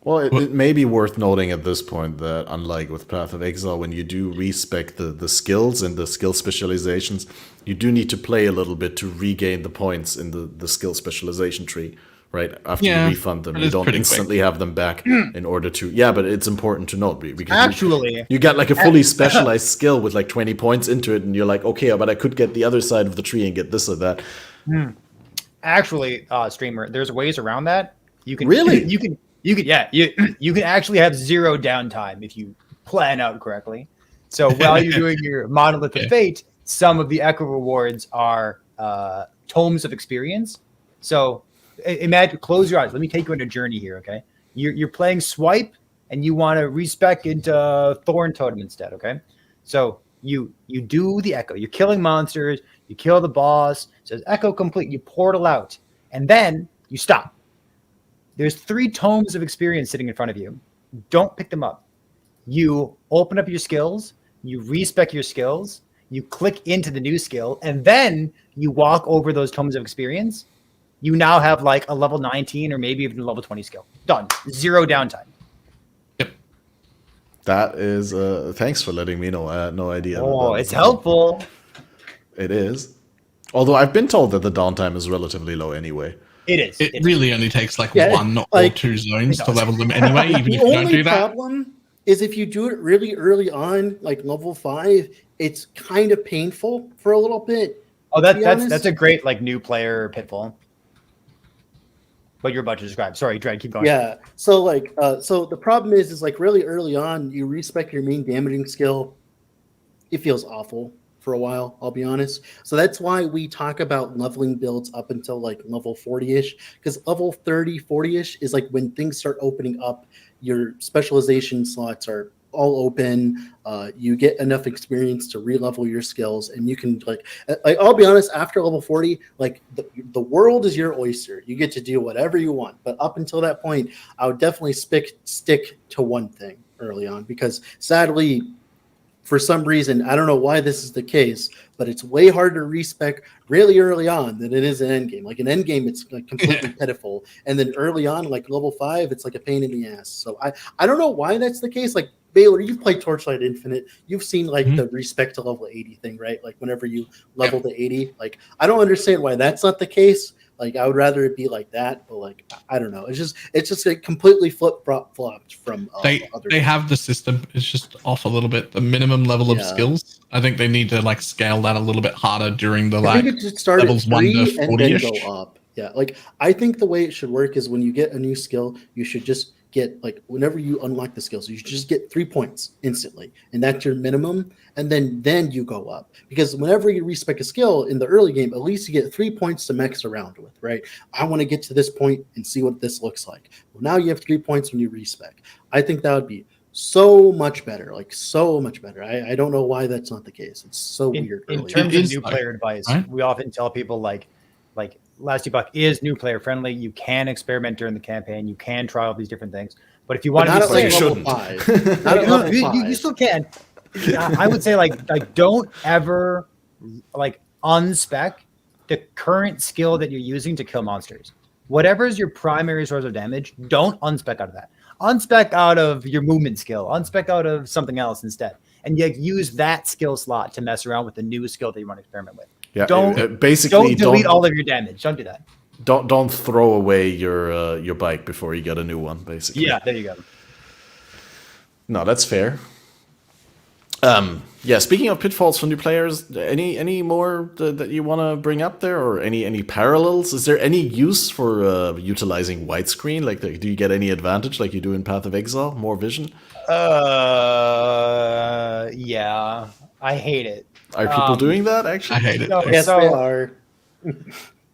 Well, it may be worth noting at this point that unlike with Path of Exile, when you do respec the skills and the skill specializations, you do need to play a little bit to regain the points in the skill specialization tree, right? After you refund them, you don't instantly have them back in order to... Yeah, but it's important to note. Because Actually... You got like a fully specialized skill with like 20 points into it, and you're like, okay, but I could get the other side of the tree and get this or that. Actually, streamer, there's ways around that. You can Really? You can actually have 0 downtime if you plan out correctly. So while you're doing your Monolith of Fate, some of the echo rewards are tomes of experience. So imagine, close your eyes. Let me take you on a journey here, okay? You're playing Swipe, and you want to respec into Thorn Totem instead, okay? So you do the echo. You're killing monsters. You kill the boss. It says echo complete. You portal out, and then you stop. There's 3 tomes of experience sitting in front of you. Don't pick them up. You open up your skills, you respec your skills, you click into the new skill, and then you walk over those tomes of experience. You now have like a level 19 or maybe even a level 20 skill. Done. 0 downtime. Yep. That is... thanks for letting me know. I had no idea. Oh, it's helpful. It is. Although I've been told that the downtime is relatively low anyway. It is. It really only takes like 1 or like, 2 zones to level them anyway, even if you don't do that. The only problem is if you do it really early on, like level 5, it's kind of painful for a little bit. Oh, that's a great like new player pitfall. What you're about to describe. Sorry, Dread, keep going. Yeah. So like so the problem is like really early on, you respec your main damaging skill. It feels awful for a while, I'll be honest. So that's why we talk about leveling builds up until like level 40-ish, because level 30, 40-ish is like when things start opening up, your specialization slots are all open. You get enough experience to re-level your skills, and you can like I'll be honest, after level 40, like the world is your oyster. You get to do whatever you want. But up until that point, I would definitely stick to one thing early on, because sadly, for some reason, I don't know why this is the case, but it's way harder to respec really early on than it is in endgame. Like in endgame, it's like completely pitiful. And then early on, like level 5, it's like a pain in the ass. So I don't know why that's the case. Like Baylor, you've played Torchlight Infinite. You've seen like the respec to level 80 thing, right? Like whenever you level to 80, like I don't understand why that's not the case. Like I would rather it be like that, but like I don't know. It's just like completely flopped from other. They have the system. It's just off a little bit. The minimum level of skills. I think they need to like scale that a little bit harder during the like levels 1 to 40-ish. And then go up. Yeah, like I think the way it should work is when you get a new skill, you should just get like whenever you unlock the skill, so you should just get 3 points instantly, and that's your minimum. And then you go up, because whenever you respec a skill in the early game, at least you get 3 points to mess around with, right? I want to get to this point and see what this looks like. Well, now you have 3 points when you respec. I think that would be so much better, like so much better. I don't know why that's not the case. It's so weird. In terms of new player advice, we often tell people like Last Epoch is new player friendly. You can experiment during the campaign. You can try all these different things. But if you want to not be at level 5, not at level 5. You still can. I would say like don't ever like unspec the current skill that you're using to kill monsters. Whatever is your primary source of damage, don't unspec out of that. Unspec out of your movement skill. Unspec out of something else instead, and use that skill slot to mess around with the new skill that you want to experiment with. Yeah, don't delete all of your damage. Don't do that. Don't throw away your bike before you get a new one. Basically. Yeah, there you go. No, that's fair. Yeah, speaking of pitfalls for new players, any more that you want to bring up there, or any parallels? Is there any use for utilizing widescreen? Like, do you get any advantage like you do in Path of Exile? More vision? Yeah, I hate it. Are people doing that actually? I hate it. Yes, they are.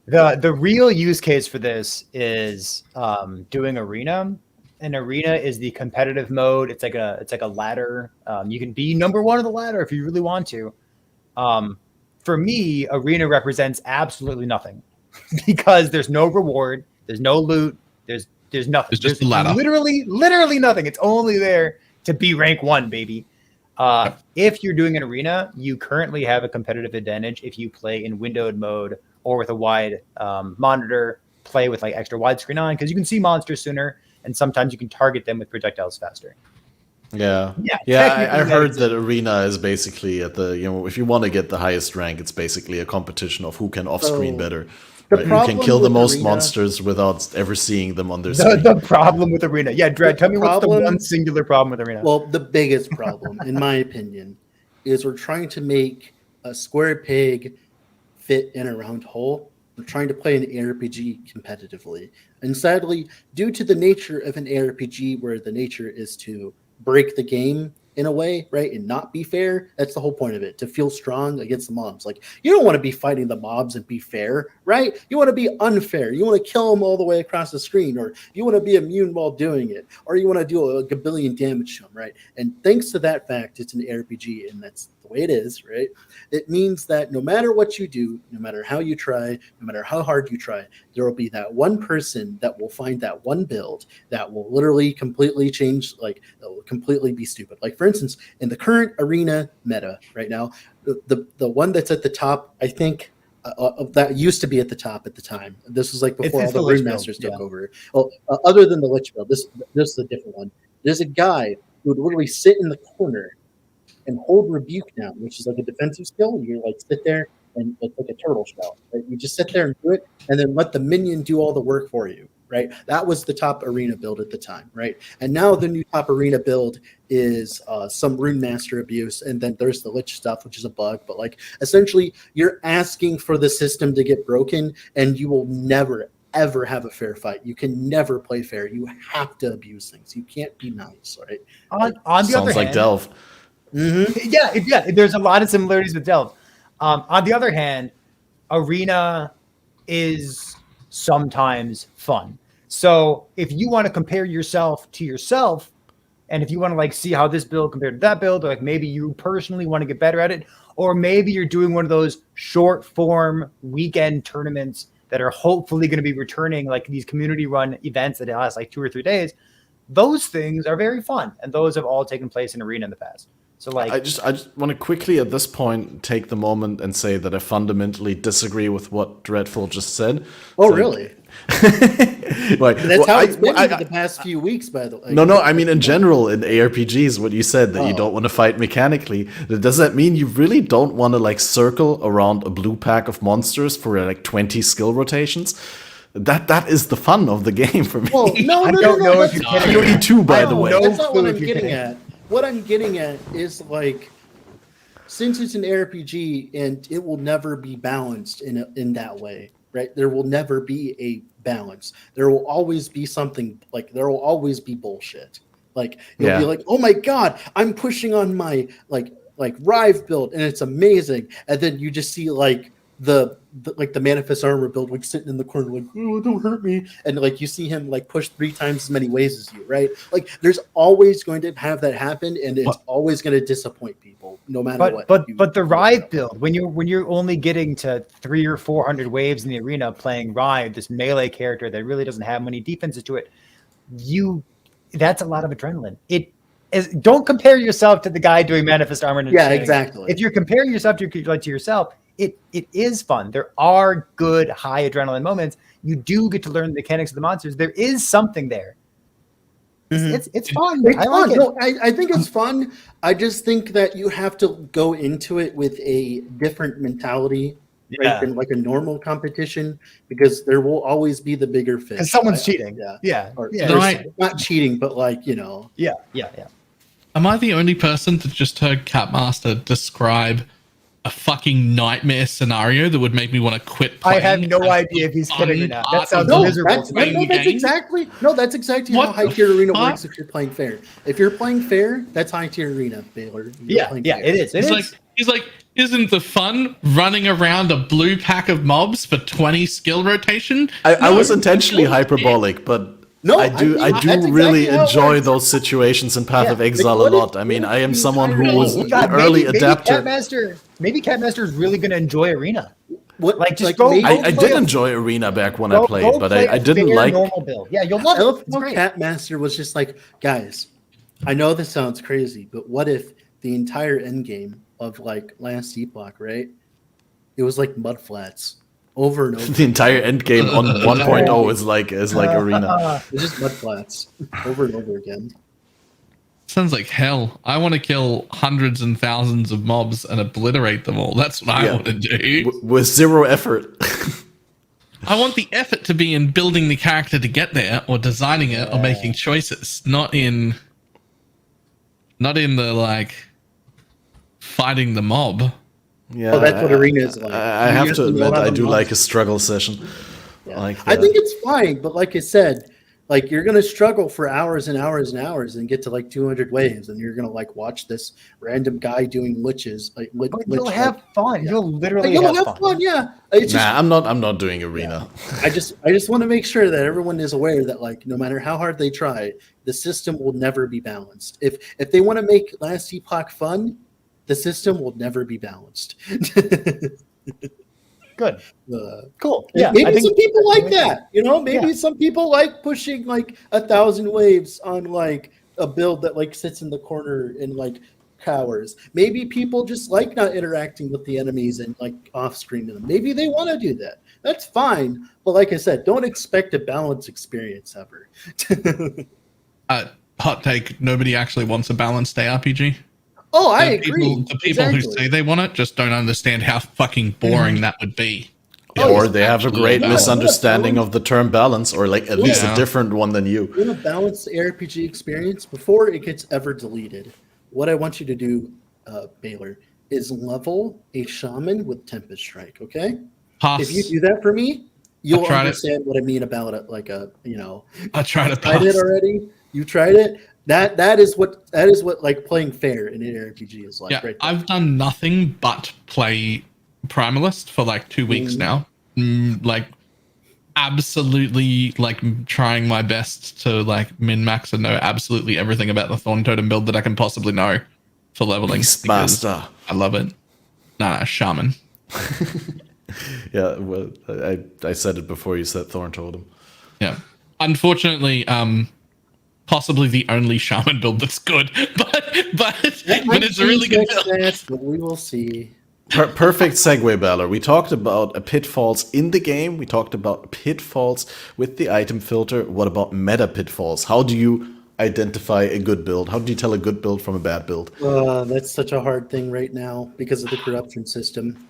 The real use case for this is doing arena. An arena is the competitive mode. It's like a ladder. You can be number one on the ladder if you really want to. For me, arena represents absolutely nothing because there's no reward, there's no loot, there's nothing. It's just a ladder. Literally nothing. It's only there to be rank 1, baby. If you're doing an arena, you currently have a competitive advantage if you play in windowed mode or with a wide monitor, play with like extra widescreen on, because you can see monsters sooner, and sometimes you can target them with projectiles faster. Yeah. Technically I heard that's- that arena is basically at the, if you want to get the highest rank, it's basically a competition of who can off-screen So, better. the Right? Who problem can kill the with most arena- monsters without ever seeing them on their screen. The problem with arena. Yeah, Dredd, tell me what's the problem- one singular problem with arena. Well, the biggest problem, in my opinion, is we're trying to make a square peg fit in a round hole. We're trying to play an ARPG competitively. And sadly, due to the nature of an ARPG, where the nature is to break the game in a way, right, and not be fair, that's the whole point of it, to feel strong against the mobs. Like, you don't want to be fighting the mobs and be fair, right? You want to be unfair. You want to kill them all the way across the screen, or you want to be immune while doing it, or you want to do a gabillion damage to them, right? And thanks to that fact, it's an ARPG, and that's the way it is, right? It means that no matter what you do, no matter how you try, no matter how hard you try, there will be that one person that will find that one build that will literally completely change, like, that will completely be stupid. Like, for instance, in the current arena meta right now, the one that's at the top, I think, that used to be at the top at the time. This was like before all It's the the Lich Rune build, Masters took yeah. over. Well, other than the Lich build, this is a different one. There's a guy who would literally sit in the corner and hold rebuke down, which is like a defensive skill. You like sit there and it's like a turtle shell. Right? You just sit there and do it, and then let the minion do all the work for you. Right? That was the top arena build at the time. Right? And now the new top arena build is some Rune Master abuse, and then there's the Lich stuff, which is a bug. But like essentially, you're asking for the system to get broken, and you will never ever have a fair fight. You can never play fair. You have to abuse things. You can't be nice. Right? On the other Sounds like hand, Delve. Yeah, there's a lot of similarities with Delve. On the other hand, arena is sometimes fun. So if you want to compare yourself to yourself, and if you want to like see how this build compared to that build, or like maybe you personally want to get better at it, or maybe you're doing one of those short form weekend tournaments that are hopefully going to be returning, like these community run events that last like 2 or 3 days, those things are very fun, and those have all taken place in arena in the past. So like, I just want to quickly at this point take the moment and say that I fundamentally disagree with what Dreadful just said. Oh, So- really? Like, That's how it's been I- for the past few weeks, by the way. No, I mean in general in ARPGs, what you said that you don't want to fight mechanically. Does that mean you really don't want to like circle around a blue pack of monsters for like 20 skill rotations? That is the fun of the game for me. Well, no, I no, don't no, know if that's you're not- kidding. PoE2, by I the don't way. know. That's not what clue I'm if you're getting kidding. at. What I'm getting at is like, since it's an RPG and it will never be balanced in that way, right? There will never be a balance. There will always be something, like there will always be bullshit. Like you'll be like, oh my god, I'm pushing on my like Rive build and it's amazing, and then you just see like the manifest armor build like sitting in the corner like, oh, don't hurt me, and like you see him like push 3 times as many ways as you, right? Like there's always going to have that happen, and it's always going to disappoint people no matter what. But the Rive build, when you're only getting to 300 or 400 waves in the arena playing Rive, this melee character that really doesn't have many defenses to it, that's a lot of adrenaline. Don't compare yourself to the guy doing manifest armor. Yeah, exactly. If you're comparing yourself to yourself, it is fun. There are good high adrenaline moments. You do get to learn the mechanics of the monsters. There is something there. It's fun. It's I fun. like it. No, I think it's fun. I just think that you have to go into it with a different mentality, right, than like a normal competition, because there will always be the bigger fish. Because someone's cheating. Yeah. Not cheating, but like, you know. Yeah. Am I the only person that just heard Capmaster describe a fucking nightmare scenario that would make me want to quit I playing? have no idea if he's kidding or not. That sounds No, miserable. that's exactly how high tier arena works if you're playing fair. If you're playing fair, that's high tier arena, Baylor. Yeah, it is. He's like, Isn't the fun running around a blue pack of mobs for 20 skill rotation? I was intentionally hyperbolic, but No, I do that's really exactly how it enjoy works. those situations in Path Yeah, of Exile a what if- lot. I mean, what I if am the someone who entire- was Oh, an early adapter. Maybe Catmaster is really going to enjoy Arena. What Like, just go- maybe- go I play did a- enjoy Arena back when I Go played, but play I a didn't fair, like. normal build. Yeah, you'll love I it. love It's how great. Catmaster was just like, guys, I know this sounds crazy, but what if the entire end game of like Last Epoch, right? It was like mudflats over and over. The entire end game on 1.0 is like Arena. It's just mudflats over and over again. Sounds like hell. I want to kill hundreds and thousands of mobs and obliterate them all. That's what I Yeah. want to do. With zero effort. I want the effort to be in building the character to get there, or designing it, or making choices, not in the like fighting the mob. Yeah, Oh, that's what Arena is like. I You have have to to know admit, how I to do mod- like a struggle session. Yeah. Like I that. think it's fine, but like I said, like you're gonna struggle for hours and hours and hours and get to like 200 waves, and you're gonna like watch this random guy doing liches. Like, But you'll have fun. yeah. You'll literally you'll have have fun. fun. Yeah, it's just Nah, I'm not doing Arena. I just want to make sure that everyone is aware that like no matter how hard they try, the system will never be balanced. If they want to make Last Epoch fun, the system will never be balanced. Good. Uh, Cool. Yeah. maybe I think some people like that, you know. Maybe Yeah. some people like pushing like 1,000 waves on like a build that like sits in the corner and like cowers. Maybe people just like not interacting with the enemies and like off screen them. Maybe they want to do that. That's fine. But like I said, don't expect a balanced experience ever. Hot take: nobody actually wants a balanced ARPG. Oh, I The agree. The people who Exactly. say they want it just don't understand how fucking boring that would be. Oh, Or it's they have a actually great a balance. misunderstanding of the term balance, or like at least a Yeah. different one than you. You want to balance the RPG experience before it gets ever deleted. What I want you to do, Baylor, is level a shaman with Tempest Strike. Okay, Pass. if you do that for me, you'll tried it. understand what I mean about it. Like a, you know, I try to tried pass. it already. You tried it. That is what like playing fair in an RPG is like. Yeah, right there. I've done nothing but play Primalist for like 2 weeks now. Like, absolutely, like trying my best to like min max and know absolutely everything about the Thorn Totem build that I can possibly know for leveling. because Beastmaster. I love it. Nah, Shaman. Yeah, well, I said it before you said Thorn Totem. Yeah. Unfortunately, possibly the only Shaman build that's good, but it's a really good build. Next, but we will see. Perfect segue, Balor. We talked about pitfalls in the game. We talked about pitfalls with the item filter. What about meta pitfalls? How do you identify a good build? How do you tell a good build from a bad build? That's such a hard thing right now because of the corruption system.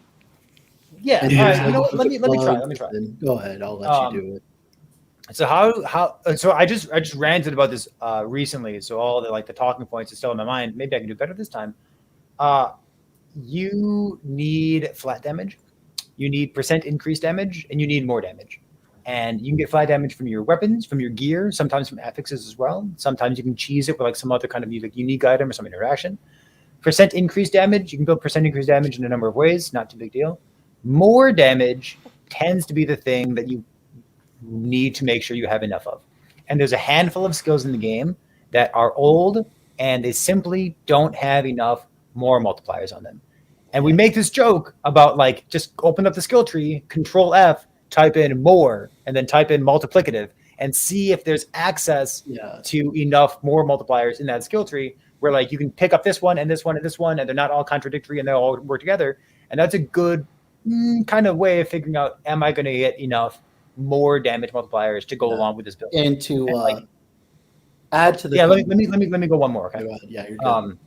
Yeah. And All there's, right, you know what? Let me try. bugs, Let me try. and go ahead. I'll let you do it. So so I just ranted about this recently. So all the like the talking points are still in my mind. Maybe I can do better this time. You need flat damage, you need % increased damage, and you need more damage. And you can get flat damage from your weapons, from your gear, sometimes from affixes as well. Sometimes you can cheese it with like some other kind of like unique item or some interaction. % increased damage, you can build % increased damage in a number of ways, not too big deal. More damage tends to be the thing that you need to make sure you have enough of. And there's a handful of skills in the game that are old and they simply don't have enough more multipliers on them. And we make this joke about like just open up the skill tree, Control F, type in more, and then type in multiplicative and see if there's access to enough more multipliers in that skill tree where like you can pick up this one and this one and this one and they're not all contradictory and they all work together. And that's a good kind of way of figuring out, am I going to get enough more damage multipliers to go along with this build? And to add to the let me go one more. Okay. Yeah, you're good.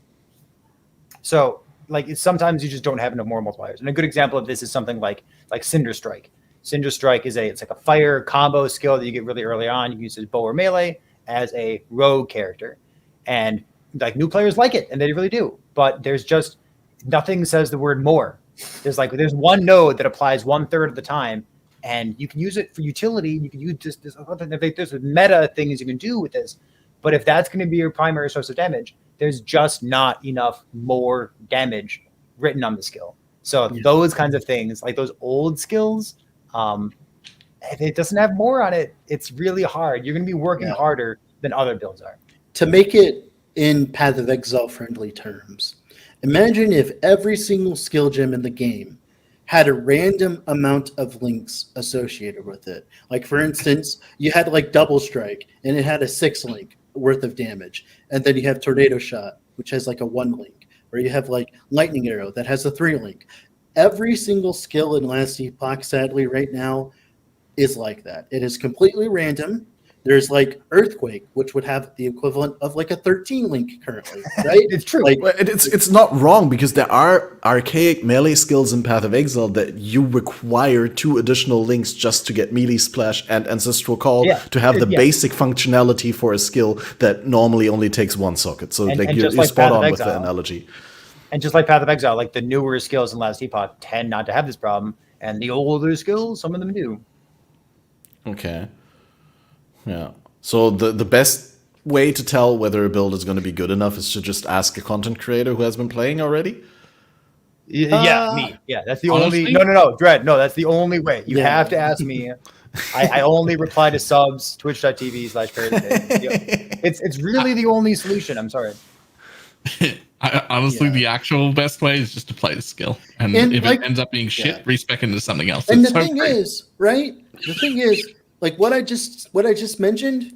So like sometimes you just don't have enough more multipliers. And a good example of this is something like Cinder Strike. Cinder Strike is it's like a fire combo skill that you get really early on. You can use it as bow or melee as a rogue character. And like new players like it, and they really do. But there's just nothing says the word more. There's one node that applies 1/3 of the time, and you can use it for utility. You can use there's meta things you can do with this. But if that's going to be your primary source of damage, there's just not enough more damage written on the skill. So those kinds of things, like those old skills, if it doesn't have more on it, it's really hard. You're going to be working harder than other builds are. To make it in Path of Exile friendly terms, imagine if every single skill gem in the game had a random amount of links associated with it. Like, for instance, you had like Double Strike, and it had a 6 link worth of damage. And then you have Tornado Shot, which has like a 1 link. Or you have like Lightning Arrow that has a 3 link. Every single skill in Last Epoch, sadly, right now, is like that. It is completely random. There's like Earthquake, which would have the equivalent of like a 13 link currently, right? It's true. Like, It's not wrong, because there are archaic melee skills in Path of Exile that you require 2 additional links just to get Melee Splash and Ancestral Call to have the basic functionality for a skill that normally only takes 1 socket. So you're spot on with the analogy. And just like Path of Exile, like the newer skills in Last Epoch tend not to have this problem, and the older skills, some of them do. Okay. Yeah. So the best way to tell whether a build is going to be good enough is to just ask a content creator who has been playing already? Me. Yeah, that's the honestly? only... No, Dread. No, that's the only way. You have to ask me. I only reply to subs, twitch.tv/PerryThePig. It's really the only solution. I'm sorry. Honestly, the actual best way is just to play the skill. And if it ends up being shit, respec into something else. And the thing is, right? The thing is, like what I just mentioned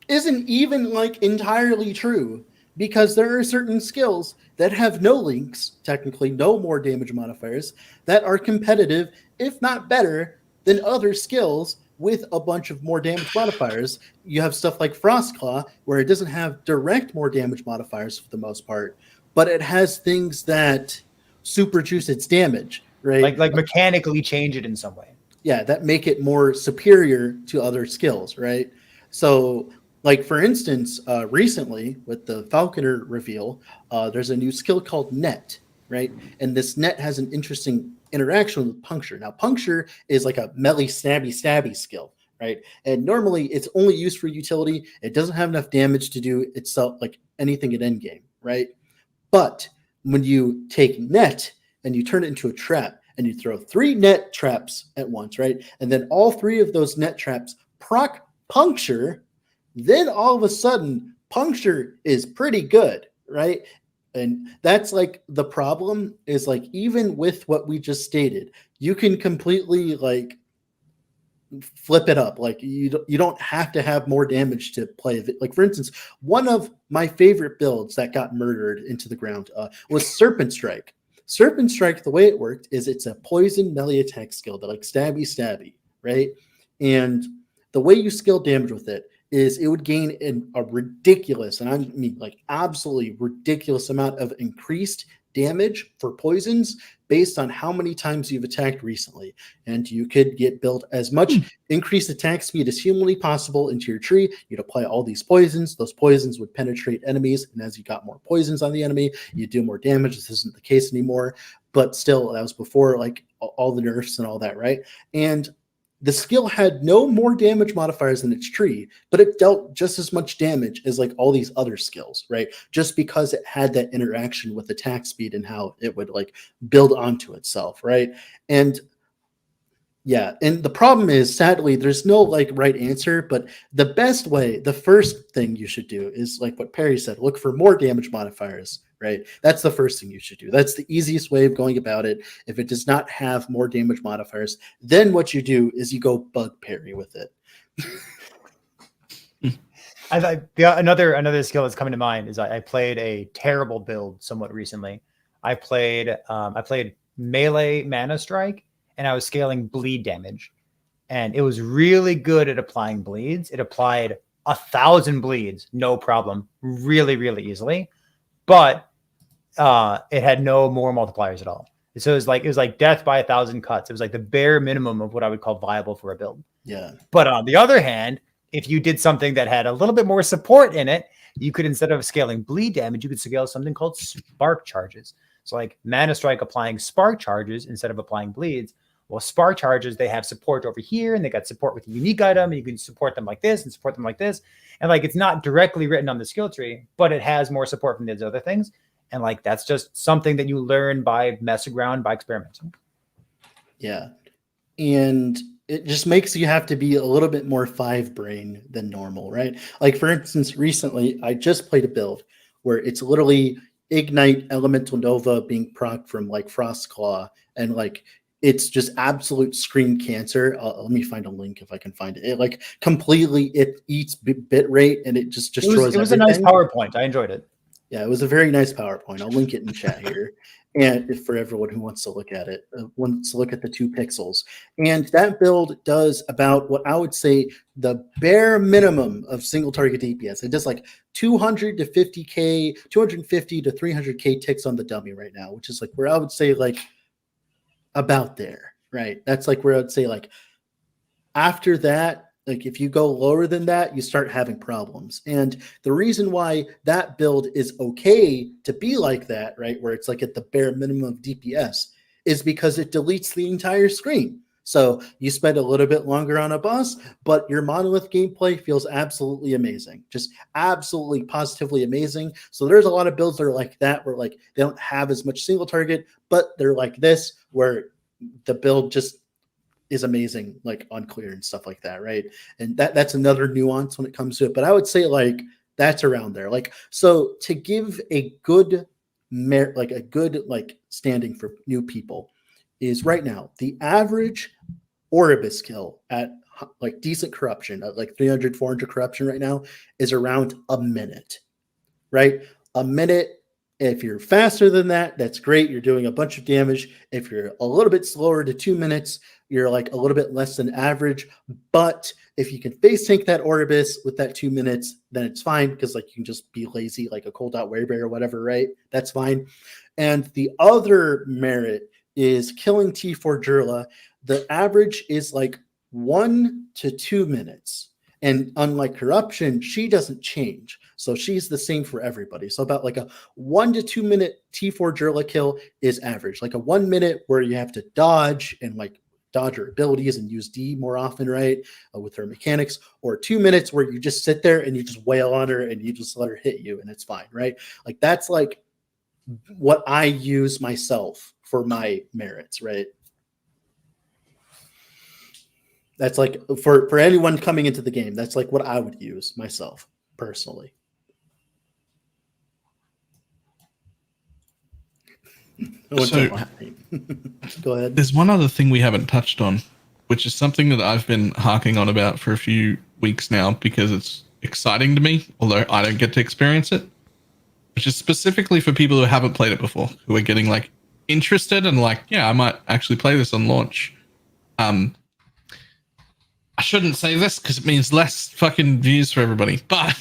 isn't even like entirely true, because there are certain skills that have no links, technically no more damage modifiers, that are competitive, if not better, than other skills with a bunch of more damage modifiers. You have stuff like Frostclaw, where it doesn't have direct more damage modifiers for the most part, but it has things that super juice its damage, right? Like mechanically change it in some way. Yeah, that make it more superior to other skills, right? So, like, for instance, recently with the Falconer reveal, there's a new skill called Net, right? And this Net has an interesting interaction with Puncture. Now, Puncture is like a melee stabby skill, right? And normally it's only used for utility. It doesn't have enough damage to do itself like anything at endgame, right? But when you take Net and you turn it into a trap, and you throw 3 net traps at once, right? And then all 3 of those net traps proc Puncture, then all of a sudden, Puncture is pretty good, right? And that's like the problem is, like, even with what we just stated, you can completely like flip it up. Like you don't have to have more damage to play it. Like, for instance, one of my favorite builds that got murdered into the ground was Serpent Strike. Serpent Strike, the way it worked is it's a poison melee attack skill that like stabby, right? And the way you skill damage with it is it would gain a ridiculous, and I mean like absolutely ridiculous amount of increased damage for poisons based on how many times you've attacked recently. And you could build as much increased attack speed as humanly possible into your tree. You'd apply all these poisons. Those poisons would penetrate enemies. And as you got more poisons on the enemy, you do more damage. This isn't the case anymore. But still, that was before like all the nerfs and all that, right? And the skill had no more damage modifiers than its tree, but it dealt just as much damage as like all these other skills, right? Just because it had that interaction with attack speed and how it would like build onto itself, right? And yeah, and the problem is, sadly, there's no like right answer, but the best way, the first thing you should do is like what Perry said, look for more damage modifiers, right? That's the first thing you should do. That's the easiest way of going about it. If it does not have more damage modifiers, then what you do is you go bug Perry with it. Another skill that's coming to mind is I played a terrible build somewhat recently. I played melee mana strike, and I was scaling bleed damage, and it was really good at applying bleeds. It applied 1,000 bleeds, no problem, really, really easily, but it had no more multipliers at all. So it was like death by 1,000 cuts. It was like the bare minimum of what I would call viable for a build. Yeah. But on the other hand, if you did something that had a little bit more support in it, you could, instead of scaling bleed damage, you could scale something called spark charges. So like mana strike applying spark charges instead of applying bleeds. Well, spark charges, they have support over here, and they got support with a unique item, and you can support them like this and support them like this. And like, it's not directly written on the skill tree, but it has more support from these other things. And like that's just something that you learn by messing around, by experimenting. Yeah. And it just makes you have to be a little bit more 5-brain than normal, right? Like, for instance, recently I just played a build where it's literally Ignite Elemental Nova being proc from like Frostclaw, and like it's just absolute screen cancer. Let me find a link if I can find it. It like completely it eats bit rate, and it just destroys. It was a nice PowerPoint. I enjoyed it. Yeah, it was a very nice PowerPoint. I'll link it in chat here. And if for everyone who wants to look at it, wants to look at the 2 pixels. And that build does about what I would say the bare minimum of single target DPS. It does like 200 to 50K, 250 to 300K ticks on the dummy right now, which is like where I would say like about there, right? That's like where I would say like after that, like if you go lower than that, you start having problems. And the reason why that build is okay to be like that, right, where it's like at the bare minimum of DPS, is because it deletes the entire screen. So you spend a little bit longer on a boss, but your monolith gameplay feels absolutely amazing, just absolutely positively amazing. So there's a lot of builds that are like that, where like they don't have as much single target, but they're like this, where the build just is amazing, like on clear and stuff like that, right? And that's another nuance when it comes to it. But I would say like that's around there. Like, so to give a good standing for new people is right now the average Oribus kill at like decent corruption at like 300, 400 corruption right now is around a minute, right? A minute. If you're faster than that, that's great. You're doing a bunch of damage. If you're a little bit slower to 2 minutes, you're like a little bit less than average. But if you can face tank that Oribus with that 2 minutes, then it's fine, because like you can just be lazy, like a cold out werebear or whatever, right? That's fine. And the other merit is killing T4 Jurla. The average is like 1 to 2 minutes. And unlike corruption, she doesn't change. So she's the same for everybody. So about like a 1 to 2 minute T4 Jurla kill is average. Like a 1 minute where you have to dodge and like dodge her abilities and use D more often, right? With her mechanics, or 2 minutes where you just sit there and you just wail on her and you just let her hit you and it's fine, right? Like that's like what I use myself for my merits, right? That's like for anyone coming into the game, that's like what I would use myself personally. So, go ahead. There's one other thing we haven't touched on, which is something that I've been harking on about for a few weeks now because it's exciting to me, although I don't get to experience it, which is specifically for people who haven't played it before, who are getting like interested and like, yeah, I might actually play this on launch. I shouldn't say this because it means less fucking views for everybody, but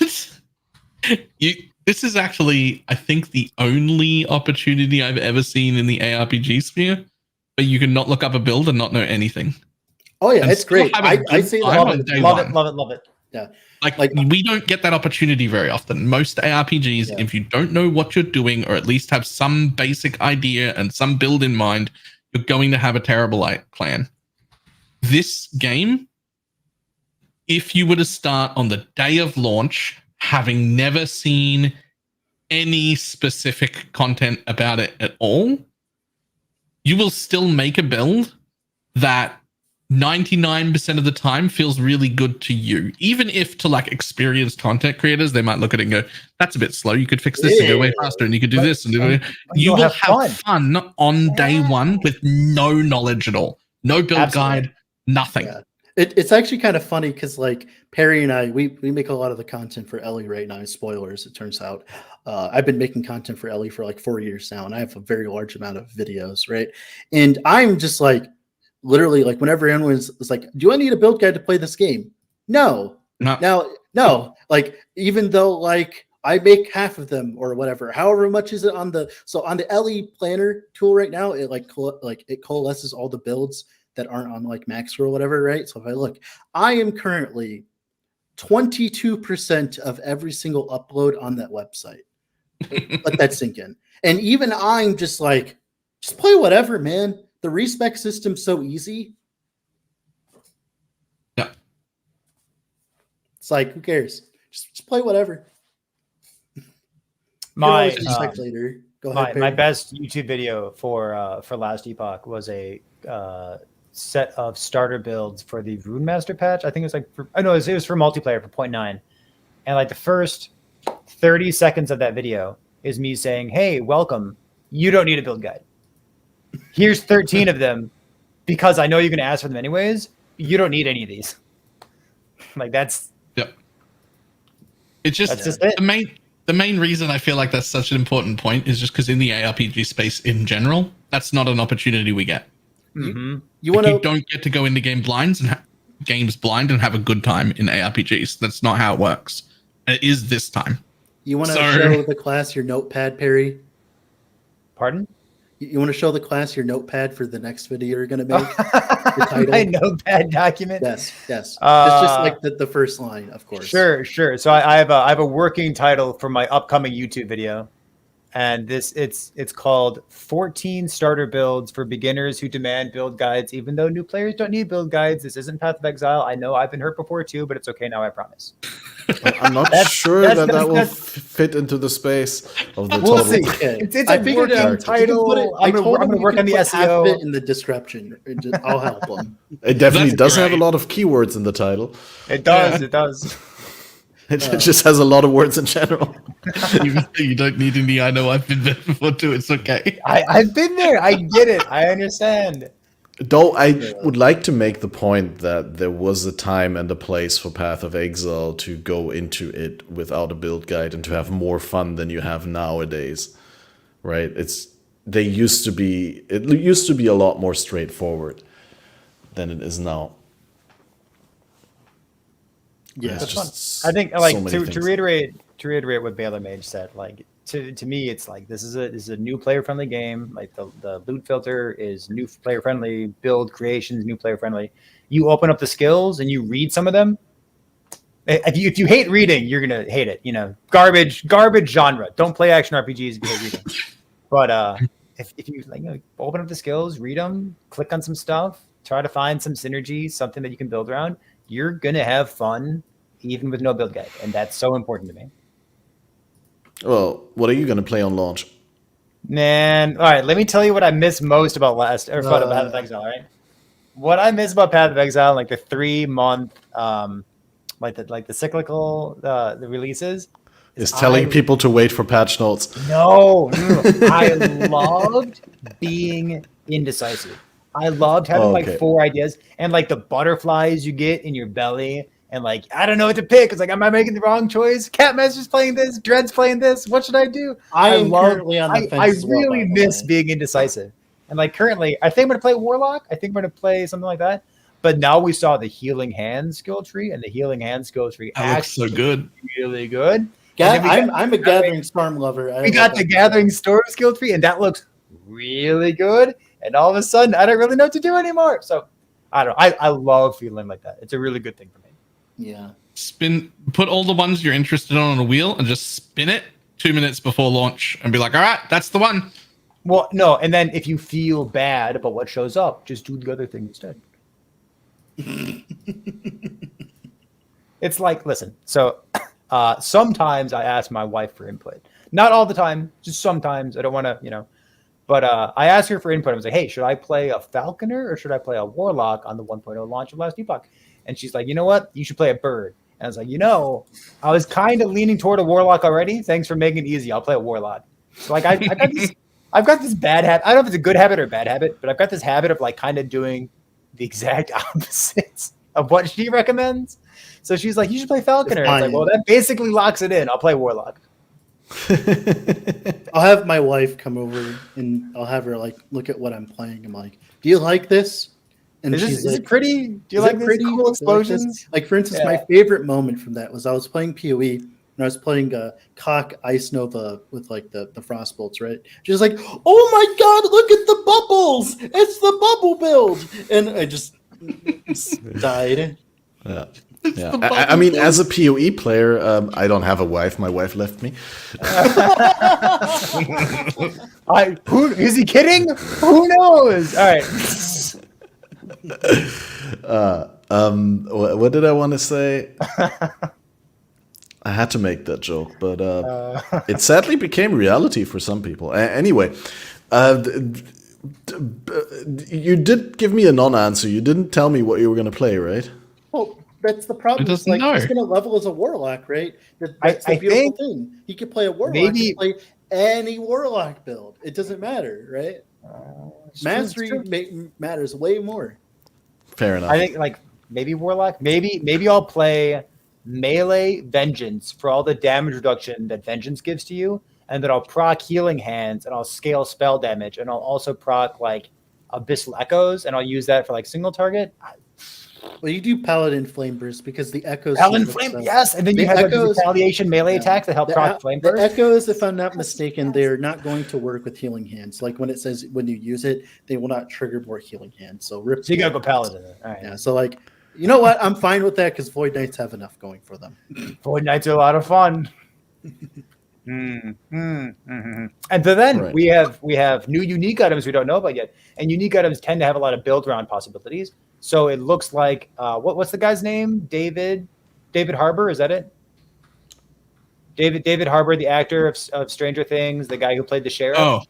this is actually, I think, the only opportunity I've ever seen in the ARPG sphere where you can not look up a build and not know anything. Oh yeah, it's great. I say love it. Yeah. Like we don't get that opportunity very often. Most ARPGs, if you don't know what you're doing or at least have some basic idea and some build in mind, you're going to have a terrible plan. This game, if you were to start on the day of launch, having never seen any specific content about it at all, you will still make a build that 99% of the time feels really good to you. Even if to like experienced content creators, they might look at it and go, that's a bit slow. You could fix this and go way faster, and you could do this and do it. You will have fun on day one with no knowledge at all. No build guide, nothing. Yeah. It's actually kind of funny because like Perry and I, we make a lot of the content for Ellie right now. Spoilers, it turns out. I've been making content for Ellie for like 4 years now, and I have a very large amount of videos, right? And I'm just like, literally, like whenever anyone is like, do I need a build guide to play this game? No. No. Like, even though like I make half of them or whatever, however much is it on the Ellie planner tool right now, it it coalesces all the builds that aren't on like Max or whatever, right? So if I look, I am currently 22% of every single upload on that website. Let that sink in. And even I'm just like, just play whatever, man. The respec system's so easy. Yeah. It's like, who cares? Just play whatever. My respect later. Go ahead, My Perry. best YouTube video for Last Epoch was a set of starter builds for the Rune Master patch. I think it was like it was for multiplayer for 0.9. And like the first 30 seconds of that video is me saying, "Hey, welcome. You don't need a build guide. Here's 13 of them because I know you're going to ask for them anyways. You don't need any of these." Like that's Yep. It's just, That's just it. the main reason I feel like that's such an important point is just because in the ARPG space in general, that's not an opportunity we get. You You want to don't get to go into games blind and have a good time in ARPGs. That's not how it works. It is this time. show the class your notepad, Perry? Pardon? You want to show the class your notepad for the next video you're going to make? The title? My notepad document. Yes. It's just like the first line, of course. Sure. So I have a working title for my upcoming YouTube video, and it's called 14 Starter Builds for Beginners Who Demand Build Guides, even though new players don't need build guides. This isn't Path of Exile. I know I've been hurt before too, but it's okay now. I promise. I'm not sure that will fit into the space of the We'll total. see. Okay. It's I a figured working out. title. I'm gonna work on the half of it SEO. in the description. I'll help them. It definitely That's does have a great. lot of keywords in the title. It does. It does. It just has a lot of words in general. You don't need any. I know I've been there before too. It's okay. I've been there. I get it. I understand. Though I would like to make the point that there was a time and a place for Path of Exile to go into it without a build guide and to have more fun than you have nowadays, right? It used to be a lot more straightforward than it is now. Yeah. It's just I think so like many to things. reiterate what Baylor Mage said, like to me it's like this is a new player friendly game. Like the loot filter is new player friendly, build creations new player friendly. You open up the skills and you read some of them. If you hate reading, you're gonna hate it. You know, garbage genre. Don't play action RPGs if you hate reading. But if you like, open up the skills, read them, click on some stuff, try to find some synergy, something that you can build around, you're gonna have fun even with no build guide, and that's so important to me. Well, what are you going to play on launch? Man, all right, let me tell you what I miss most about Path of Exile. All right, what I miss about Path of Exile, like the 3-month, like the cyclical the releases, Is telling people to wait for patch notes. No. I loved being indecisive. I loved having like 4 ideas and like the butterflies you get in your belly. And like, I don't know what to pick. It's like, am I making the wrong choice? Catmaster's playing this. Dread's playing this. What should I do? I currently on the fence. I as well, really by the miss way. being indecisive. And like currently, I think I'm going to play Warlock. I think I'm going to play something like that. But now we saw the Healing Hand skill tree, and the Healing Hand skill tree That looks so good. really good. I'm a Gathering Storm lover. We got the Gathering Storm skill tree, and that looks really good. And all of a sudden, I don't really know what to do anymore. So I don't know. I love feeling like that. It's a really good thing for me. Yeah. Put all the ones you're interested on a wheel and just spin it 2 minutes before launch and be like, all right, that's the one. Well, no, and then if you feel bad about what shows up, just do the other thing instead. It's like, listen, so sometimes I ask my wife for input. Not all the time, just sometimes. I don't want to, but I asked her for input. I was like, hey, should I play a Falconer or should I play a Warlock on the 1.0 launch of Last Epoch? And she's like, you know what? You should play a bird. And I was like, I was kind of leaning toward a Warlock already. Thanks for making it easy. I'll play a Warlock. So like I've got this bad habit. I don't know if it's a good habit or a bad habit, but I've got this habit of like kind of doing the exact opposites of what she recommends. So she's like, you should play Falconer. I was like, well, that basically locks it in. I'll play Warlock. I'll have my wife come over and I'll have her like look at what I'm playing. I'm like, do you like this? And Is it pretty? Do you like pretty cool explosions? Like for instance, my favorite moment from that was I was playing PoE and I was playing Cock Ice Nova with like the frost bolts, right? She's like, oh my god, look at the bubbles! It's the bubble build, and I just died. Yeah. Yeah. I mean, as a PoE player, I don't have a wife. My wife left me. Who is he kidding? Who knows? All right. What did I want to say? I had to make that joke, but it sadly became reality for some people. Anyway, you did give me a non-answer. You didn't tell me what you were going to play, right? Well, that's the problem. It It's doesn't like know. he's going to level as a warlock, right? That's the I beautiful think thing. He could play a warlock. maybe- He can play any warlock build. It doesn't matter, right? Mastery matters way more. Fair enough. I think like maybe warlock. Maybe I'll play melee vengeance for all the damage reduction that vengeance gives to you, and then I'll proc healing hands and I'll scale spell damage, and I'll also proc like abyssal echoes, and I'll use that for like single target. Well, you do paladin flame burst because the echoes. Paladin flame, yes, and then you The have the echoes- retaliation melee attacks that help The, proc flame the burst. echoes, if I'm not mistaken, they're not going to work with healing hands. Like when it says when you use it, they will not trigger more healing hands. So rip. So you gotta go paladin. All right. Yeah. So like, you know what? I'm fine with that because Void Knights have enough going for them. Void Knights are a lot of fun. And so then Right. we have new unique items we don't know about yet, and unique items tend to have a lot of build round possibilities. So it looks like what's the guy's name? David Harbour, is that it? David Harbour, the actor of Stranger Things, the guy who played the sheriff. Oh,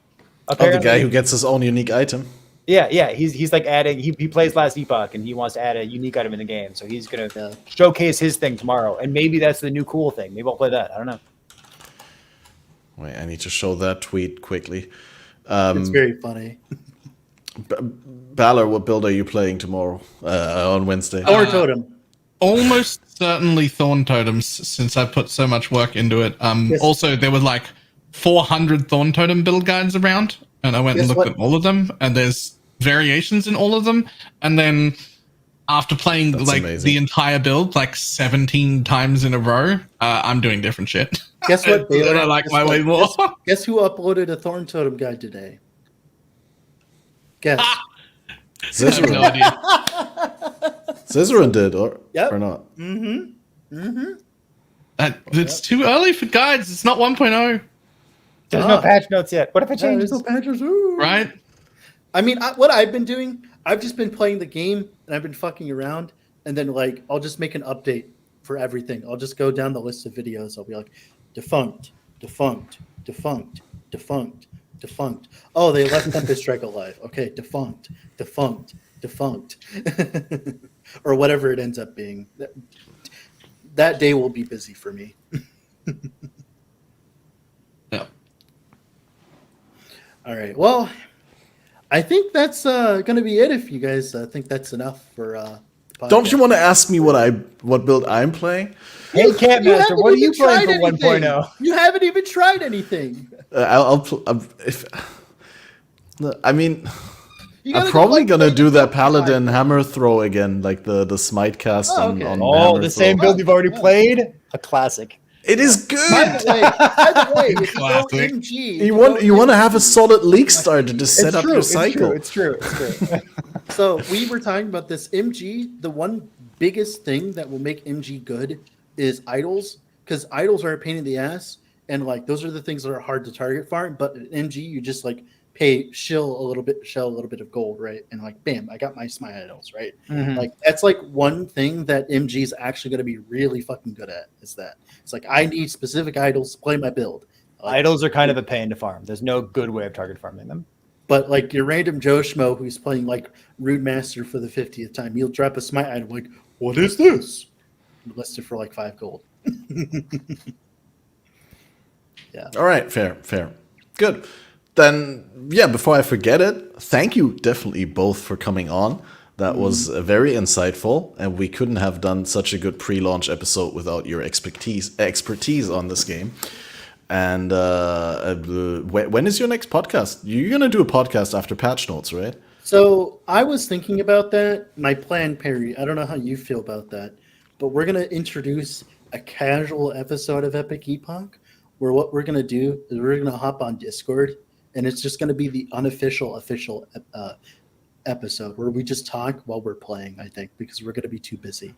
the guy who gets his own unique item. Yeah. He's like adding. He plays Last Epoch, and he wants to add a unique item in the game. So he's gonna showcase his thing tomorrow, and maybe that's the new cool thing. Maybe I'll play that. I don't know. Wait, I need to show that tweet quickly. It's very funny. Balor, what build are you playing tomorrow on Wednesday? Or Totem. almost certainly Thorn Totems, since I put so much work into it. Yes. Also, there were like 400 Thorn Totem build guides around, and I went and Guess looked what? at all of them, and there's variations in all of them. And then after playing That's like amazing. the entire build like 17 times in a row, I'm doing different shit. Guess what? And I like Guess my what? way more. Guess who uploaded a Thorn Totem guide today? Guess. I have no Zizaran. idea. Zizaran did, or not? It's too early for guides. It's not 1.0, There's no patch notes yet. What if it Yeah, changes? there's no patches. Ooh. right? I mean, what I've been doing, I've just been playing the game and I've been fucking around, and then like I'll just make an update for everything. I'll just go down the list of videos. I'll be like, defunct, defunct, defunct, defunct, defunct. Oh, they left Tempest Strike alive. Okay, defunct, defunct, defunct, or whatever it ends up being. That day will be busy for me. Yeah. All right. Well, I think that's going to be it. If you guys think that's enough for. The Don't you podcast. want to ask me what build I'm playing? Hey, Campmaster, haven't what are even you playing for tried anything. 1.0? You haven't even tried anything. I mean, You gotta I'm go, probably like, gonna play do that the paladin hammer throw again, like the smite cast Oh, on okay. Oh, hammer the throw. same build you've already Yeah. played? A classic. It is By good. the way, if you go Classic. MG, You want to have a solid league start to just set It's up true, your it's cycle. It's true. So we were talking about this MG. The one biggest thing that will make MG good is idols, because idols are a pain in the ass, and like those are the things that are hard to target farm. But in MG, you just like shell a little bit of gold, right? And like bam, I got my idols, right? Mhm. Like that's like one thing that MG is actually going to be really fucking good at. Is that it's like I need specific idols to play my build. Like, Idols are kind of a pain to farm. There's no good way of target farming them. But like your random Joe Schmo who's playing like Rude Master for the 50th time, he'll drop a smite item like, what is this? And list it for like 5 gold. Yeah. All right, fair. Good. Then, yeah, before I forget it, thank you definitely both for coming on. That was very insightful, and we couldn't have done such a good pre-launch episode without your expertise on this game. And when is your next podcast? You're going to do a podcast after patch notes, right? So I was thinking about that. My plan, Perry, I don't know how you feel about that, but we're going to introduce a casual episode of Epic Epoch where what we're going to do is we're going to hop on Discord, and it's just going to be the unofficial episode where we just talk while we're playing, I think, because we're going to be too busy.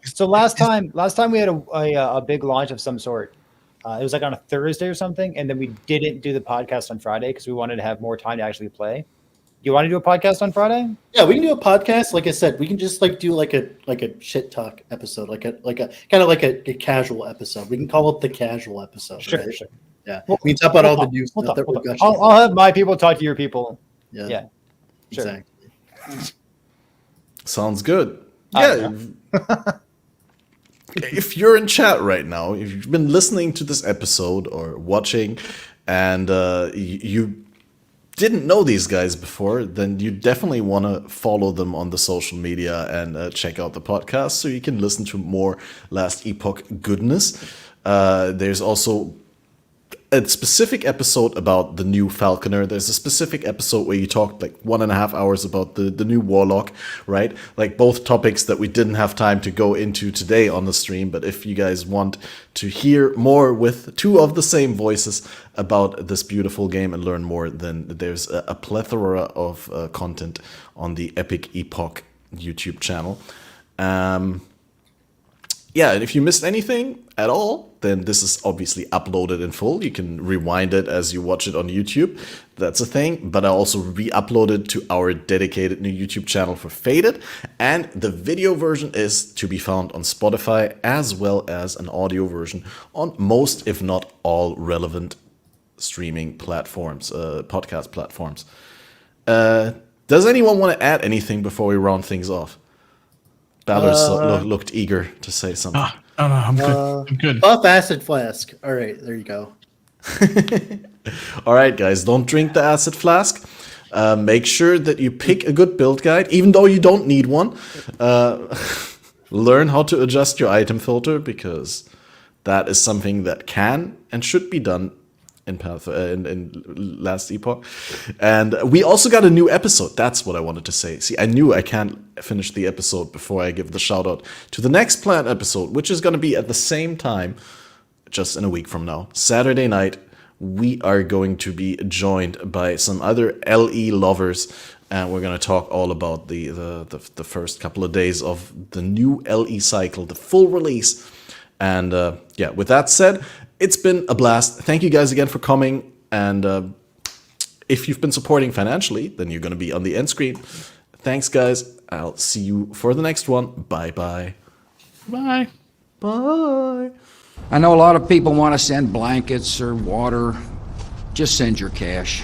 So last time we had a big launch of some sort. It was like on a Thursday or something, and then we didn't do the podcast on Friday because we wanted to have more time to actually play. You want to do a podcast on Friday? Yeah, we can do a podcast. Like I said, we can just like do like a shit talk episode, like a kind of like a casual episode. We can call it the casual episode. Sure, right? sure. Yeah, we can talk about all the talk. news We'll stuff that talk. we're gushing I'll have my people talk to your people. Yeah. Sure. exactly. Sounds good. Yeah. If you're in chat right now, if you've been listening to this episode or watching, and you didn't know these guys before, then you definitely want to follow them on the social media and check out the podcast so you can listen to more Last Epoch goodness. There's also a specific episode about the new Falconer. There's a specific episode where you talked like 1.5 hours about the new Warlock, right? Like both topics that we didn't have time to go into today on the stream. But if you guys want to hear more with two of the same voices about this beautiful game and learn more, then there's a plethora of content on the Epic Epoch YouTube channel. Yeah, and if you missed anything at all, then this is obviously uploaded in full. You can rewind it as you watch it on YouTube. That's a thing. But I also re-uploaded to our dedicated new YouTube channel for FATED. And the video version is to be found on Spotify, as well as an audio version on most, if not all, relevant streaming platforms, podcast platforms. Does anyone want to add anything before we round things off? Ballard looked eager to say something. Oh, no, I'm good. I'm good. Buff acid flask. All right, there you go. All right, guys, don't drink the acid flask. Make sure that you pick a good build guide, even though you don't need one. Learn how to adjust your item filter, because that is something that can and should be done in Last Epoch. And we also got a new episode. That's what I wanted to say. See, I knew I can't finish the episode before I give the shout out to the next planned episode, which is going to be at the same time, just in a week from now, Saturday night. We are going to be joined by some other LE lovers, and we're going to talk all about the first couple of days of the new LE cycle, the full release. And yeah, with that said, it's been a blast. Thank you guys again for coming. And if you've been supporting financially, then you're going to be on the end screen. Thanks, guys. I'll see you for the next one. Bye-bye. Bye. Bye. I know a lot of people want to send blankets or water. Just send your cash.